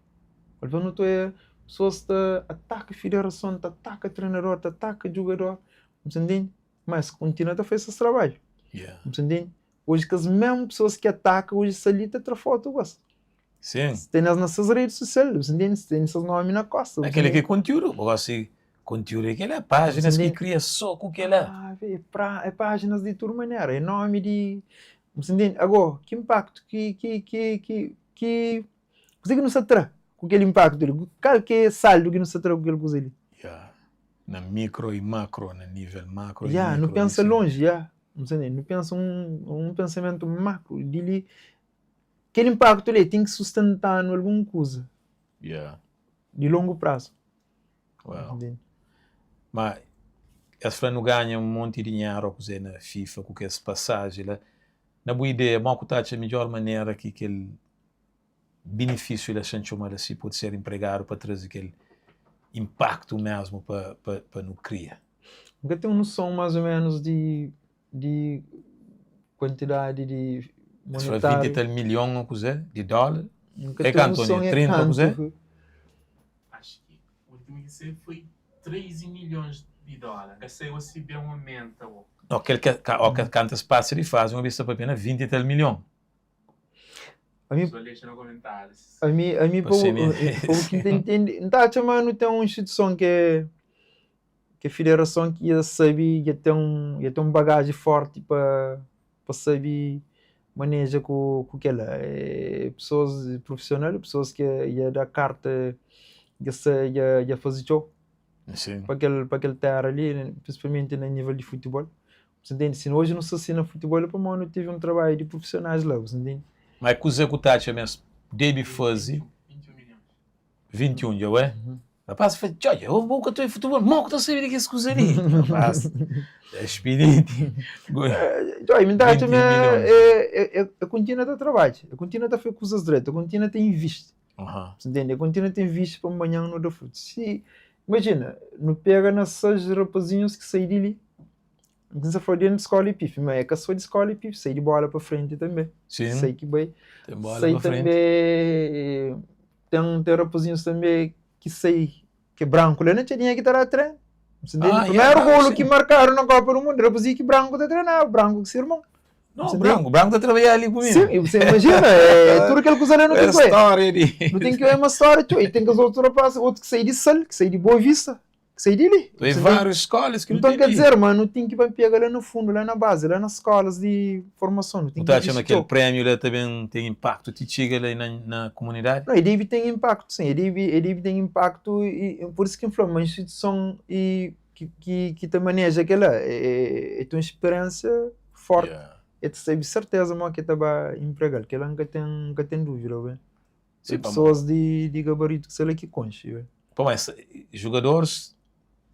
Quando tu é pessoas que atacam a federação, atacam o treinador, atacam o jogador, você entende? Mas continua a fazer esse trabalho. Você entende? Hoje, que as mesmas pessoas que atacam, hoje se ali te foto, gosta. Sim. Tem nas nossas redes sociais, você entende? Tem seus nomes na costa. Aquele que conteúdo, assim, conteúdo é aquela, páginas que Entende? cria só com aquela. Ah, é páginas de toda maneira, é nome de... Você entende? Agora, que impacto que não se atrai com aquele impacto dele? Qual que é saldo que não se atrai com aquele coisa ali? Yeah. Na micro e macro, no nível macro e Não micro. pensa isso. longe, você entende? Não pensa um pensamento macro dele. Aquele impacto ali tem que sustentar em alguma coisa Yeah. de longo prazo. Well. Entende? Mas essa não ganha um monte de dinheiro na FIFA com essa passagem lá. Na boa ideia, bom que a melhor maneira que aquele benefício da Sanchoma assim pode ser empregado para trazer aquele impacto mesmo para não criar. Nunca tem uma noção mais ou menos de quantidade de Foi monetário. 20 milhões de dólares. Nunca É tem quanto, noção Antônio? é 30 quanto. Acho que o último que sei foi 13 milhões de dólares. Gastei assim bem um aumento. Não, que quantas passes ele faz, uma vista para apenas 20 milhões. A mim, Só deixa nos comentários. a mim Você por que entende, não tá chamando tem uma instituição que a federação que ia saber, ia ter um bagagem forte para saber manejar com aquela pessoas profissionais, pessoas que ia dar carta, ia fazer show Sim. para aquele terra ali, principalmente no nível de futebol. Você entende? Se hoje não se assina futebol, para mim não tive um trabalho de profissionais lá, você entende? Mas com o executante mesmo, deve fazer 21 milhões. 21, já é? Rapaz, foi, olha, eu vou que estou em futebol, mal que estou a saber que esse coisa ali. Rapaz, é expediente. Me dá também, eu continuo a trabalhar, eu continuo a fazer coisas direitas, eu continuo a investir. Você entende? Eu continuo a investir para amanhã no da fruto. Imagina, não pega nessas rapazinhos que saem dali. Não se for dentro de escola e pife, mas é que eu sou de escola e pife, sei de bola para frente também. Sim. Sei que bem. Tem bola Sei para frente. também, tem rapazinhos também que sei que branco, lá não tinha que estar a treinar. O primeiro golo que marcaram na Copa do Mundo, rapazinho que branco está treinando, branco que se irmão. Não, branco está trabalhando ali comigo. Sim, você imagina, tudo aquele coisa ali não tem que não tem que ver uma história, e tem que os outros rapazes, outros que saem de Sal, que saem de Boa Vista, que saem dali. Tem várias escolas que então, quer dizer, mano, tem que pegar lá no fundo, lá na base, lá nas escolas de formação. Não tem que achando que aquele prêmio lá também tem impacto, te chega ali na comunidade? Não, ele tem impacto, sim, ele tem impacto, e por isso que inflama uma instituição que te maneja aquela, é tua experiência forte. Eu tenho certeza que estava empregado, que ela nunca tem dúvida, velho. Sim, pessoas de gabarito que sei lá que conche, pô, mas jogadores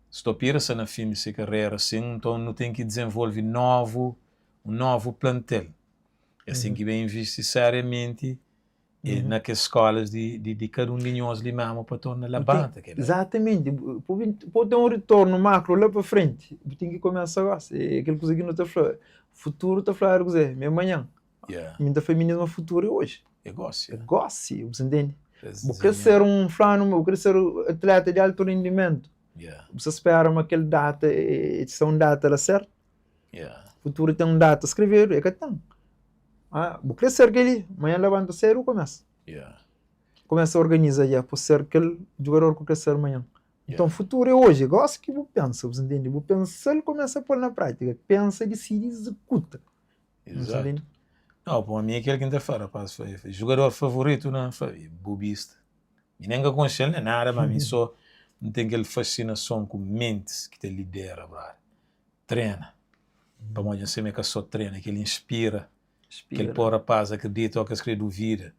estopira-se na fim de sua carreira, assim, então não tem que desenvolver um novo plantel. É assim que vem investir seriamente naquelas escolas de cada um de nós ali mesmo para tornar a banda. Exatamente. Pode ter um retorno macro lá para frente. Tem que começar agora. É aquela coisa que não está falando. Futuro está falando, meu amanhã. Ainda feminismo futuro é hoje. É gosto. Você entende? Vou querer ser um flano, vou querer ser atleta de alto rendimento. Você espera aquela data, são data lá certo? Futuro tem um data, escrever, é que tem. Vou querer ser aquele, amanhã levanta sério, começa. Começa a organizar já, para ser aquele jogador que quer ser amanhã. Então, futuro é hoje, gosto que vou pensar, você entende? Vou pensar e começa a pôr na prática. Pensa, decide e executa. Exato. Não, para mim, aquele quinta-feira, foi jogador favorito, não foi bobista. E nem que aconselho nada, mas mim só não tem aquela fascinação com mentes que te lidera, brother. Treina. Para mim, não sei que só treina, que ele inspira. Que ele pôr a paz, acredita ou que escreve duvida.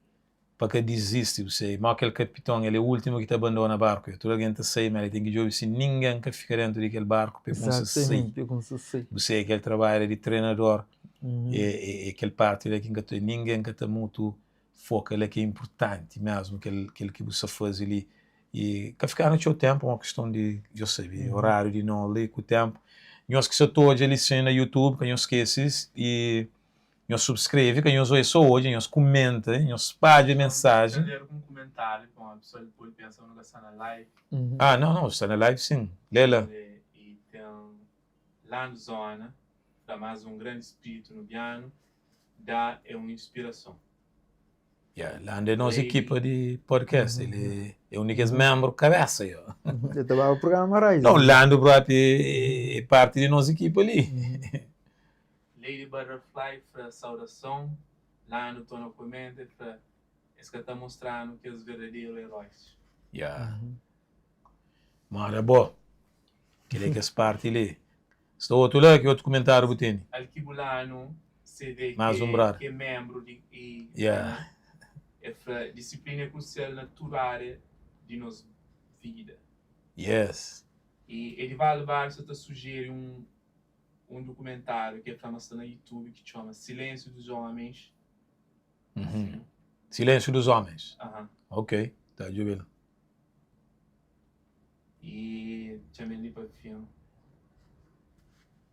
Para que desiste, você. Mas aquele capitão, ele é o último que te abandona o barco. Toda alguém te sai, mas ele tem que dizer se ninguém que fica dentro daquele barco para você. Você é aquele trabalho de treinador. E aquele parte daqui que ninguém que está muito foca, ele é que é importante mesmo, aquele que você faz ali. E que ficar no seu tempo, uma questão de, eu sei, horário de não ler com o tempo. Nós que só todos eles no YouTube, que não esqueces, e nós subscreve, que nós só hoje, nós comenta, nós paga mensagem. Eu ler um comentário, com a pessoa depois pensa no que está na live. Não, está na live sim. Lela. E tem lá na zona, dá mais um grande espírito no piano, dá uma inspiração. Yeah, lá é nossa equipa de podcast. Ele é o único membro cabeça. Eu estava a programa Rise. Não, Lando próprio é parte de nossa equipa ali. Lady Butterfly para saudação. Lá no Tono Comenta para isso que está mostrando que os verdadeiros heróis. Yeah. Mas é bom. Que é que as parte ali. Estou outro lá que outro comentário botei. Alquibulano se vê Mais umbrar. que é membro de Yeah. é para disciplina crucial natural de nossa vida. Yes. E Edivaldo Barça está sugere um documentário que é para mostrar no YouTube que chama Silêncio dos Homens. Uhum. Silêncio dos homens. Aham. Ok, tá de ver. E também ali para o filme.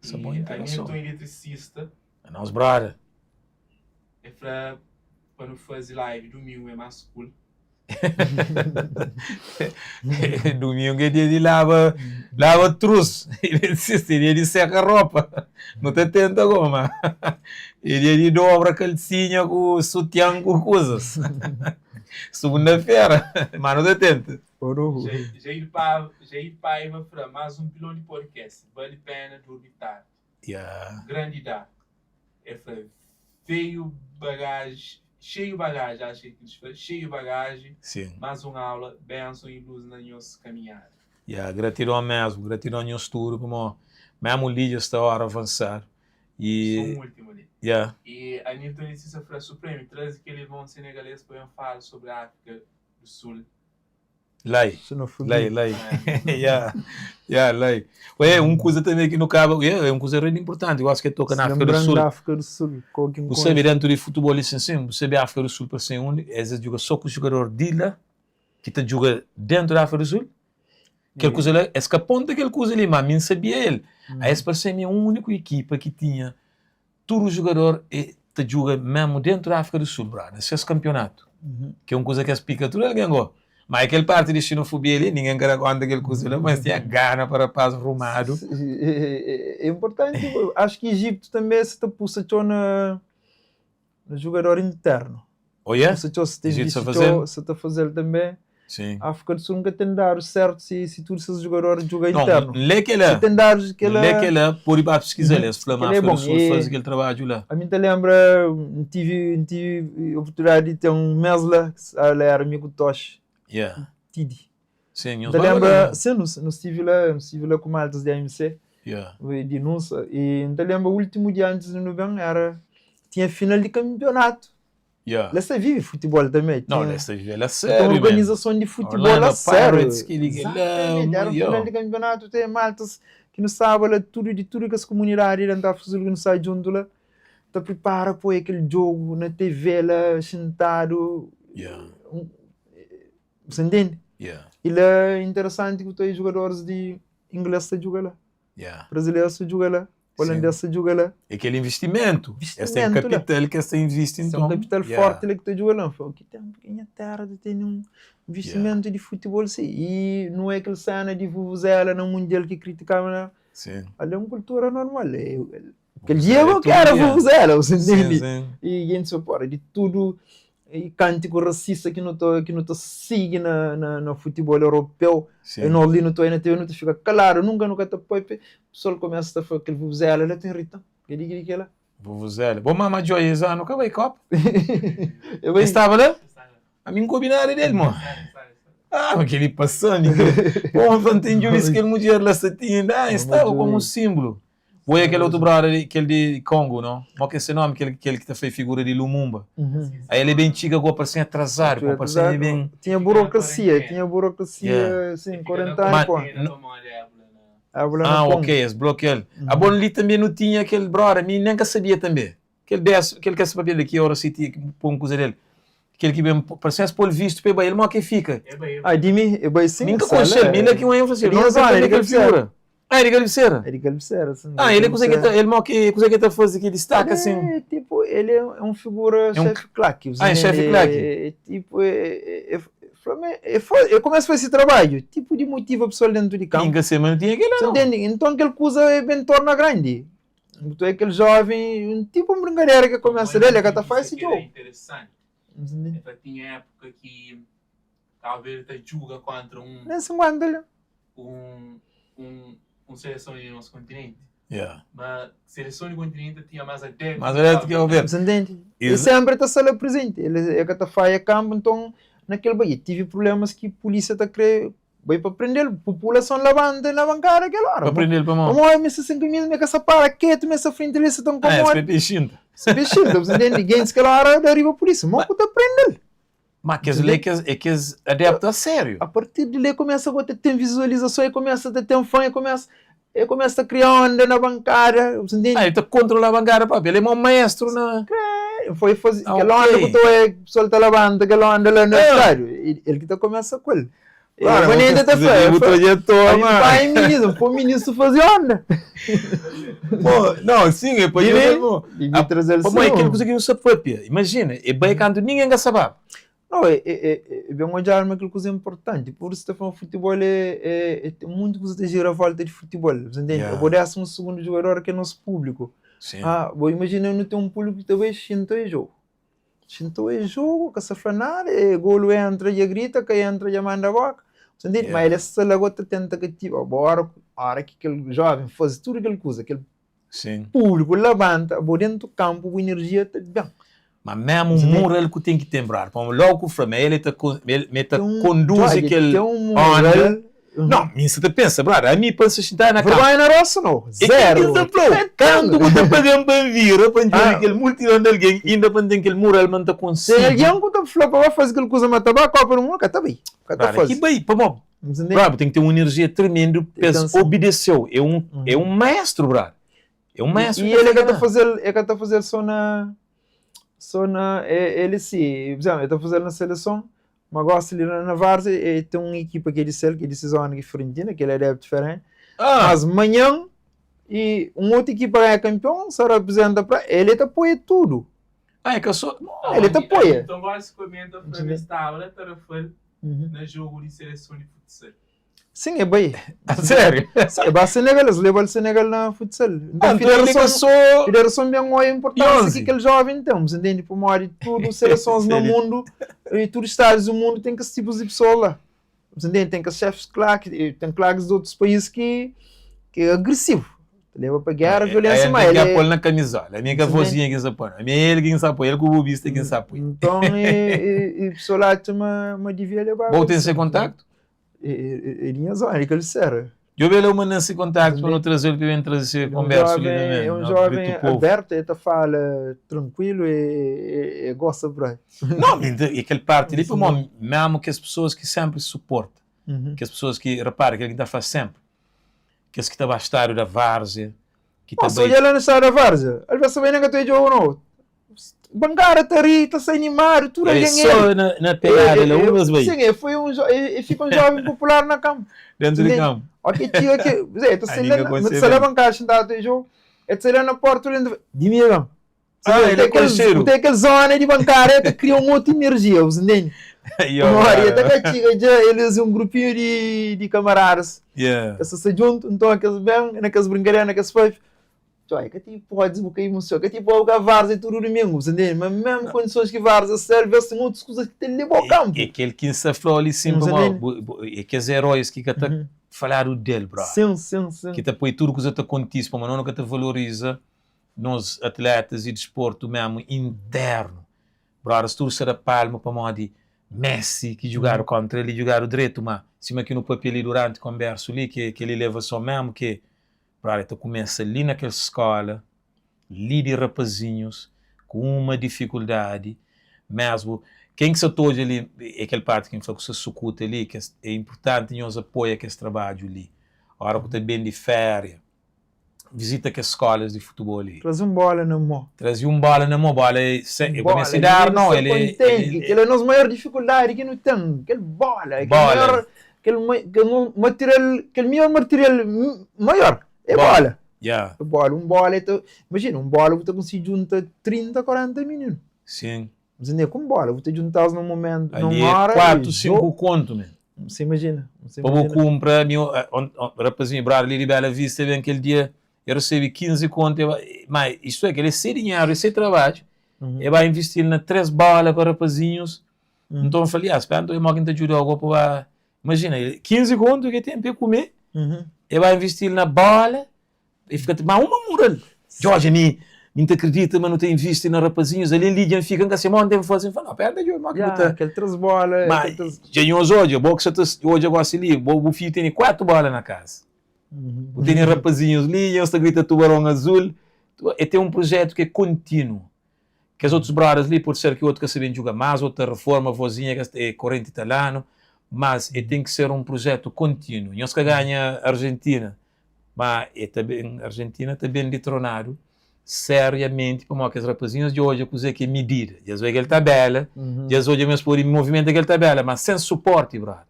Isso é boa E interação. Hamilton eletricista É nós, brother. é para quando fazer live domingo é mais cool. Domingo é dia de lava trus. Ele dia de seca roupa. Não te tenta como, é dia de dobra calcinha com sutiã com coisas. Segunda-feira, mas não te tenta. Jair Paiva para mais um pilão de podcast. Vale a pena dormir tarde. Yeah. Grande idade. É para veio bagagem, cheio bagagem, acho que eles falam, cheio bagagem. Sim. Mais uma aula, bênção e luz na nossa caminhada. Yeah, gratidão mesmo, gratidão ao estudo, como mesmo o líder está a hora avançar. Só E, último ali. yeah, E a Nilton Letícia para Supremo traz aquele bom senegalês para falar sobre a África do Sul. lei. Xenofobia. Lei. Yeah, lei. Ué, uma coisa também que no cabo, é uma coisa muito importante, eu acho que toca na África do Lembrando Sul. da África do Sul. Você vê dentro de futebol licenciado, você vê a África do Sul para ser onde, às vezes joga só com o jogador de lá, que está jogando dentro da África do Sul. Aquela coisa ali, escapando daquela coisa ali, mas não sabia ele. Aí esse para ser a única equipa que tinha todo o jogador e está jogando mesmo dentro da África do Sul, brother. Esse é esse campeonato. Que é uma coisa que explica tudo, ele ganhou. Mas aquele parte de xenofobia ali, ninguém quer aguentar aquele coisa ali, mas tinha gana para paz rumado. É importante. Acho que Egito também se puxa no jogador interno. Olha? Se tem Egito visto, está fazendo? se está fazendo também. Sim. A África do Sul nunca tem dado certo se tudo esses jogadores jogam Não, interno. lê que lá. Se tem dado aquela... Lê que lá, por ir para pesquisar, eles falam, a Aquele é África do bom, Sul e- faz aquele trabalho lá. A mim te lembra, tive a oportunidade de ter um mês lá, que era amigo Tosh, Yeah. Tidi. Sim, Te lembra, sim, não estive lá com maltas de AMC, Yeah. de Nusa, e te lembra o último dia antes do novembro, tinha final de campeonato. Yeah. Lá se vive futebol também. Não, tinha, essa velha tinha sério, uma man. organização de futebol Orlando a sério. Pirates, que liga lá, Exatamente, era um yo. final de campeonato, tem maltas que não sabem lá, tudo que as comunidades não estão fazendo, que não sai junto lá. Tá prepara para aquele jogo na TV lá, sentado. Yeah. Você entende? Yeah. E lá é interessante que tem jogadores de inglês que jogam lá, Yeah. brasileiros que jogam lá, holandeses que jogam lá. Aquele investimento. Esse é o Investimento, capital que você investe, Isso é então. um capital Yeah. forte lá que está jogando lá. Fala, que tem uma pequena terra, tem um investimento de futebol assim. E não é aquele cena de vuvuzela no mundial que criticava, né? Sim. Ali é uma cultura normal. Aquele Vuvuzela dia é eu tudo quero dia. vuvuzela, você entende? Sim. E a gente se opõe de tudo. E cântico racista que não está sigue no futebol europeu. Sim. E não ali não estou aí na TV, não fica claro, nunca está põe. O pessoal começa a falar aquele vuvuzela, ela tem Rita. Que diga que ela. Vuvuzela. Bom, mamãe Joyeza, nunca vai copo. Eu vou Estava lá? A mim combinaram dele, mano. Ah, aquele passando. Bom, não entendi isso que ele mulher lá se tinha. Ah, estava como um símbolo. Foi aquele outro brother, aquele de Congo, não? Qual que é esse nome? Aquele que fez figura de Lumumba. Aí ele é bem antigo, agora parece atrasado. Parece bem... Tinha burocracia, Yeah. assim, 40 Mas- anos. Ah, ok, esse bloco ele. A bom ali também não tinha aquele brother, mim nem que sabia também. Aquele que esse papel aqui, agora se tinha que pôr uma coisa dele. Aquele que vem, parece pôr visto, para ele, mas que fica. Ah, dime, eu vou sim. Nunca conheci, mim aqui uma ênfase. Ele Não é sei bom, ele aquele figura. Ah, ele é Galveceira. Ele Galveceira, sim. Ah, ele consegue estar fazendo aqui destaque assim. É, tipo, ele é um figura chefe claque. Ah, é chefe claque. Tipo, eu começo a fazer esse trabalho, tipo de motivo a pessoa dentro de campo. Ninguém semana tinha aquele Você não. entende? Então aquele coisa é bem torna grande. Então é aquele jovem, tipo uma brincadeira que começa dele, que tá faz esse jogo. interessante. Então, tinha época que talvez ele julga contra Nem 50 um seleção do nosso continente. Yeah. Mas seleção do continente tinha mais adeptos. Mas olha que eu ver. Ele sempre está sendo presente. Ele é que está fazendo campo, então, naquele baía. Tive problemas que a polícia está querendo. Vai para prender, a população levanta na bancada aquela hora. Para prender para mão. Como é que você mesmo que essa para quieto, essa frente ali, você tão como É, peixinho. se bichinho, você entende? Ninguém se aquela hora deriva a polícia. Mas que tá prender. Mas que eles adeptos a sério. A partir de lá começa a ter visualização, começa a ter fã, começa a criar onda na bancada, você entende? Ele está controlando a bancada, papi. Ele é um maestro na... Foi fazer aquela onda que tu é, o pessoal está lavando, aquela onda lá no estádio. Ele que tá começa com ele. Claro, Ele ainda tá o trajetório, pai ministro, foi ministro fazer onda. Não, sim, é para ele. Devia trazer ele. Como é que ele conseguiu essa papia? Imagina, é bem quando ninguém quer saber. Não, é bem olhar aquilo que é importante. Por isso, o futebol é muito que você gira a volta de futebol. Você entende? Agora é um segundo jogador que é nosso público. Sim. Vou imaginar não ter um público que talvez sinta o jogo. Sinta o jogo, que se fanar, golo entra e grita, que entra e manda a boca. Você entende? Mas ele se lagota tentativa. Agora, a hora que aquele jovem faz tudo aquela coisa, aquele público levanta, dentro do campo, a energia está bem. Mas mesmo o mural que tem que lembrar, logo o ele conduz aquele onda. Não, você pensa, brother, a mim pensa que está na casa. Vai na roça, não. Zero. Quando você pega para vir, para dizer aquele multidão de alguém, ainda para ter aquele mural, não está conseguindo. Se alguém que está falando para fazer aquela coisa, mas está para o mundo, está bem. Que bem, para brother, tem que ter uma energia tremenda, pensa, obedeceu. É um maestro, brother. É um maestro. E ele é que está fazendo só na... Ele sim, ele está fazendo na seleção. Mas gosta ali na Várzea, tem uma equipa que é de Cel, que é de Cisone, que ele é diferente. Mas amanhã, e uma outra equipa é campeão, só representa para ele, te apoia tudo. É que eu sou... Ele te apoia. Então, basicamente, para esta aula, para no jogo de seleção de futsal. Sim, é bem. Sério? É para Senegal, eles levam o Senegal na futsal. Então, federação bem uma importância que aquele jovem tem, você entende? Por maior de tudo, seleções no mundo, e todos os estados do mundo tem que esse tipo de pessoa lá. Você entende? Tem que chefes claques, tem claques de outros países que é agressivo. Leva para guerra, violência, mas ele é... na camisola, a minha vozinha que se põe, a minha ele que se apoia, ele que o bobista que se apoia. Então, e pessoa lá tem uma devia levar. Bom, tem esse contato? Ele é zona, ele serve. Eu vejo ele nesse contato para não trazer ele para trazer conversa ali também. É um jovem aberto, ele fala tranquilo e gosta para. Não, e aquele parte ali, mesmo que as pessoas que sempre suportam, que as pessoas que reparam que ele está faz sempre, que as que está bastardo da Várzea, que está bem. Se ele não está da Várzea, ele vai saber que tu é jogo não. Bancada está aí, está sem animar, tudo é só na pegada, ele é umas vezes. Sim, foi fica um jovem popular na campo. Dentro de campo. Ok, tio, aqui, Zé, tu sei lá bancada, está no jogo, é tu lá na porta, de mim, não. Ele é cocheiro. Tem aquela zona de bancada, que cria uma outra energia, você entende? Eles um grupinho de camaradas, que se juntam, então aqueles bem, naquelas brincadeiras, naqueles pais. Que tipo pode desbloquear emoção, que tipo o Várzea e tudo mesmo, você entende? Mas mesmo condições que Várzea serve, assim, outras coisas que tem ali ao campo. É aquele que se falou ali sempre, é que os heróis que até falaram dele, bro. Sim. Que até tudo que acontece, mas não que te valoriza nos atletas e desporto mesmo interno. Bro, se tu será palma para modo de Messi, que jogaram contra ele, jogaram direito, mas cima aqui no papel ali durante a conversa ali, que ele leva só mesmo, que tu começa ali naquela escola, ali de rapazinhos, com uma dificuldade, mesmo, quem que se toja ali, é aquele parte que se sucuta ali, que é importante nós apoiar esse trabalho ali. A hora que está bem de férias, visita que as escolas de futebol ali. Traz bola na mão. Traz bola na mão, bola, eu comecei a dar, não, ele é a nossa maior dificuldade que não tem, aquele bola, aquele melhor material maior. É bola. Bola. Imagina, bola você junta 30, 40 minutos. Sim. Você com bola, você juntar num momento, ali numa hora. 4, 5 conto, né? Você imagina. Para comprar, rapazinho, brado ali de Bela Vista, bem aquele dia, eu recebi 15 conto, mas isso é que ele é sem dinheiro, esse trabalho, Ele vai investir na 3 bolas para rapazinhos. Então eu falei, espera, então eu vou ajudar agora para... Imagina, 15 contos que tem para comer. Ele vai investir na bola e fica tipo, mas uma mural. Jorge, não te acredita, mas não tem visto na rapazinhos. Ali ligam, ficam com a semana, devem fazer. Fala, não, pera, eu não acredito. Aquele 3 bolas. Mas, hoje, hoje eu gosto ali, o filho tem 4 bolas na casa. Tem rapazinhos ali, eles gritam tubarão azul. E tem um projeto que é contínuo. Que os outros brothers ali, pode ser que outro que sabem jogar mais, outra reforma, vozinha, que é corrente italiano. Mas tem que ser um projeto contínuo. Nós que ganha a Argentina, mas também, a Argentina também detronaram seriamente para aqueles rapazinhos de hoje, coisa que é medida. Eles veem aquela tabela, eles hoje mesmo por movimento daquela tabela, mas sem suporte, brother.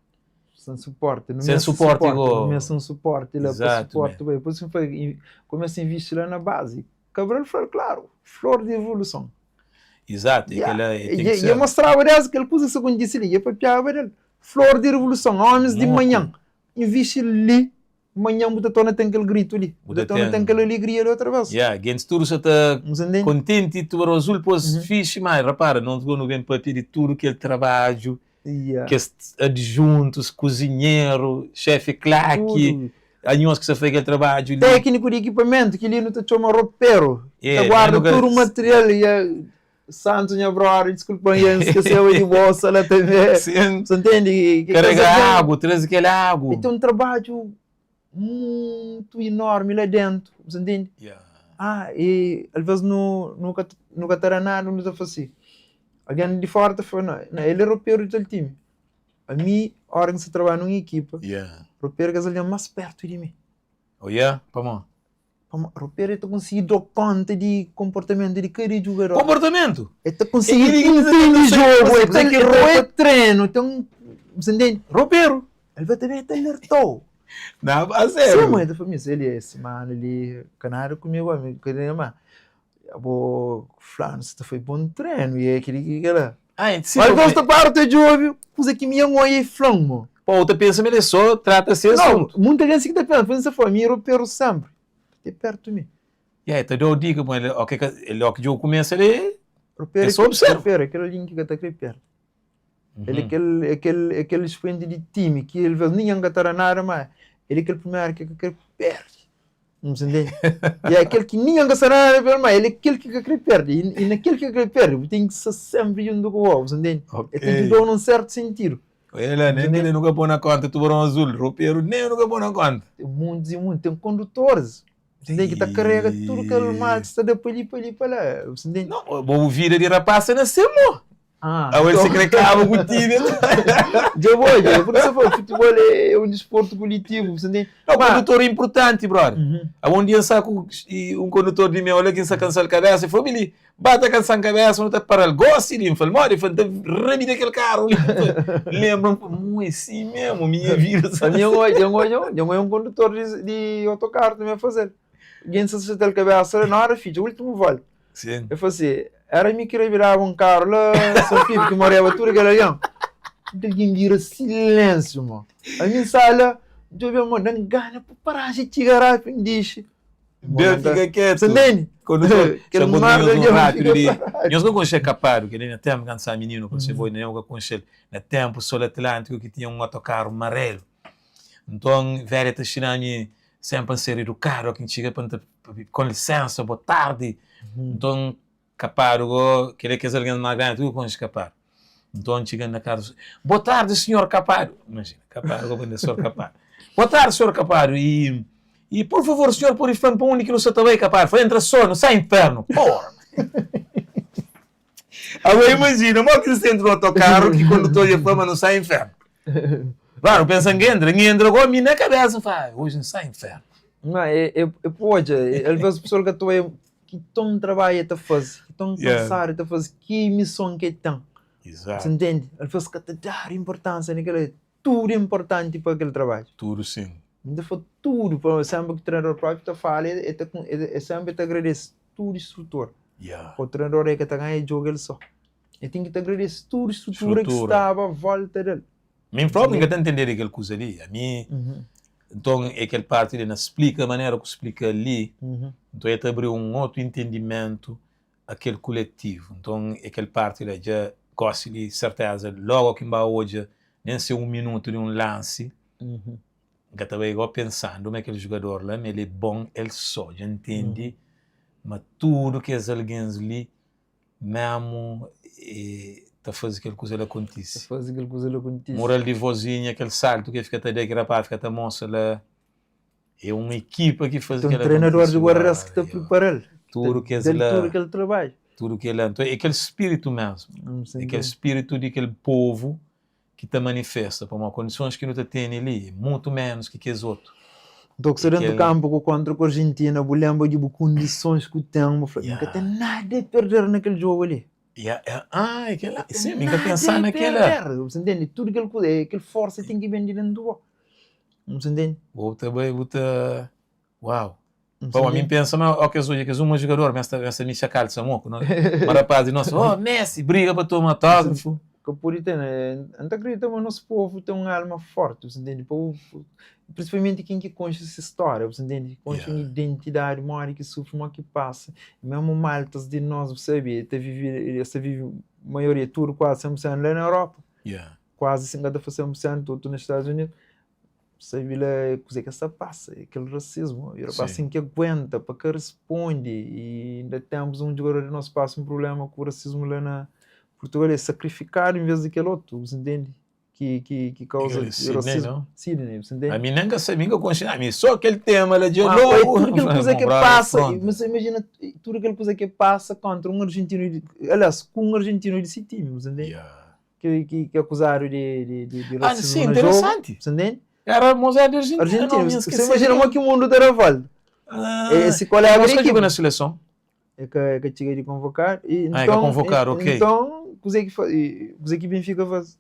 Sem suporte. Não sem suporte, igual. Não é sem suporte. Ele é para suporte. Por isso que começa a investir lá na base. Cabral foi, claro, flor de evolução. Exato. E eu mostrava aquela coisa que eu disse ali, eu papiava dele. Flor de revolução, homens de manhã. Investe ali, manhã o Tona tem aquele grito ali. O Tona tem aquela alegria ali outra vez. Gente, tudo você está contente e tudo azul, pois fixe, mas repara, não vem para pedir tudo aquele trabalho, que adjuntos, cozinheiro, chefe claque, anhos que você faz aquele trabalho. Técnico de equipamento, que ali não te chama roupeiro, guarda todo o material e Santos, minha brother, desculpa, esqueceu de bolsa lá também. Você entende? Carrega água, traz aquele água. E tem um trabalho muito enorme lá dentro, você entende? E às vezes nunca terá nada, não está fácil. Alguém de fora está falando, ele é roupeiro do time. A mim, a hora que você trabalha numa equipa, roupeiro é mais perto de mim. Vamos. Roupeiro está conseguindo dar conta de comportamento de cada jogador. Comportamento? Está conseguindo entender jogo, está que treino, então, você entende? Roupeiro, ele vai também te alertou. Não, a sério. Sim, mãe da família, ele é esse mano, ele canário comigo, amigo, que ele ama. O Flávio, você foi bom treino, e é aquele que era. Mas gosta para o teu jogo, coisa que me amo é flamo. Pô, tu pensa, ele só trata-se assunto. Não, muita gente que está pensando, pensa foi, me roupeiro sempre. É perto de mim. Então eu digo, mas ele que eu começo ele é só observa. Aquele link que está aqui perto. Ele é aquele experiente de time que ele vê ninguém que nada mais. Ele é aquele primeiro que perde. Não se entende? E é aquele que ninguém que nada mais. Ele é aquele que perde. E naquele que perde, tem que ser sempre junto com o outro. Você entende? Ele tem que dar um certo sentido. Ele nunca põe na conta tubarão azul. Roupeiro nem nunca põe na conta. Tem muitos e muitos. Tem condutores. Você tem que estar carrega tudo aquele mal que está de para lá. Você entende? Não, vou vir de rapaz nasceu, mo. Agora você crê que é com o time. Por isso o futebol é um desporto coletivo. Você entende? Não, condutor é importante, brother. Um dia saco um condutor de minha olha que se cansou a cabeça e foi ali. Bata a cansar a cabeça, não está para o gosto, ele falou, mora, ele remida aquele carro. Lembra, muito assim mesmo, minha vida. Eu um condutor de autocarro também a fazer. Alguém se acertou a cabeça, na hora, filho, o último vale. Sim. Eu falei assim, era mim que virava um carro lá, São Filipe, que morava tudo aquele ali. Alguém vira silêncio, mano. A minha sala, eu vi, mano, não ganha para parar de tirar a pendiche. Deus fica quieto. Você entende? Quando aquele mar ali, rápido ali. Nós não conhecemos caparo, que ele não tem cansar menino, quando você foi, não conhecemos, no tempo, Sol Atlântico, que tinha um autocarro amarelo. Então, velho, está tirando sempre a ser educado, que chega com licença, boa tarde. Então, Caparo, queria que alguém mais grande, tudo com Caparo. Então, chegando na casa, boa tarde, senhor Caparo. Imagina, Caparo, o senhor Caparo. Boa tarde, senhor Caparo. E por favor, senhor, por isso, para onde que não se também, Caparo? Foi entra sono, sai inferno. Porra! Agora imagina, mal que você entra no autocarro, que quando estou de fama não sai inferno. Claro, pensa em entra agora, me na cabeça, faz, hoje não sai inferno. Não, pode, às vezes a pessoa que estou que tão trabalho está fazendo, que tão cansado está fazendo, que missão que tem. Exato. Você entende? Às vezes que te dar importância naquele, tudo é importante para aquele trabalho. Tudo sim. Ainda foi tudo, por sempre que o treinador próprio está falando, é sempre te agradece tudo estrutura. O treinador é que está ganhando jogo ele só. E tem que te agradecer tudo estrutura que estava à volta dele. Meu próprio ninguém está entendendo aquela coisa ali. A mim, então, é aquela parte ele não explica a maneira que explica ali. Então, ele abriu um outro entendimento aquele coletivo. Então, aquele parte lá já gosta de certeza, logo que vai hoje, nem ser minuto de lance, que também igual pensando, como é aquele jogador lá, ele é bom, ele só, já entende, mas tudo que as alguém ali, mesmo, tá fazendo aquela coisa lá acontece. Faz aquela coisa lá acontece. Moral de vozinha, aquele salto que fica até daqui rapaz, fica até moça lá. É uma equipa que faz aquele treinador de guarda-redes que está preparado. Tudo que é lá. Tudo aquele trabalho. Tudo que é lá. Então, é aquele espírito mesmo. É aquele espírito de aquele povo que te manifesta para uma condições que não te tem ali. Muito menos que os outros. Então, se dentro do campo contra a Argentina, eu lembro de condições que tem, não tem nada a perder naquele jogo ali. Sim, nunca pensar naquela. Você entende? Tudo aquele força tem que vir dentro do você entende? Uau. Bom, a mim pensa, mas que é um jogador, mas essa me chacal de Samoco, não é? Mas rapaz, nossa, Messi, briga para tomar autógrafo. Que por isso, não acredito, mas nosso povo tem uma alma forte, você entende? Principalmente quem que conhece essa história, você entende? Conhece uma identidade, mora que sofre, uma que passa. Mesmo maltas de nós, você sabe, essa vive, a maioria, tudo quase 100% lá na Europa. Quase 50% tudo nos Estados Unidos. Você vê lá, coisa que essa passa, aquele racismo, e assim que aguenta, para que responde, e ainda temos um jogador de nós passa um problema com o racismo lá na Portugal, é sacrificar em vez daquele outro, você entende? Que causa racismo. Sidney, você entende? A mim nunca sabia que eu conhecia, a mim só aquele tema lá de novo. Tudo aquela coisa que passa, mas imagina, tudo aquela coisa que passa contra um argentino, aliás, com um argentino de esse time, você entende? Que acusaram de racismo sim, interessante. Jogo, você entende? Era Mozart argentino. Você imagina como que o mundo era válido. Esse colega você jogou na seleção? É que cheguei de convocar. Então, é que convocar, ok. Então, você que Benfica faz.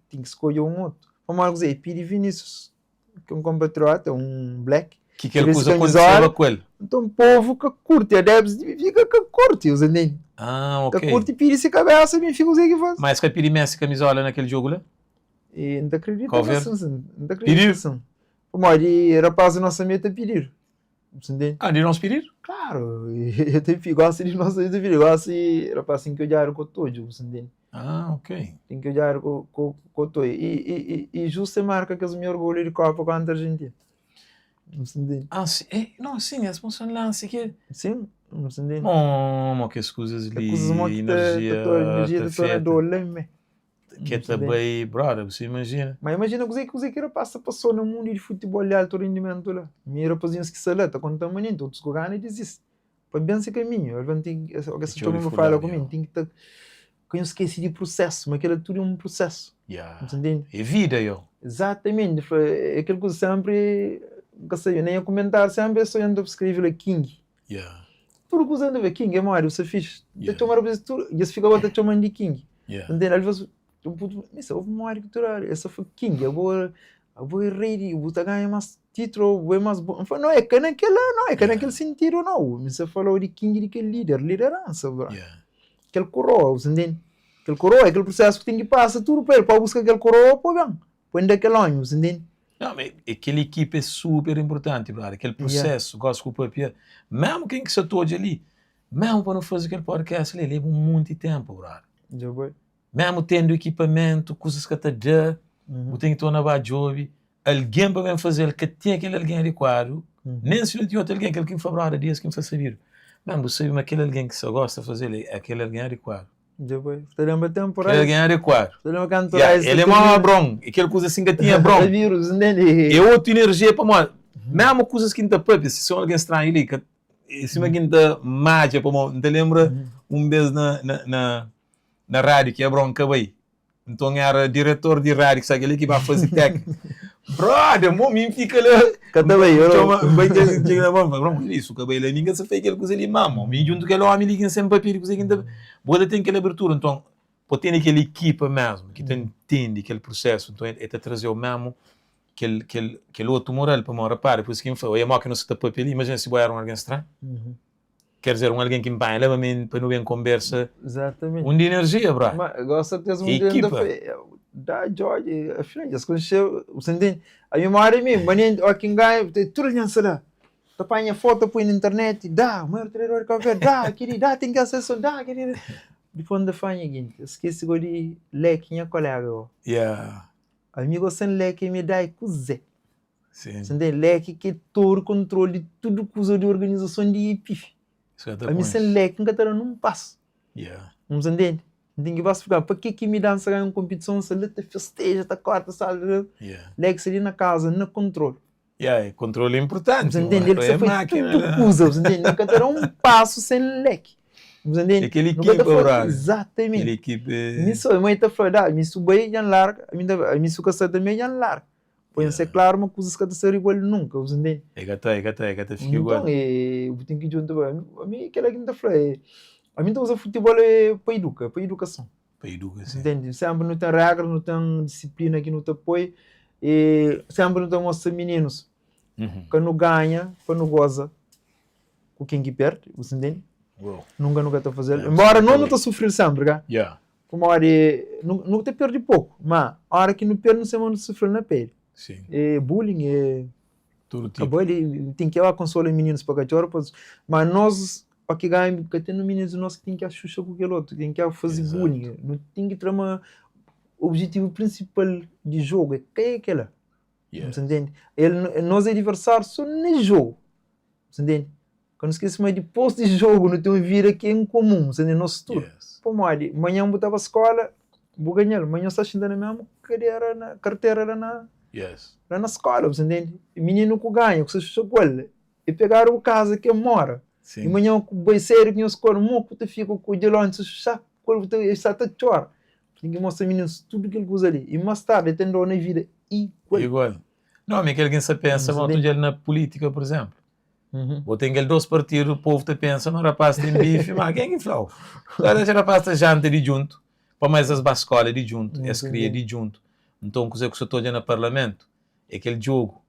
Tem que escolher um outro. Vamos dizer, Piri Vinícius, que é um compatriota, um black. Que ele usa aconteceu com ele. Então, o povo que curte, adeptos de Benfica que curte, os nem. Ok. Que curte Piri se cabeça, Benfica você que faz. Mas que Piri Messi camisola naquele jogo lá? E não acredito assim. Não acredito assim. Mas ele rapaz, nossa meta é pedir. De nós pedir? Claro. Eu tenho gosto de nós pedir. Eu gosto de rapaz assim que eu já com todo, entende? Ok. Tem que olhar com todo. E justo marca que é o meu orgulho de Copa contra a Argentina. Sim. Não, sim, é um lance que... Sim, entende? Que as coisas ali, energia toda doleme. Que também, brother, você imagina. Mas imagina que era passou no mundo de futebol alto rendimento lá. Mira posições que se lá, tá contando muito, todos que ganham e desistem. Para bem esse caminho, ele tem que essa turma fala comigo, tem que estar que eu esqueci de processo, mas aquilo tudo é um processo. Entende? É vida, eu. Exatamente, é aquilo que eu sempre, nem eu comentar sempre, só ando a escrever King. Tudo que usando King é Mário, você fez. Te tomar tudo, e você fica outra chamando de King. Entende? Às vezes isso houve uma área cultural, essa foi King, eu vou ready, eu vou ganhar mais título, vou mais bom. Não é que naquele sentido não. Você falou de King, de aquele liderança, aquele coroa, você entende? Aquele coroa é aquele processo que tem que passar tudo para ele, para buscar aquele coroa, pô, bem, põe daquele ano, você entende? Não, mas aquela equipe é super importante, brother. Aquele processo, gosto com o papier, mesmo quem que se atuou ali, mesmo para não fazer aquele podcast, ele leva muito de tempo, brother. Já foi. Mesmo tendo equipamento, coisas que está já, eu tenho que estar na job, alguém para fazer, que tem aquele alguém adequado, nem se não tem outro alguém, aquele que foi brother, dias que me faz saber. Mesmo você sabe, aquele alguém que só gosta de fazer, aquele alguém adequado. Já foi. Você lembra temporário? Aquele alguém adequado. Você lembra cantorais? Ele é uma brom, aquele coisa assim que tinha brom. É vírus, entende? É outra energia para mim. Mesmo coisas que não está própria, se são alguém estranho ali, que se alguém está mágica para mim, não te lembra um vez na rádio que é bronca aí. Então era diretor de rádio que sabe ali que vai fazer técnico. Brother, mim fica lá. Cada vez eu vai ter na mão, isso, cabelo ninguém se fez aquele coisa ali, mamo. Me junto que ele homem liga sempre papiro coisa que boa tem aquela abertura, então pode ter aquela equipa mesmo que entende aquele processo, então é trazer o mesmo aquele outro moral para uma para, por isso que me falou, é mal que não se está papiro, imagina se boiar alguém estranho. Quer dizer, alguém que me vai leva-me para não ver conversa. Exatamente. De energia, bro. Mas agora certeza um dia da George, as coisas você entende? A memória é mesmo, mas quem ganha, tudo aliança lá. Tu apanha foto, põe na internet, dá, o maior treinador de Cabo Verde, dá, querido, dá, tem que acesso, dá, querido. Depois da fanha, esqueci de leque, minha colega. Yeah. Amigo, sem leque, me dá e cozer. Sim. Sem leque, que todo o controle de tudo que usa de organização de IPIF. A mim, sem leque, nunca terá num passo. Yeah. Vamos entender? Tem que ficar, para que me dança ganhar uma competição, se ele te festeja, te corta, sabe? Yeah. Leque seria na casa, no controle. Yeah, controle é importante. Você entende? Ele é foi máquina, tudo que usa, você entende? Nunca terá um passo sem leque. Você entende? Aquele equipe, horário. Exatamente. Aquele equipe... Me sou, mãe está falando, me subi e larga, me suca também e larga. Põe ser claro, uma coisa que está igual nunca, você entende? É gata, fica igual. Então, eu tenho que juntar, a mim, aquela que está falando, a mim está usando futebol para educação. Para educação. Entende? Sempre não tem regra, não tem disciplina que não te apoia, e sempre não tem mostrar meninos. Que não ganha, que não goza com quem que perde, você entende? Wow. Nunca está fazendo. Embora não está sofrendo sempre, tá? Yeah. Como a hora não te perde pouco, mas a hora que não perde não se manda sofrer na pele. Sim. É bullying, é tudo tipo. Acabou, ele tem que ir consolar meninos para cachorro, mas nós aqui ganhamos, que tem meninos nós que tem que achar com aquele outro, tem que fazer bullying, não tem que tramar. O objetivo principal de jogo é quem é aquela. Você entende? Nós adversários só no jogo. Você entende? Quando esquece mais depois de jogo, não tem uma vida que é em comum. Você entende? Nós tudo. Pô, amanhã eu botava a escola, vou ganhar. Amanhã eu estou achando na mesma carteira era na escola. Você entende? O menino que ganha, que você chegou ele, e pegaram o casa que mora. Sim. E amanhã o beiceiro que eu escolho, o que fica com o delante, você está a chorar. Tem que mostrar meninos tudo que ele usa ali. E mais tarde, tem na vida igual. Não, mas que alguém se pensa, mas na política, por exemplo. Ou tem aqueles dois partidos, o povo te pensa, não rapaz tem bife, mas quem é que falou? Agora já rapaz te janta de junto, para mais as bascolas de junto, as cria de junto. Então, coisa que você está no parlamento, é aquele jogo.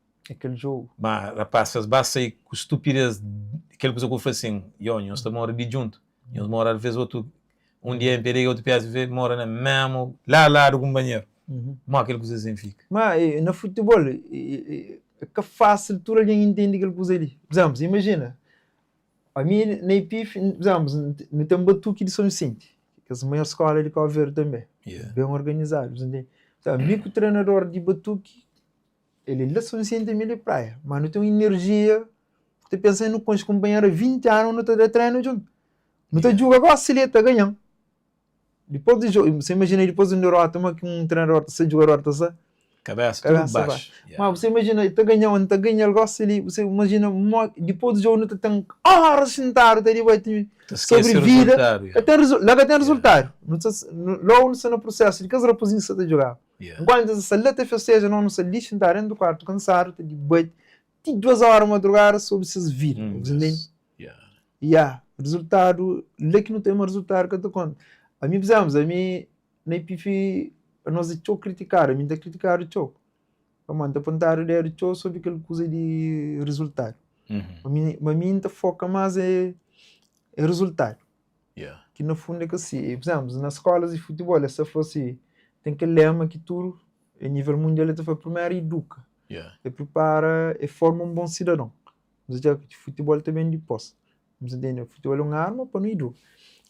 Mas rapaz, as basas aí, com estupidez, aquele coisa que eu falei assim, nós estamos de junto. Nós moramos, às vezes, outro, um dia em Pereira, outro dia, mora na mesmo, lá do companheiro. Mas aquele coisa assim fica. Mas no futebol, é que fácil, tudo alguém entende aquele coisa ali. Por exemplo, imagina, a mim, na IPIF, por exemplo, não tem um batuque de São Vicente, que é a maior escola de Cabo Verde também. Bem organizado, entende? Então, amigo treinador de batuque, ele é São Vicente e de praia, mas não tem uma energia, você pensa no com os companheiros 20 anos, não está de treino junto. Não está jogando agora, se ele está ganhando. Depois de jogo, você imagina depois de um treinador, se jogador, está cabeça tudo baixo. Mas você imagina, está ganhando, gosta ali, você imagina, depois do jogo não tem horas sentado, sobre vida, logo tem resultado. Logo não no processo, de que as raposinhas estão a jogar. Enquanto essa letra festeja, não se lixa sentar dentro do quarto, cansado, de boi, de 2 horas madrugada sobre essas vidas. O resultado, lá que não tem um resultado que eu estou contando. A mim, precisamos, na IPF, nós estamos a criticar, a mim está a criticar o show. Vamos apontar o show sobre aquela coisa de resultado. A mim está foca mais é resultado. Que no fundo é que assim, por exemplo, nas escolas de futebol, essa fosse, tem que lema que tudo, a nível mundial, ele foi primeiro educa. E prepara e forma um bom cidadão. Mas já que o futebol também depois. Você entende? O futebol é uma arma para não educar.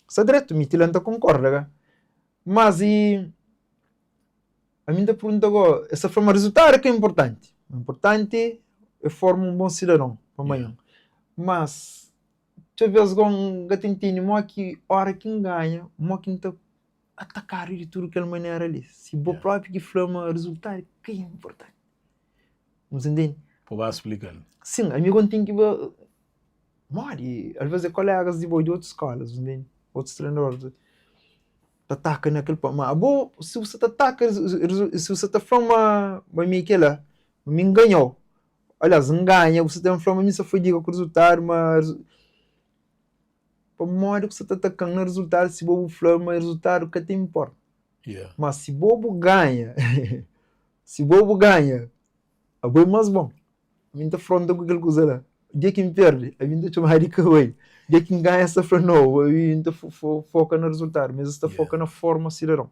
Isso é direto, me tilanta concorda, mas a minha pergunta agora, essa forma de resultado é que é importante. O importante é formar um bom cidadão para amanhã. Mas, deixa eu ver se um gatinho, que hora quem ganha, quem está atacar de tudo que é maneira ali. Se o próprio que forma o resultado, que é importante. Você entende? Para explicar. Sim, amigo tem que ver. Às vezes colegas de outras escolas, entende? Outros treinadores ataca naquele ponto. Mas se você ataca, se você está falando me ganhou. Aliás, ganha, você tem uma forma, me só foi diga com o resultado, mas para modo que você está atacando no resultado, se bobo flama, o resultado que te importa. Mas se bobo ganha, a boi mais bom. A mim está falando com aquele coisa lá. O dia que me perde, a mim está chamando de cauê. O dia que ganha essa não, a mim está foca no resultado, mas está foca na forma cidadão.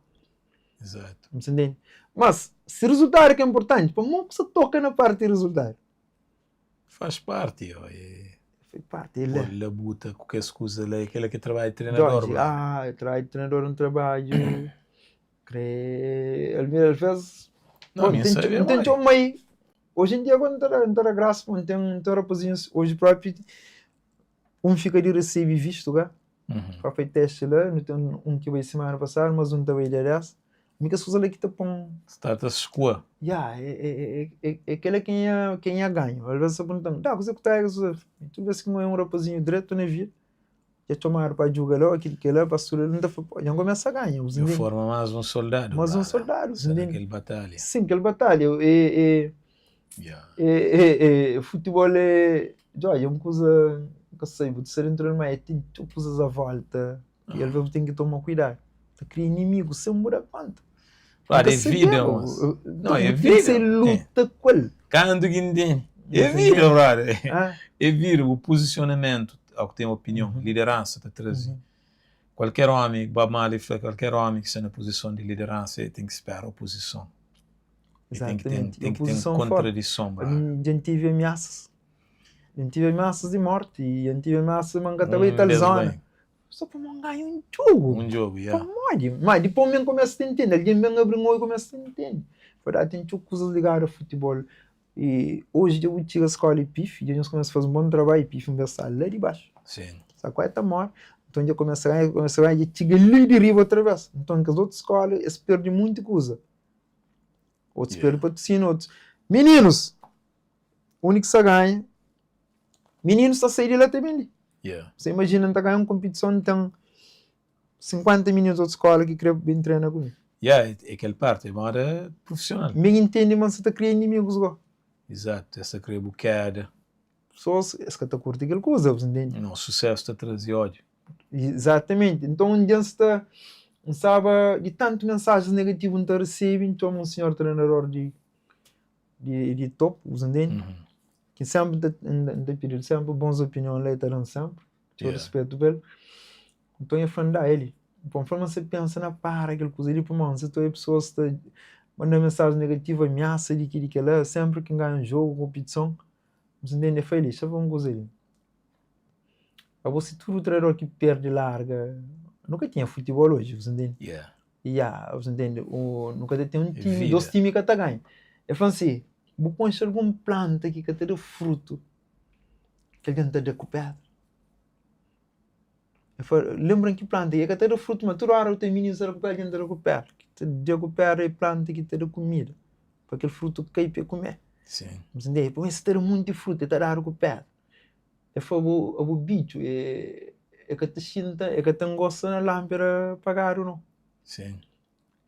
Exato. Você entende? Mas, se o resultado é que é importante, para não que você toca na parte do resultado. Faz parte, ó. Foi parte, ele é. Ele labuta com que escusa lá, aquele que trabalha de treinador. Jorge, eu trabalho de treinador no trabalho. Às vezes. Não, minha sabe não tem meio. Hoje em dia, quando não tem graça, não tem posições. Hoje próprio, fica de receber visto, tá? Para fazer teste lá, não tem que vai semana passada, mas não também é dessa. Mica coisas lá que te põe. Starta escoa. É aquela quem é ganho. Às vezes você pergunta, coisa que tá aí, tu vês que não é um rapazinho direto na vida. Já tomaram para jogar lá, aquilo que lá, pastor, ele não já começa a ganhar. De forma mais um soldado. Mais um soldado. Aquela batalha. Sim, aquela batalha. Futebol é. Já, é uma coisa que eu sei, você entra numa tem coisas à volta. E ele tem que tomar cuidado. Você cria inimigo, você muda quanto. Claro, é vida, mas... Não, é vida. Você luta com ele. Cando guindem. É vida, brother. É vida, o posicionamento, ao que tem opinião, liderança, te trazer. Qualquer homem, Bob Marley, qualquer homem que está na posição de liderança tem que esperar a oposição. Exatamente. Tem que ter contradição. A gente tive ameaças. A gente tive ameaças de morte e a gente tive ameaças de mangataway e tal zona. Só para não ganhar um jogo. Um jogo, yeah. Mas depois eu começo a entender. Alguém me abriu e começa a entender. Verdade, tem coisas ligadas ao futebol. E hoje eu chego à escola e PIF, e a gente começa a fazer um bom trabalho e PIF começa lá de baixo. Sim. Sabe qual é a maior? Então já começa a ganhar e chega ali de riba outra vez. Então, que as outras escolas, eles perdem muita coisa. Outros perdem patrocínio, outros. Meninos! O único que se ganha. Meninos está saindo lá também. Yeah. Você imagina, está ganhando uma competição, então 50 meninos de outra escola que querem bem treinar comigo. É aquela parte, é uma área profissional. Me entende, mas você está criando inimigos agora. Exato, essa cria bucada. Pessoas, esse que está curtindo aquela coisa, você entende? Não, sucesso está trazendo ódio. Exatamente. Então, um dia você não sabe de tanto mensagens negativas que você recebe, então um senhor treinador de top, você entende? Que sempre tem pedido sempre boas opiniões, leitaram sempre, eu respeito dele. Então eu falo a ele, conforme você pensa na para aquela coisa, ele mano, se tu é pessoas que mandam mensagem negativa, ameaça de que lá, sempre que ganha um jogo, competição, você entende, é feliz, sabe uma coisa ali. Para você tudo treinador que perde larga, nunca tinha futebol hoje, você entende? Você entende, nunca tem um time, dois times que está ganhando. Eu falo assim, vou pôr alguma planta aqui que tem fruto que alguém está decupado. Lembram que planta é que tem fruto, mas toda hora o teu menino está decupado, alguém está decupado. Que decupado é planta que tem comida, para aquele fruto que cai para comer. Sim. Você entende? Por isso tem muito fruto, está decupado. O bicho é que te sinta, é que te gosta na lâmpada apagar ou não? Sim.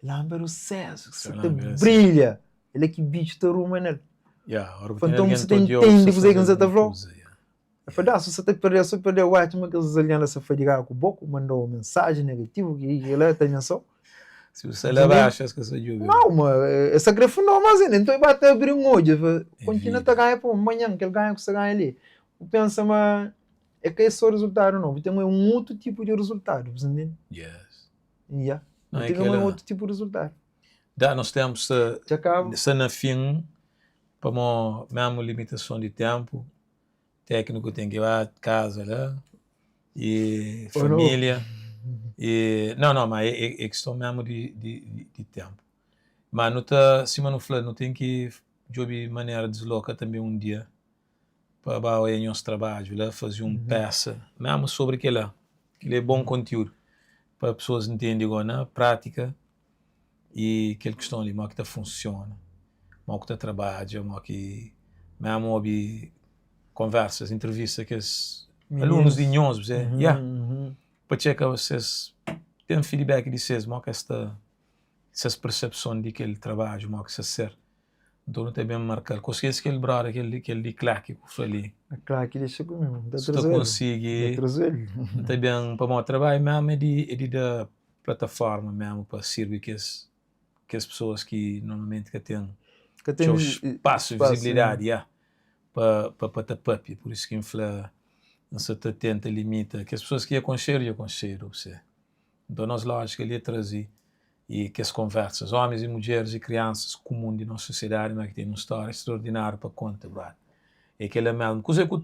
Lâmpada aceso, que te brilha. Ele é que bicho te arruma nele. Então você tem que você está falando. Se você está perdendo o ótimo que eles aliaram se fadigar com o boco, mandou mensagem negativa que ele tem só. Se você leva acha que você joga. Não, mas essa grefa não, mas então vai até abrir um olho, continua a ganhar para amanhã que ele ganha que você ganha ali. Eu penso, mas é que esse é o resultado não, tem um outro tipo de resultado, você entende? Tem um outro tipo de resultado. Nós temos se na fim para uma mesma limitação de tempo, técnico tem que ir à casa lá e família e não, mas é questão mesmo de tempo. Mas não tá, se não fala, não tem que de maneira desloca também um dia para o nosso trabalho lá fazer peça mesmo sobre aquele é bom conteúdo para as pessoas entenderem agora na prática. E aquela questão ali, como que está funciona, como que está trabalha, como que mesmo houve conversas, entrevistas que os alunos de nós, para checar vocês têm feedback de vocês, como que essas percepções de aquele trabalho, como que se ser. Então não tem bem marcar, consegues aquele brother, aquele de claque que foi ali. A claque deixa comigo, se tu consegue, não tem bem para o trabalho mesmo é de da plataforma mesmo para servir que as pessoas que normalmente que têm espaço, visibilidade, para por isso que não se tenta limita, que as pessoas que aconselham você. Então nós lógico que ele trazer e que as conversas, homens e mulheres e crianças comuns de nossa sociedade, mas que tem uma história extraordinária para contar, brother. é que ele é mesmo. Coisa que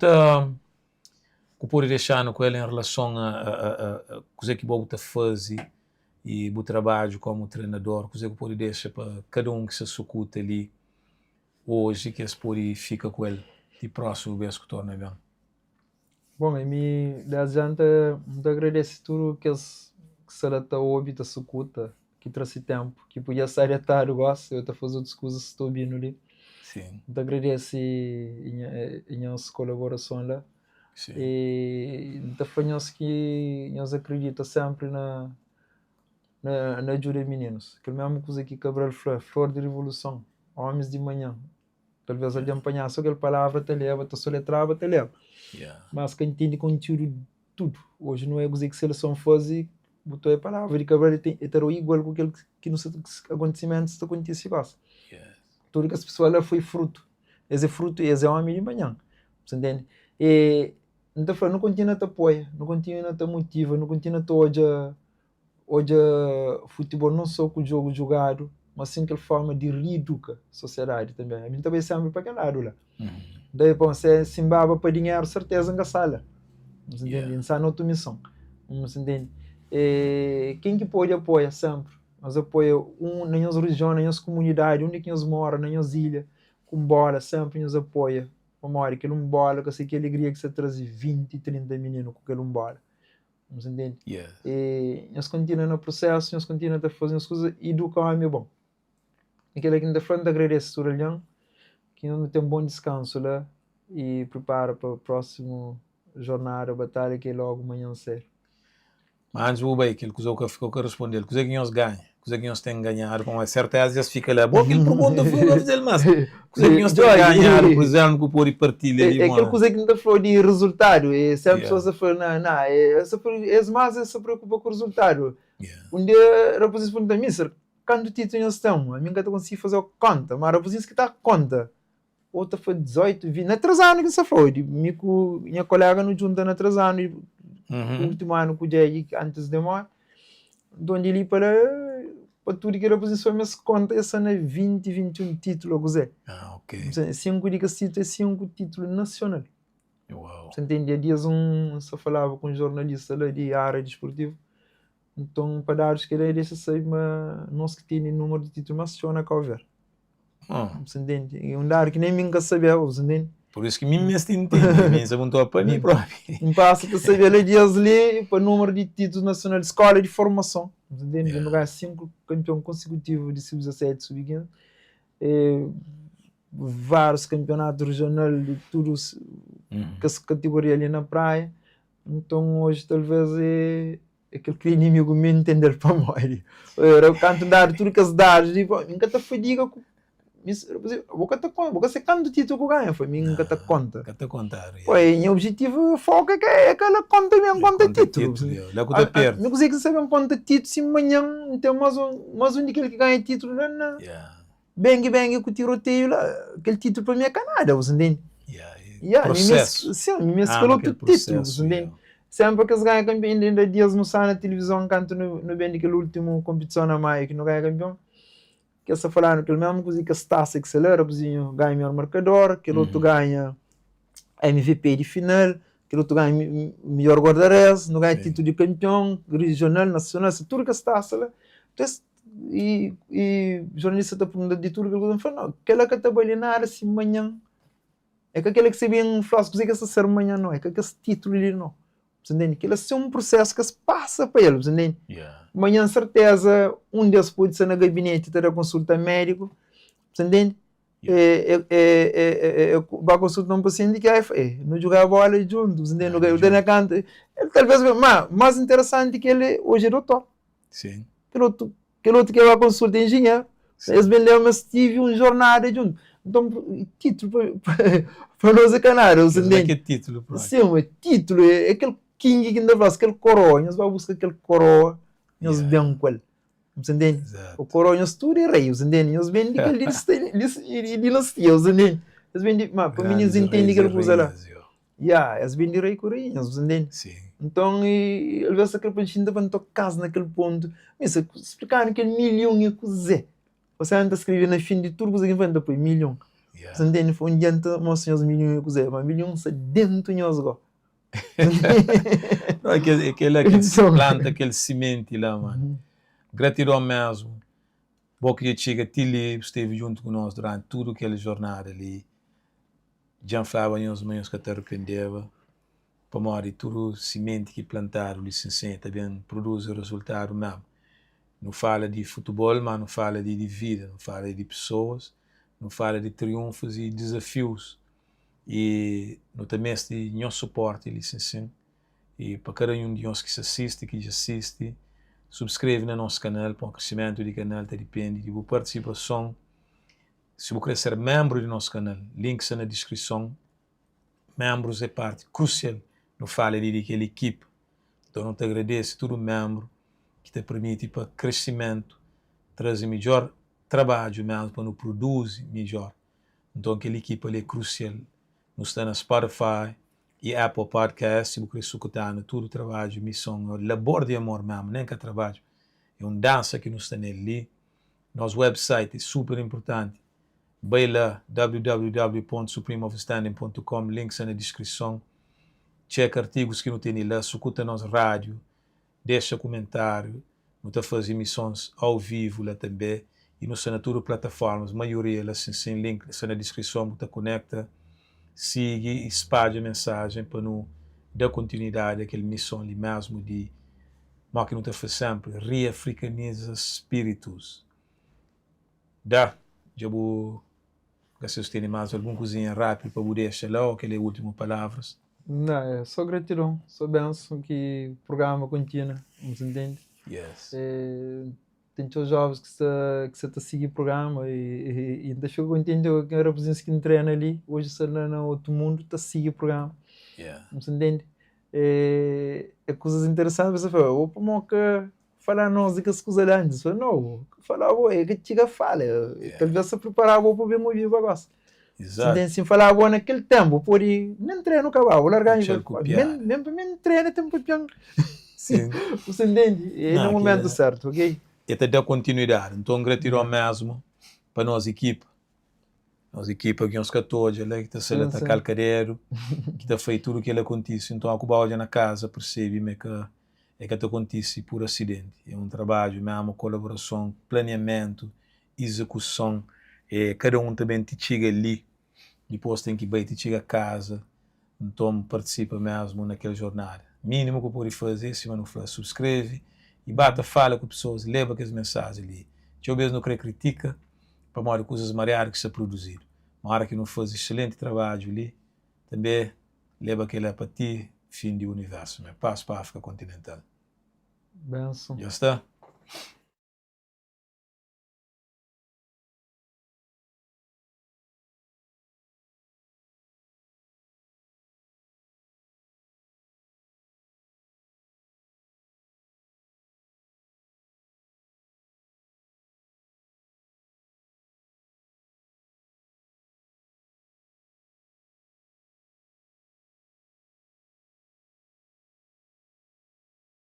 que pode deixar com ele em relação a coisa que você faz e o trabalho como treinador, coisa que pode deixar para cada que se sucuta ali hoje, que pode ficar com ele de próximo vez que torna bem. Bom, desde antes, muito agradeço tudo que se adapta ao óbito, sucuta, que trouxe tempo, que podia sair a tarde, gosto, eu estou fazendo outras coisas, estou vindo ali. Sim. Muito agradeço em nossa colaboração lá. Sim. E então foi que nós acreditamos sempre na ajuda de meninos. Que mesmo coisa que Cabral flor de revolução, homens de manhã. Talvez ele apanhasse aquela palavra, te leva, te soletrava, te leva. Mas quem entende conteúdo tudo. Hoje não é coisa que seleção faz e botou a palavra de Cabral é igual com aquele que nos acontecimentos que acontecem. Tudo que as pessoas lá foi fruto. Esse fruto, esse é homem de manhã. Você entende? E então não continua a te apoiar, não continua a te motiva, não continua a hoje futebol não só com o jogo jogado, mas sim aquela forma de reeducar a sociedade também. A mim também sempre para aquele lado lá. Daí, bom, se simbaba para dinheiro, certeza na sala. Você entende? Não sabe outra missão. Você entende? E quem que pode apoiar sempre? Nós apoiamos na nossa região, na nossa comunidade, onde que nós moramos, na nossa ilha, com bola, sempre nos apoia. Memória, aquele bola, que eu sei que alegria que você traz 20, 30 meninos com aquele bola. Você entende? E nós continuamos no processo, nós continuamos a fazer as coisas e educar o homem bom. Aquele que ainda frente agradece o Ralhão, que não tem um bom descanso lá e prepara para o próximo jornada, batalha que é logo amanhã cedo. Mas antes vou bem, aquilo que eu ficou a responder, coisa que nós ganhamos, coisa que nós temos que ganhar, com certeza fica lá, bom, aquele pergunta foi para fazer mais, coisa que nós temos que ganhar, por exemplo, que pôr partilha ali. É aquela coisa que não falou de resultado, e sempre pessoas a falar, não, essa se preocupa com o resultado. Um dia, a posição pergunta, mister, quanto título nós estamos? A mim nunca consegui fazer a conta, mas a posição que está a conta. Outra foi 18, 20, na 3 anos que você foi, minha colega não junta na 3 anos, o último ano que eu antes de morrer, onde ele para tudo que era posição, mas conta essa na 20, 21 títulos, ok. 5 títulos é 5 títulos nacionais. Uau. Você entende? Há dias só falava com um jornalista lá de área desportiva, então para dar os que ele deixa saber, mas nós que temos número de títulos nacionais que houver. Você entende? E dar que nem ninguém sabia, você entende? Por isso que me entende, se perguntou para mim próprio. Não passa para saber ali dias ali para o número de títulos nacionais de escola de formação. Você entende? No lugar 5 campeões consecutivos de sub-17, sub-15. Vários campeonatos regionais de tudo que essa categoria ali na praia. Então hoje talvez é aquele que inimigo me entender para morrer. Eu canto dar tudo que as dados, nunca te fadiga com vou ser canto título que eu ganho, foi mim nunca te conta. Nunca te contar. Foi, meu objetivo foco é aquela conta mesmo, conta título. Lá que eu perco. Não consigo saber um conta título se amanhã tem mais um daquele que ganha título lá. Bang com o tiroteio lá, aquele título para mim é Canadá, você entende? Processo. Sim, me escolheu outro título, você entende? Sempre que eles ganham campeão, ainda dias não sai na televisão, canto no bem daquele último competição na maio que não ganha campeão. Que essa falando que ele mesmo coisa que está se acelera, ganha melhor marcador, que o outro ganha MVP de final, que o outro ganha melhor guarda-redes, não ganha título de campeão, regional, nacional, tudo que está acelera. Então, e jornalista está perguntando de tudo que ele fala, não, aquela que está trabalhando assim amanhã, é que aquele que se vê em flasco, que essa ser amanhã não, é que esse título ali não. Você entende? Que ele é um processo que se passa para ele, você entende? Amanhã, certeza, um deles pode ser no gabinete ter a consulta médico, você entende? Vai consultar um paciente que não jogar bola junto, você entende? Ele talvez, mais interessante que ele hoje é doutor. Sim. Aquele outro que vai consulta é engenheiro. Eles bem lembram-se tive uma jornada junto. Então, título para nós é canário, você entende? Que título? Sim, o título é aquele king que ainda faz, aquele coroa, nós vamos buscar aquele coroa, nós bem com ele, você entende? O coroa nós tudo é rei, você entende? Nós bem de aquele dinastia, você entende? Nós bem de, mas para mim, nós entendem que ele usa lá. Nós bem de rei com rei, você entende? Sim. Então, ele vai sacar para a gente levantar casa naquele ponto, mas explicar aquele milhão e coisa. Você anda a escrever no fim de tudo, você inventa para milhão. Yeah. Você entende? Foi diante mostra os milhões que mas milhões dentro de nós. Não, aquele Então. planta, aquele semente lá, mano. Gratidão mesmo. Bom que chega, Tilly esteve junto conosco durante tudo aquela jornada ali. Já falava em os manhãs que te arrependeva. Para morrer, tudo semente que plantaram, licenciado, também produz o resultado mesmo. Não fala de futebol, mas não fala de vida, não fala de pessoas, não fala de triunfos e desafios. E não também este nosso suporte, licenciado. E para cada um de nós que se assiste, que já assiste, subscreve no nosso canal, para o crescimento do canal depende de sua participação. Se você quer ser membro do nosso canal, links na descrição. Membros é parte crucial no fala de aquela equipe. Então, eu te agradeço todo membro que te permite para crescimento, trazer melhor trabalho mesmo, para nos produzir melhor. Então, aquela equipe ali é crucial. Nós estamos na Spotify e Apple Podcast, se você escutar todo o trabalho, missão, labor de amor mesmo, nem que trabalho. É uma dança que nós estamos ali. Nosso website é super importante. Vai lá, www.supremeofstanding.com, links na descrição. Checa artigos que não tem lá, escuta nossa rádio, deixa comentário. Nós fazemos emissões ao vivo lá também. E nós temos todas as plataformas, a maioria lá sem link, na descrição, você conecta, siga e espalha a mensagem para não dar continuidade àquela missão ali mesmo de, mas que não está fazendo sempre, reafricaniza espíritos. Já vou, se você tem mais alguma coisinha rápida para você deixar lá, ou aquelas últimas palavras. Não, é só gratidão, só benção que o programa continua, você entende? Yes. Tem os jovens que está a seguir o programa e deixou que eu entendo que a representação que treina ali, hoje está no outro mundo, está a seguir o programa. Yeah. Você entende? É coisas interessantes, você fala, opa, mas que falar nós de que as coisas antes, você não, falar, é que chega fala, talvez se preparar para ver muito vivo agora. Exato. Se falar naquele tempo, pode nem treino cavalo, largar mesmo treino tempo de sim. Você entende? É no momento certo, ok? E até dar continuidade. Então, gratidão mesmo para a nossa equipe. Nossa equipe aqui, uns 14, que está sendo calcareiro, que está feito tudo o que ele acontece. Então, a Cuba olha na casa, percebe que acontece por acidente. É um trabalho mesmo, colaboração, planeamento, execução. Cada um também te chega ali. Depois tem que ir te chega a casa. Então, participa mesmo naquela jornada. Mínimo que pode fazer, se não for, subscreve e bata, fala com pessoas, leva aquelas mensagens ali. Eu mesmo não quero critica para mostrar coisas mareadas que se produziram. Uma hora que não faz excelente trabalho ali, também leva aquela para ti, fim do universo. Passo para a África continental. Benção. Já está?